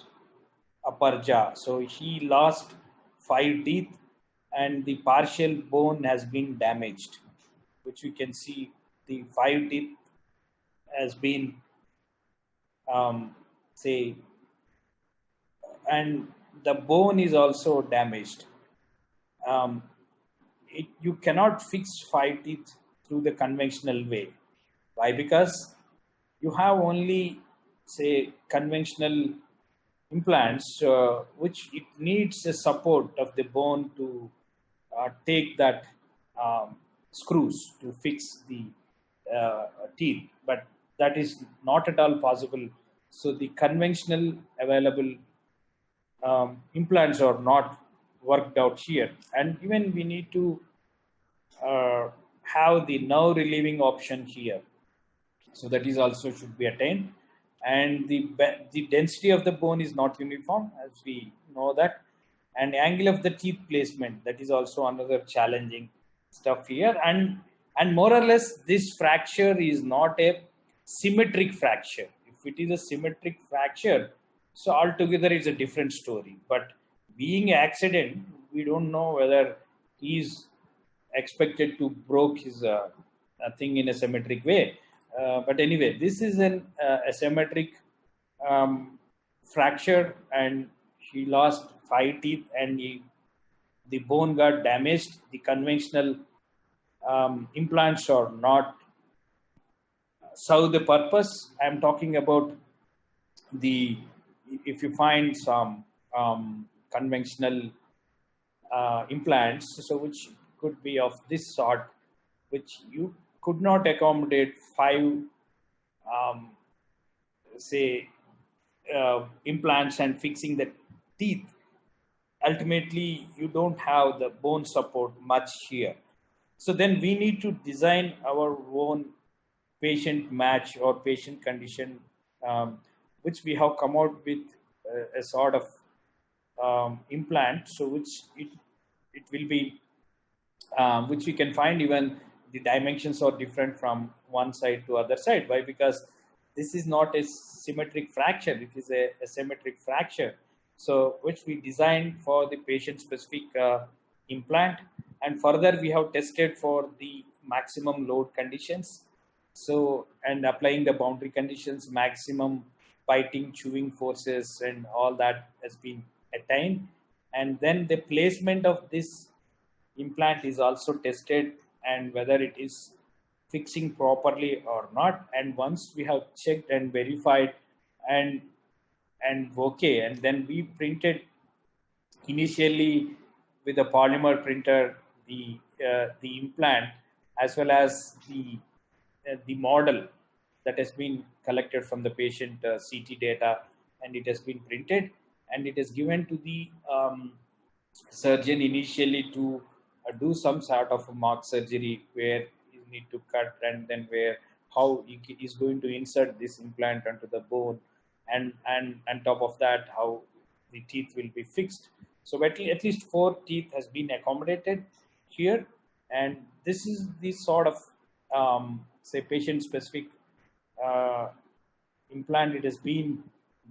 upper jaw. So he lost 5 teeth, and the partial bone has been damaged, which you can see the 5 teeth has been, say, and the bone is also damaged. Um, you cannot fix 5 teeth through the conventional way. Why? Because you have only, say, conventional implants, which it needs a support of the bone to take that screws to fix the teeth, but that is not at all possible. So the conventional available implants are not worked out here, and even we need to have the nerve relieving option here, so that is also should be attained. And the density of the bone is not uniform, as we know that, and angle of the teeth placement, that is also another challenging stuff here. And more or less, this fracture is not a symmetric fracture. If it is a symmetric fracture, so altogether it's a different story. But being an accident, we don't know whether he's expected to broke his thing in a symmetric way. But anyway, this is an asymmetric fracture, and he lost 5 teeth, and the bone got damaged. The conventional implants are not serve the purpose. I'm talking about the, if you find some conventional implants, so which could be of this sort, which you could not accommodate 5 say implants and fixing the teeth, ultimately you don't have the bone support much here. So then we need to design our own patient match or patient condition, which we have come out with a sort of implant, so which it will be, which we can find even the dimensions are different from one side to other side. Why? Because this is not a symmetric fracture, it is a asymmetric fracture. So which we designed for the patient specific implant, and further we have tested for the maximum load conditions. So, and applying the boundary conditions, maximum biting, chewing forces, and all that has been attained. And then the placement of this implant is also tested, and whether it is fixing properly or not. And once we have checked and verified and okay, and then we printed initially with a polymer printer the implant, as well as the model that has been collected from the patient CT data, and it has been printed, and it is given to the surgeon initially to do some sort of a mock surgery, where you need to cut, and then where how he is going to insert this implant onto the bone, and on top of that how the teeth will be fixed. So at least 4 teeth has been accommodated here, and this is the sort of say patient specific implant. It has been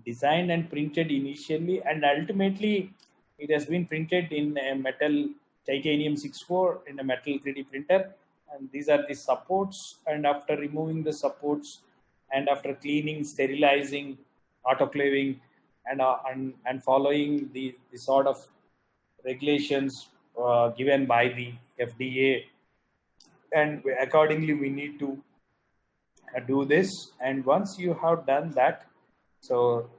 designed and printed initially, and ultimately it has been printed in a metal titanium 64 in a metal 3D printer, and these are the supports. And after removing the supports, and after cleaning, sterilizing, autoclaving, and following the sort of regulations given by the FDA, and accordingly we need to do this. And once you have done that, so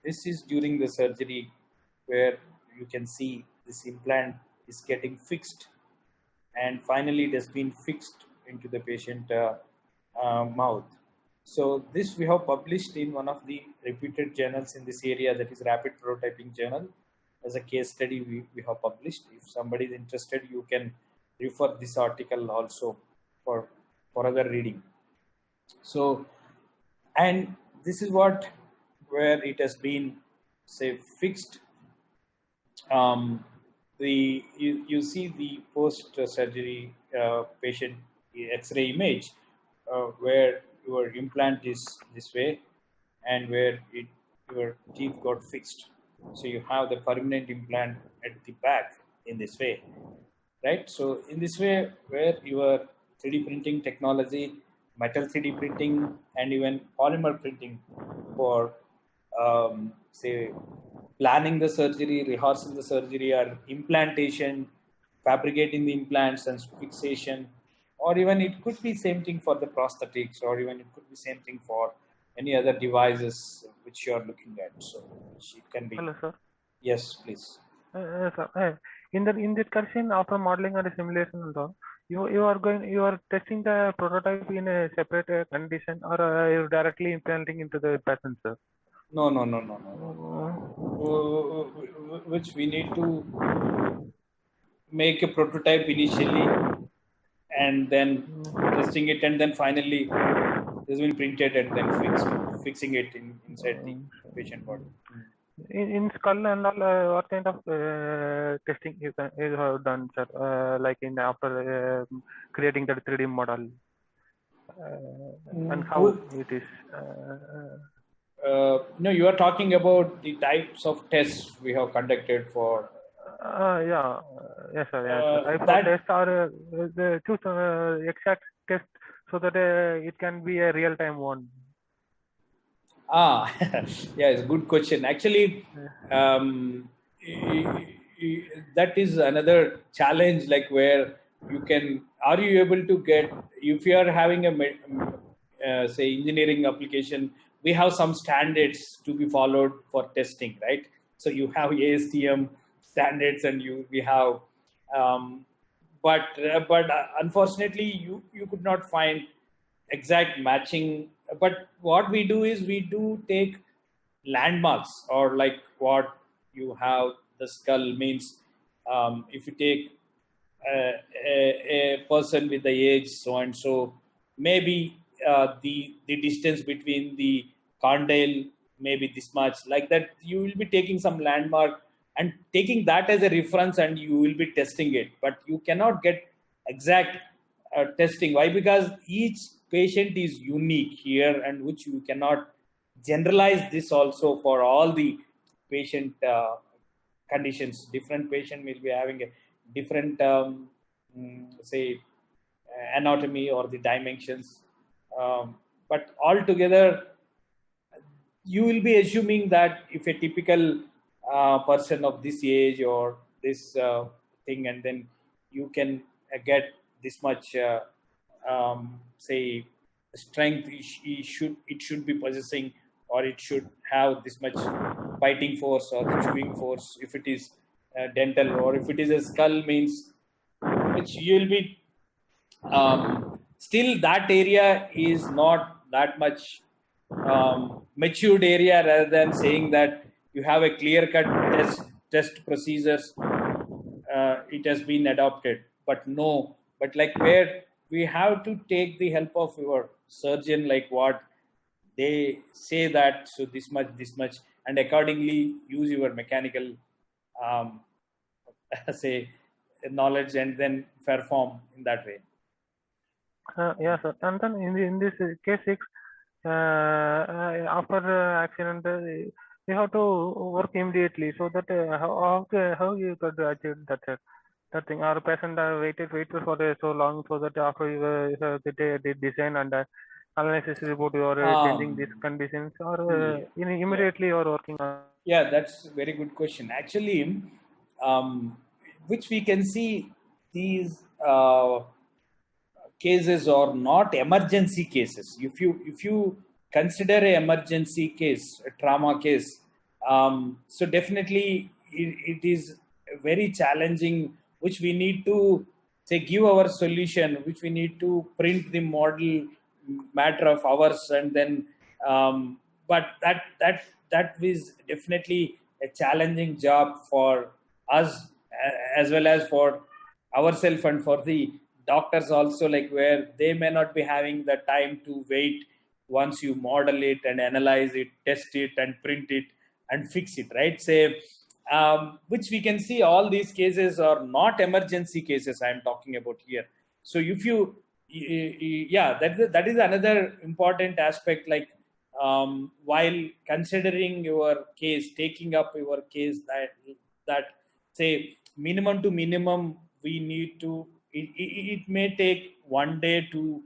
this is during the surgery where you can see this implant is getting fixed, and finally it has been fixed into the patient mouth. So this we have published in one of the reputed journals in this area, that is Rapid Prototyping Journal. As a case study we have published. If somebody is interested, you can refer this article also for other reading. So, and this is what, where it has been, say, fixed. You see the post surgery patient X-ray image where your implant is this way, and where your teeth got fixed. So you have the permanent implant at the back in this way, right? So in this way, where your 3D printing technology, metal 3D printing, and even polymer printing for say planning the surgery, rehearsing the surgery, or implantation, fabricating the implants and fixation, or even it could be same thing for the prosthetics, or even it could be same thing for any other devices which you are looking at. So it can be. Hello, sir. Yes, please. Sir, in this question, after modeling and simulation and all, you are testing the prototype in a separate condition, or you directly implanting into the patient, sir? No. Which we need to make a prototype initially, and then testing it, and then finally it has been printed and then fixing it inside the patient body. In skull and all, what kind of testing you have done, sir? Like in after creating that 3D model, and how it is. No, you are talking about the types of tests we have conducted for. Yes, sir. Type of test, or the choose exact test so that it can be a real-time one. Yes, good question. Actually, that is another challenge, like where you can, are you able to get, if you are having a say engineering application, we have some standards to be followed for testing, right? So you have ASTM standards, and we have but unfortunately you could not find exact matching. But what we do is we do take landmarks, or like what you have the skull means, if you take a person with the age so and so, maybe the distance between the condyle maybe this much, like that. You will be taking some landmark and taking that as a reference, and you will be testing it. But you cannot get exact testing. Why? Because each patient is unique here, and which you cannot generalize this also for all the patient conditions. Different patient will be having a different say anatomy or the dimensions, but altogether you will be assuming that if a typical person of this age or this thing, and then you can get this much say strength it should be possessing, or it should have this much biting force or the chewing force, if it is dental, or if it is a skull means, which you will be still that area is not that much matured area, rather than saying that you have a clear-cut test procedures. It has been adopted, but no. But like where we have to take the help of your surgeon, like what they say that, so this much, and accordingly use your mechanical say knowledge, and then perform in that way. Yeah, sir. And then in this case 6, after accident, you have to work immediately. So that how you could achieve that, sir? that thing. Our patient waited for so long so that after the design and analysis report you are changing these conditions or immediately you are working on. Yeah, that's a very good question. Actually, which we can see these cases are not emergency cases. If you consider a emergency case, a trauma case, so definitely it is very challenging. Which we need to say give our solution, which we need to print the model matter of hours, and then but that is definitely a challenging job for us as well as for ourselves and for the doctors also, like where they may not be having the time to wait once you model it and analyze it, test it and print it and fix it, right? Say which we can see all these cases are not emergency cases I'm talking about here. So if you yeah, that is another important aspect, like while considering your case, taking up your case, that say minimum to minimum we need to it may take one day to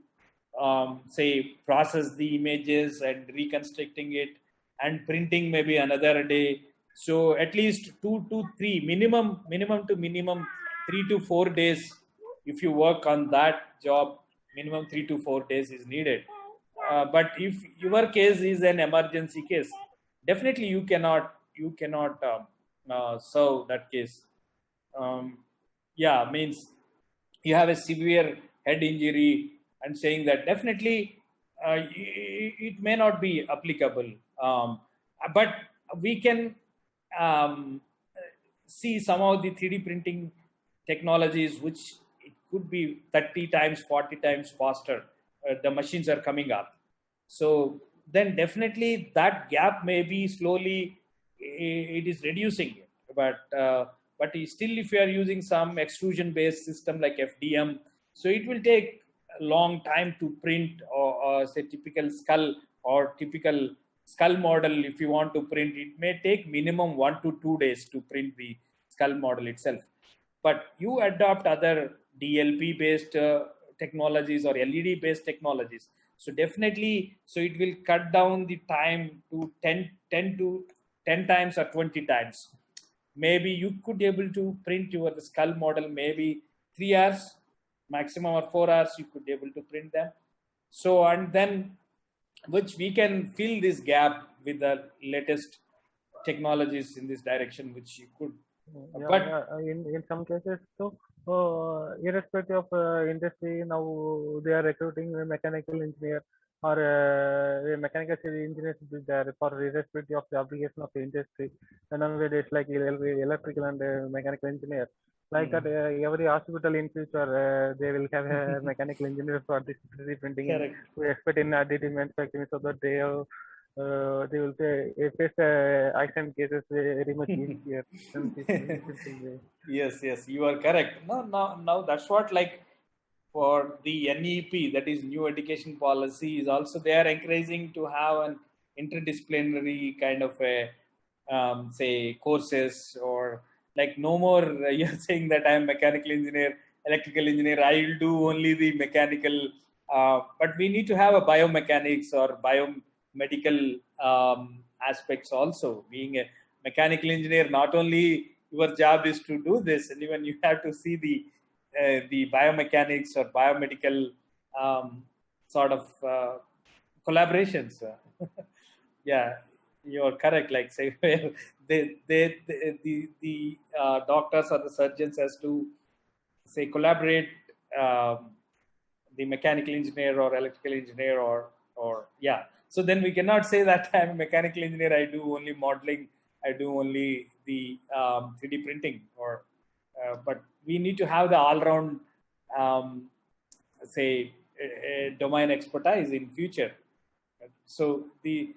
say process the images and reconstructing it, and printing maybe another day. So at least 2 to 3 minimum to minimum 3 to 4 days. If you work on that job, minimum 3 to 4 days is needed. But if your case is an emergency case, definitely you cannot serve that case. Yeah, means you have a severe head injury and saying that definitely it may not be applicable. But we can um, see some of the 3D printing technologies, which it could be 30 times, 40 times faster. The machines are coming up. So then definitely that gap may be slowly, it is reducing. But still, if you are using some extrusion based system like FDM, so it will take a long time to print, or say typical skull or typical skull model. If you want to print, it may take minimum 1 to 2 days to print the skull model itself. But you adopt other DLP based technologies or LED based technologies, so definitely, so it will cut down the time to 10 times or 20 times. Maybe you could able to print your skull model maybe 3 hours maximum, or 4 hours you could able to print them. So, and then which we can fill this gap with the latest technologies in this direction, which you could. Yeah, But in some cases, so irrespective of industry, now they are recruiting a mechanical engineer or a mechanical civil engineer to be there for irrespective of the application of the industry. And nowadays, like electrical and mechanical engineer, like that every hospital in future they will have a mechanical engineer for this 3D printing. Correct. We expect in additive manufacturing so that they have. They will say face accident cases very much easier than this simple way. Yes, you are correct. No, that's what, like for the NEP, that is new education policy, is also they are encouraging to have an interdisciplinary kind of a say courses, or like no more you're saying that I'm mechanical engineer, electrical engineer, I will do only the mechanical, but we need to have a biomechanics or biomedical aspects also. Being a mechanical engineer, not only your job is to do this, and even you have to see the biomechanics or biomedical sort of collaborations. Yeah, you're correct. Like say, where the doctors or the surgeons has to say collaborate, the mechanical engineer or electrical engineer, or yeah. So then we cannot say that I'm a mechanical engineer, I do only modeling, I do only the 3D printing, or but we need to have the all-round say domain expertise in future. So the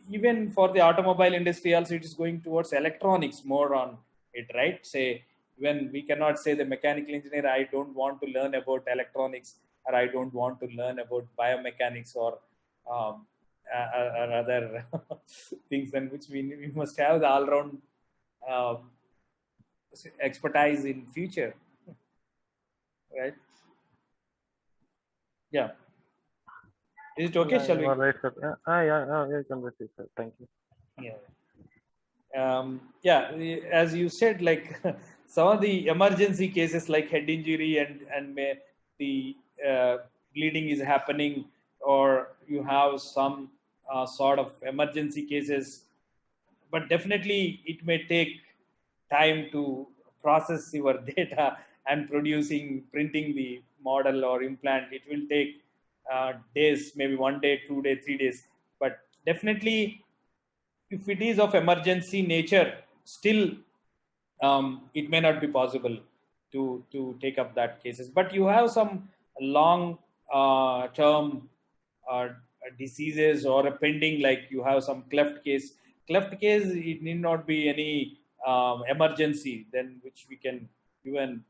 even for the automobile industry also, it is going towards electronics more on it, right? Say when we cannot say the mechanical engineer, I don't want to learn about electronics, or I don't want to learn about biomechanics, or other things, in which we must have the all-round expertise in future. right? Yeah. Is it okay? Shall we? All right, sir. Yeah, you can proceed, sir. Thank you. Yeah. As you said, like some of the emergency cases like head injury and the bleeding is happening, or you have some sort of emergency cases, but definitely it may take time to process your data and printing the model or implant. It will take days, maybe 1 day, 2 day, 3 days, but definitely if it is of emergency nature, still it may not be possible to take up that cases. But you have some long term diseases or a pending, like you have some cleft case. Cleft case, it need not be any emergency, then which we can even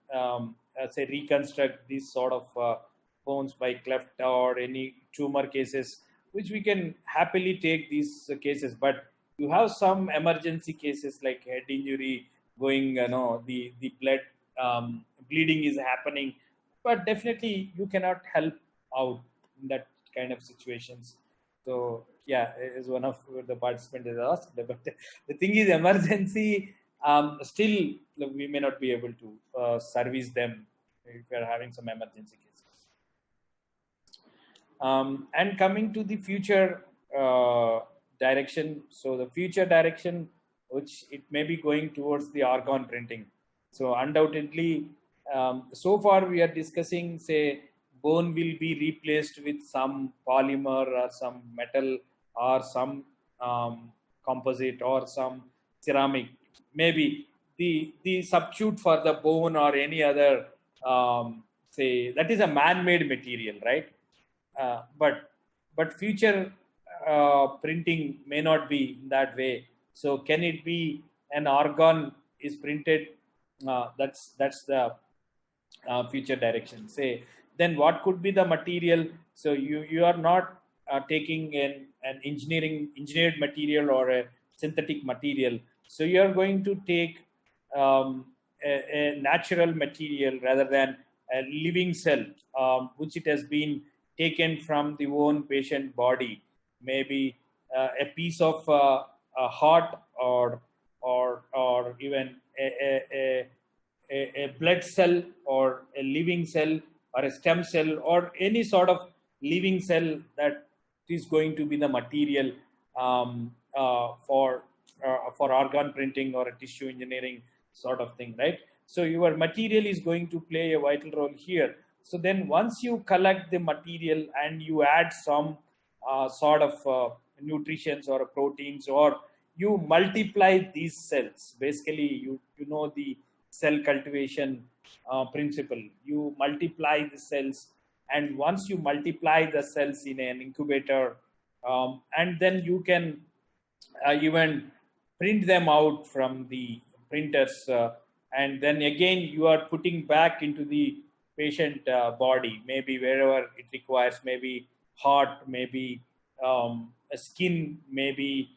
say reconstruct these sort of bones by cleft or any tumor cases, which we can happily take these cases. But you have some emergency cases like head injury going, the blood bleeding is happening, but definitely you cannot help out in that kind of situations. So yeah, is one of the participants is asked, but the thing is emergency, still we may not be able to service them if we are having some emergency cases. And coming to the future direction, so the future direction, which it may be going towards the argon printing. So undoubtedly, so far we are discussing, say, bone will be replaced with some polymer or some metal or some composite or some ceramic. Maybe the substitute for the bone or any other, say, that is a man-made material, right? But future printing may not be that way. So can it be an argon is printed? That's the future direction. Say, then what could be the material? So you are not taking an engineered material or a synthetic material. So you are going to take a natural material rather than a living cell, which it has been taken from the own patient body, maybe a piece of a heart or even a blood cell or a living cell or a stem cell or any sort of living cell that is going to be the material for organ printing or a tissue engineering sort of thing, right? So your material is going to play a vital role here. So then once you collect the material and you add some sort of nutrients or proteins, or you multiply these cells, basically you know the cell cultivation principle. You multiply the cells, and once you multiply the cells in an incubator, and then you can even print them out from the printers, and then again you are putting back into the patient body, maybe wherever it requires, maybe heart, maybe a skin, maybe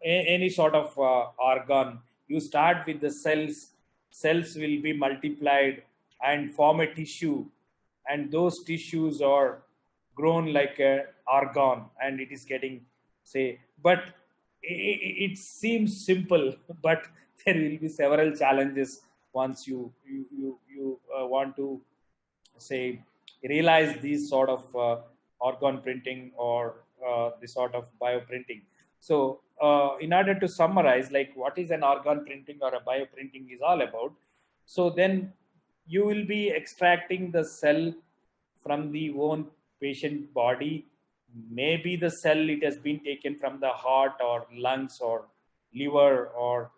any sort of organ. You start with the cells will be multiplied and form a tissue, and those tissues are grown like a organ, and it is getting, say, but it seems simple, but there will be several challenges once you want to, say, realize these sort of organ printing or this sort of bioprinting. So in order to summarize, like what is an organ printing or a bioprinting is all about, so then you will be extracting the cell from the own patient body. Maybe the cell, it has been taken from the heart or lungs or liver or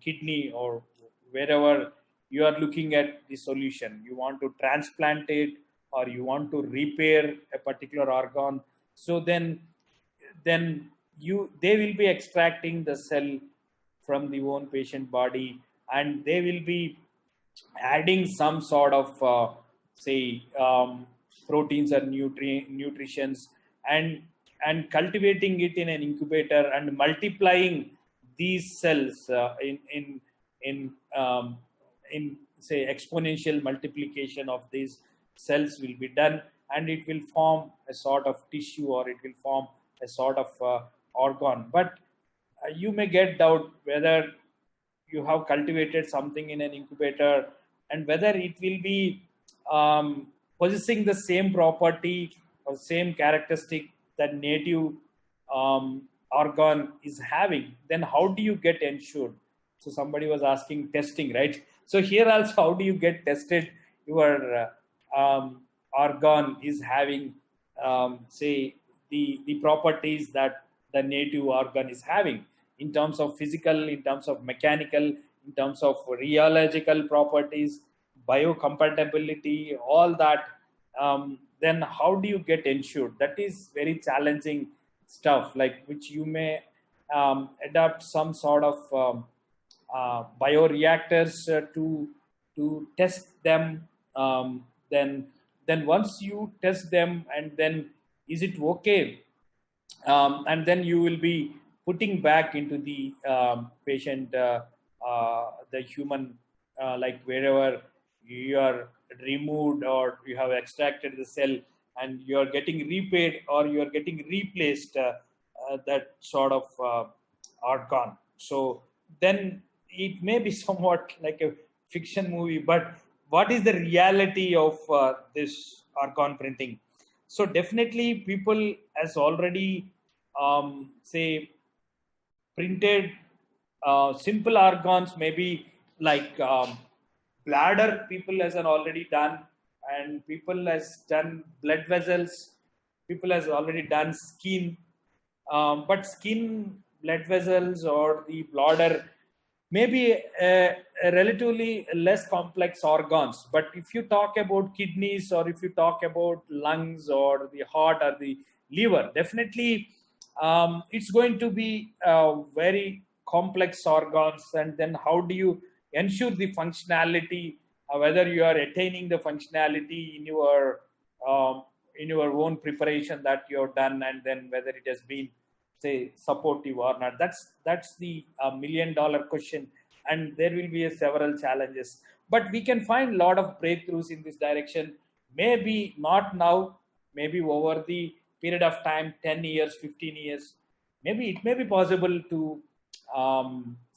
kidney or wherever you are looking at the solution. You want to transplant it or you want to repair a particular organ. So then they will be extracting the cell from the own patient body, and they will be adding some sort of say proteins or nutritions, and cultivating it in an incubator and multiplying these cells in in say exponential multiplication of these cells will be done, and it will form a sort of tissue, or it will form a sort of organ. But you may get doubt whether you have cultivated something in an incubator and whether it will be possessing the same property or same characteristic that native organ is having. Then how do you get ensured? So somebody was asking testing, right? So here also, how do you get tested your organ is having, say, the properties that the native organ is having in terms of physical, in terms of mechanical, in terms of rheological properties, biocompatibility, all that. Then how do you get ensured? That is very challenging stuff, like which you may adopt some sort of bioreactors to test them. Then once you test them, and then is it okay? And then you will be putting back into the patient, the human, like wherever you are removed or you have extracted the cell, and you are getting repaid or you are getting replaced that sort of organ. So then it may be somewhat like a fiction movie, but what is the reality of this organ printing? So definitely people has already say printed simple organs, maybe like bladder people has already done, and people has done blood vessels, people has already done skin, but skin, blood vessels, or the bladder maybe a relatively less complex organs. But if you talk about kidneys, or if you talk about lungs, or the heart, or the liver, definitely it's going to be very complex organs. And then how do you ensure the functionality, whether you are attaining the functionality in your own preparation that you have done, and then whether it has been, say, supportive or not. That's the $1,000,000 question, and there will be several challenges. But we can find a lot of breakthroughs in this direction. Maybe not now, maybe over the period of time, 10 years, 15 years. Maybe it may be possible to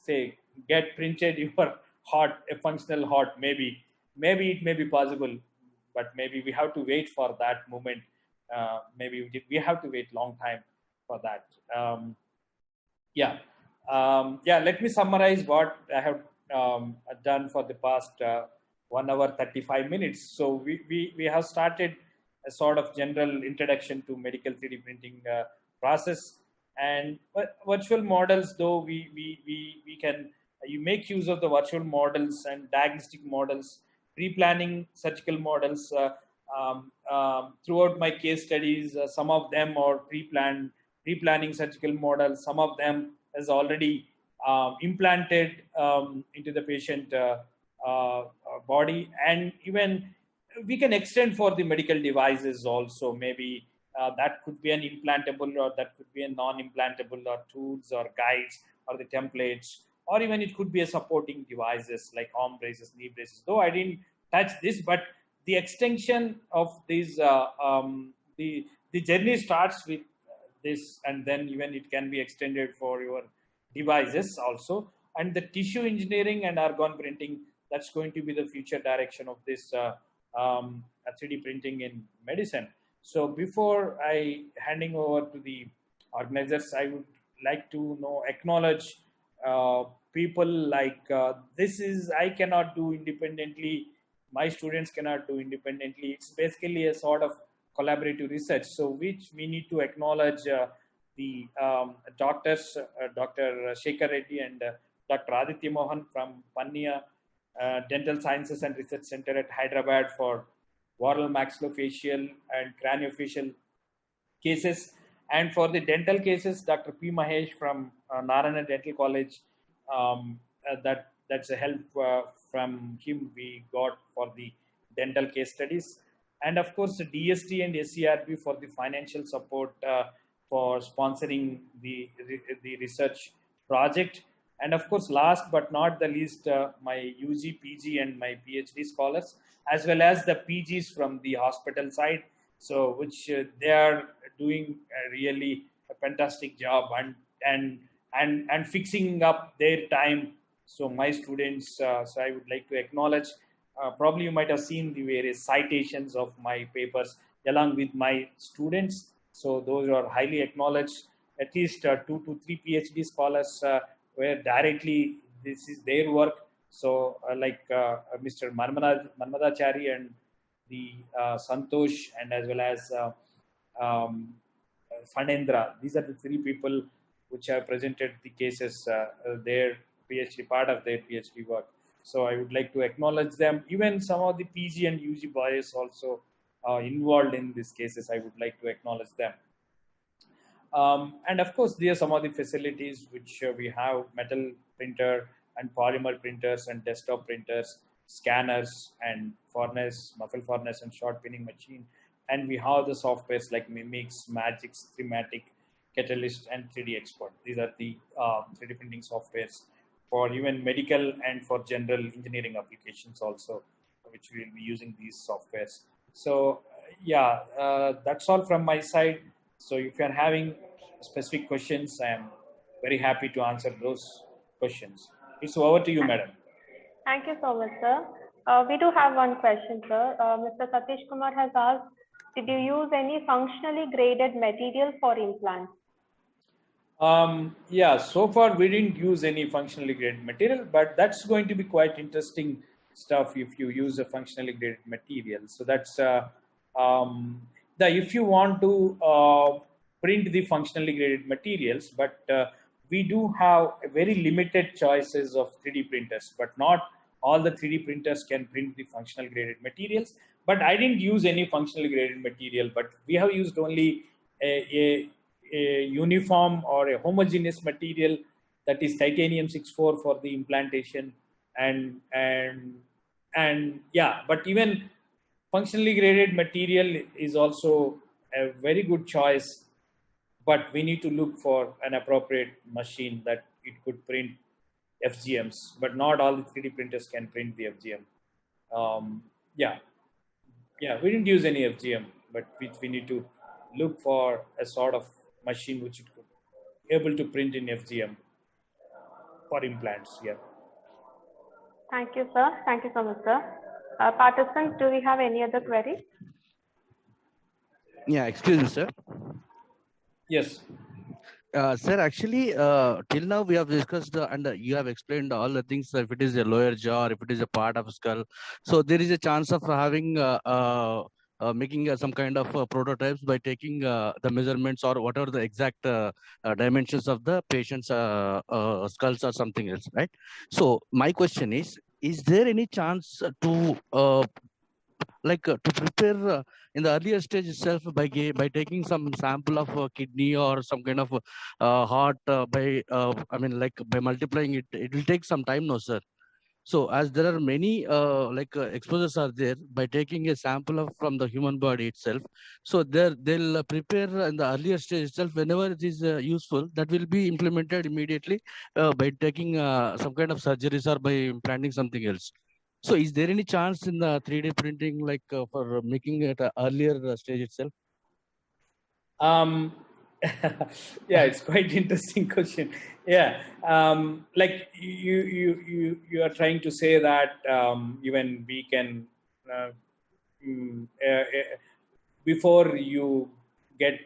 say get printed your heart, a functional heart. Maybe it may be possible, but maybe we have to wait for that moment. Maybe we have to wait long time for that. Let me summarize what I have done for the past 1 hour 35 minutes. So we have started a sort of general introduction to medical 3D printing process, and virtual models, though we can you make use of the virtual models and diagnostic models, pre-planning surgical models. Throughout my case studies, some of them are pre-planning surgical models. Some of them is already implanted into the patient body, and even we can extend for the medical devices also. Maybe that could be an implantable, or that could be a non-implantable, or tools or guides or the templates, or even it could be a supporting devices like arm braces, knee braces. Though I didn't touch this, but the extension of these, the journey starts with this, and then even it can be extended for your devices also. And the tissue engineering and organ printing, that's going to be the future direction of this 3D printing in medicine. So before I handing over to the organizers, I would like to acknowledge people like this is I cannot do independently. My students cannot do independently. It's basically a sort of collaborative research. So which we need to acknowledge the doctors, Dr. Shekhar Reddy and Dr. Aditya Mohan from Panya Dental Sciences and Research Center at Hyderabad for oral maxillofacial and craniofacial cases. And for the dental cases, Dr. P. Mahesh from Narayana Dental College, that's a help from him we got for the dental case studies. And of course, the DST and SCRB for the financial support for sponsoring the research project. And of course, last but not the least, my UG, PG, and my PhD scholars, as well as the PGs from the hospital side. So, which they are doing really a fantastic job and fixing up their time. So, my students, so I would like to acknowledge. Probably you might have seen the various citations of my papers along with my students. So, those are highly acknowledged. At least 2 to 3 PhD scholars where directly this is their work. So like Mr. Manmadachari and the Santosh, and as well as Fanendra. These are the 3 people which have presented the cases, their PhD, part of their PhD work. So I would like to acknowledge them. Even some of the PG and UG boys also involved in these cases. I would like to acknowledge them. And of course, there are some of the facilities which we have: metal printer and polymer printers and desktop printers, scanners and furnace, muffle furnace and short pinning machine. And we have the softwares like Mimix, Magix, Thematic, Catalyst, and 3D Expert. These are the 3D printing softwares for even medical and for general engineering applications also, which we will be using these softwares. So yeah, that's all from my side. So if you're having specific questions, I am very happy to answer those questions. It's over to you, madam. Thank you so much, sir. We do have one question, sir. Mr. Satish Kumar has asked, did you use any functionally graded material for implants? Yeah, so far we didn't use any functionally graded material, but that's going to be quite interesting stuff if you use a functionally graded material. So that's if you want to print the functionally graded materials, but we do have a very limited choices of 3D printers, but not all the 3D printers can print the functional graded materials. But I didn't use any functionally graded material, but we have used only a uniform or a homogeneous material, that is titanium 64 for the implantation, and yeah, but even functionally graded material is also a very good choice, but we need to look for an appropriate machine that it could print FGMs, but not all the 3D printers can print the FGM. Yeah, we didn't use any FGM, but we need to look for a sort of machine which it could able to print in FGM for implants. Yeah. Thank you, sir. Thank you so much, sir. Participants, do we have any other query? Yeah, excuse me, sir. Yes. Sir, actually, till now we have discussed and you have explained all the things. If it is a lower jaw, or if it is a part of skull, so there is a chance of having making some kind of prototypes by taking the measurements or whatever the exact dimensions of the patient's skulls or something else, right? So my question is there any chance to to prepare in the earlier stage itself by taking some sample of kidney or some kind of heart by by multiplying it? It will take some time, no, sir. So as there are many exposures are there by taking a sample of from the human body itself, so they'll prepare in the earlier stage itself whenever it is useful. That will be implemented immediately by taking some kind of surgeries or by implanting something else. So is there any chance in the 3D printing for making it earlier stage itself? Yeah, it's quite interesting question. Yeah, like you are trying to say that even we can before you get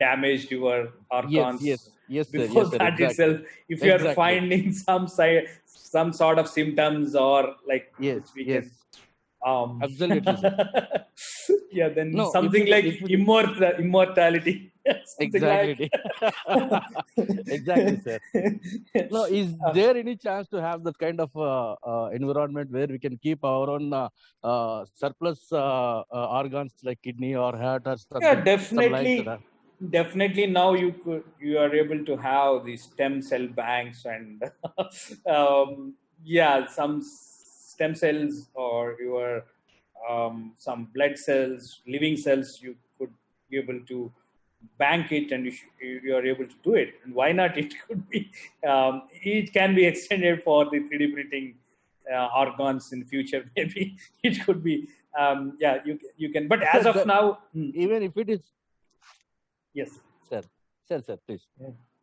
damaged your organs, yes, sir. before Yes, sir. that Exactly. itself, if you are Exactly. finding some sort of symptoms or like Yes, which we yes. can Absolutely, sir. yeah, then No, something like immortality. Something exactly. Exactly, sir. No, is there any chance to have that kind of environment where we can keep our own surplus organs like kidney or heart or yeah, something, some like that? definitely now you are able to have these stem cell banks and yeah, some stem cells or your some blood cells, living cells, you could be able to bank it and you are able to do it. And why not? It could be, it can be extended for the 3D printing organs in future. Maybe it could be, yeah, you can. But as of now, even if it is, yes, sir, please.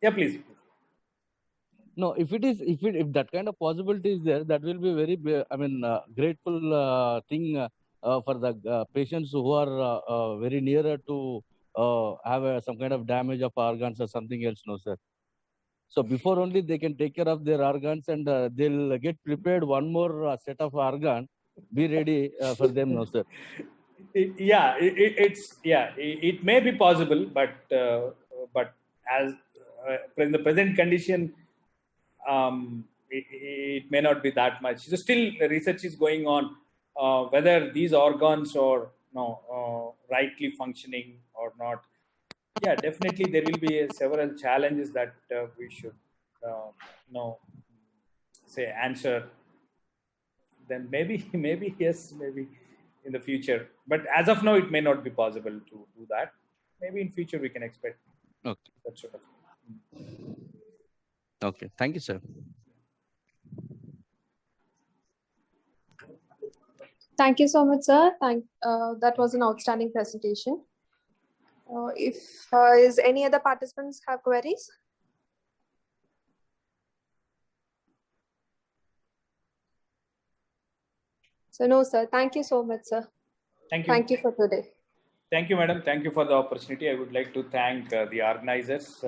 Yeah, please. No, if that kind of possibility is there, that will be very, grateful thing for the patients who are very nearer to have some kind of damage of organs or something else. No, sir. So before only they can take care of their organs, and they'll get prepared one more set of organ. Be ready for them, no, sir. It may be possible, but as in the present condition, it may not be that much. So still, research is going on whether these organs are rightly functioning or not. Yeah, definitely there will be several challenges that we should answer. Then maybe yes, maybe in the future. But as of now, it may not be possible to do that. Maybe in future we can expect that sort of thing. Okay, thank you, sir. Thank you so much, sir. That was an outstanding presentation. If is any other participants have queries? So no, sir. Thank you so much, sir. Thank you. Thank you for today. Thank you, madam. Thank you for the opportunity. I would like to thank the organizers,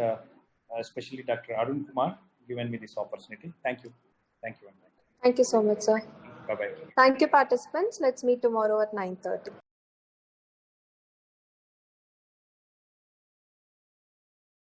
especially Dr. Arun Kumar, given me this opportunity. Thank you. Thank you. Thank you so much, sir. Bye-bye. Thank you, participants. Let's meet tomorrow at 9:30.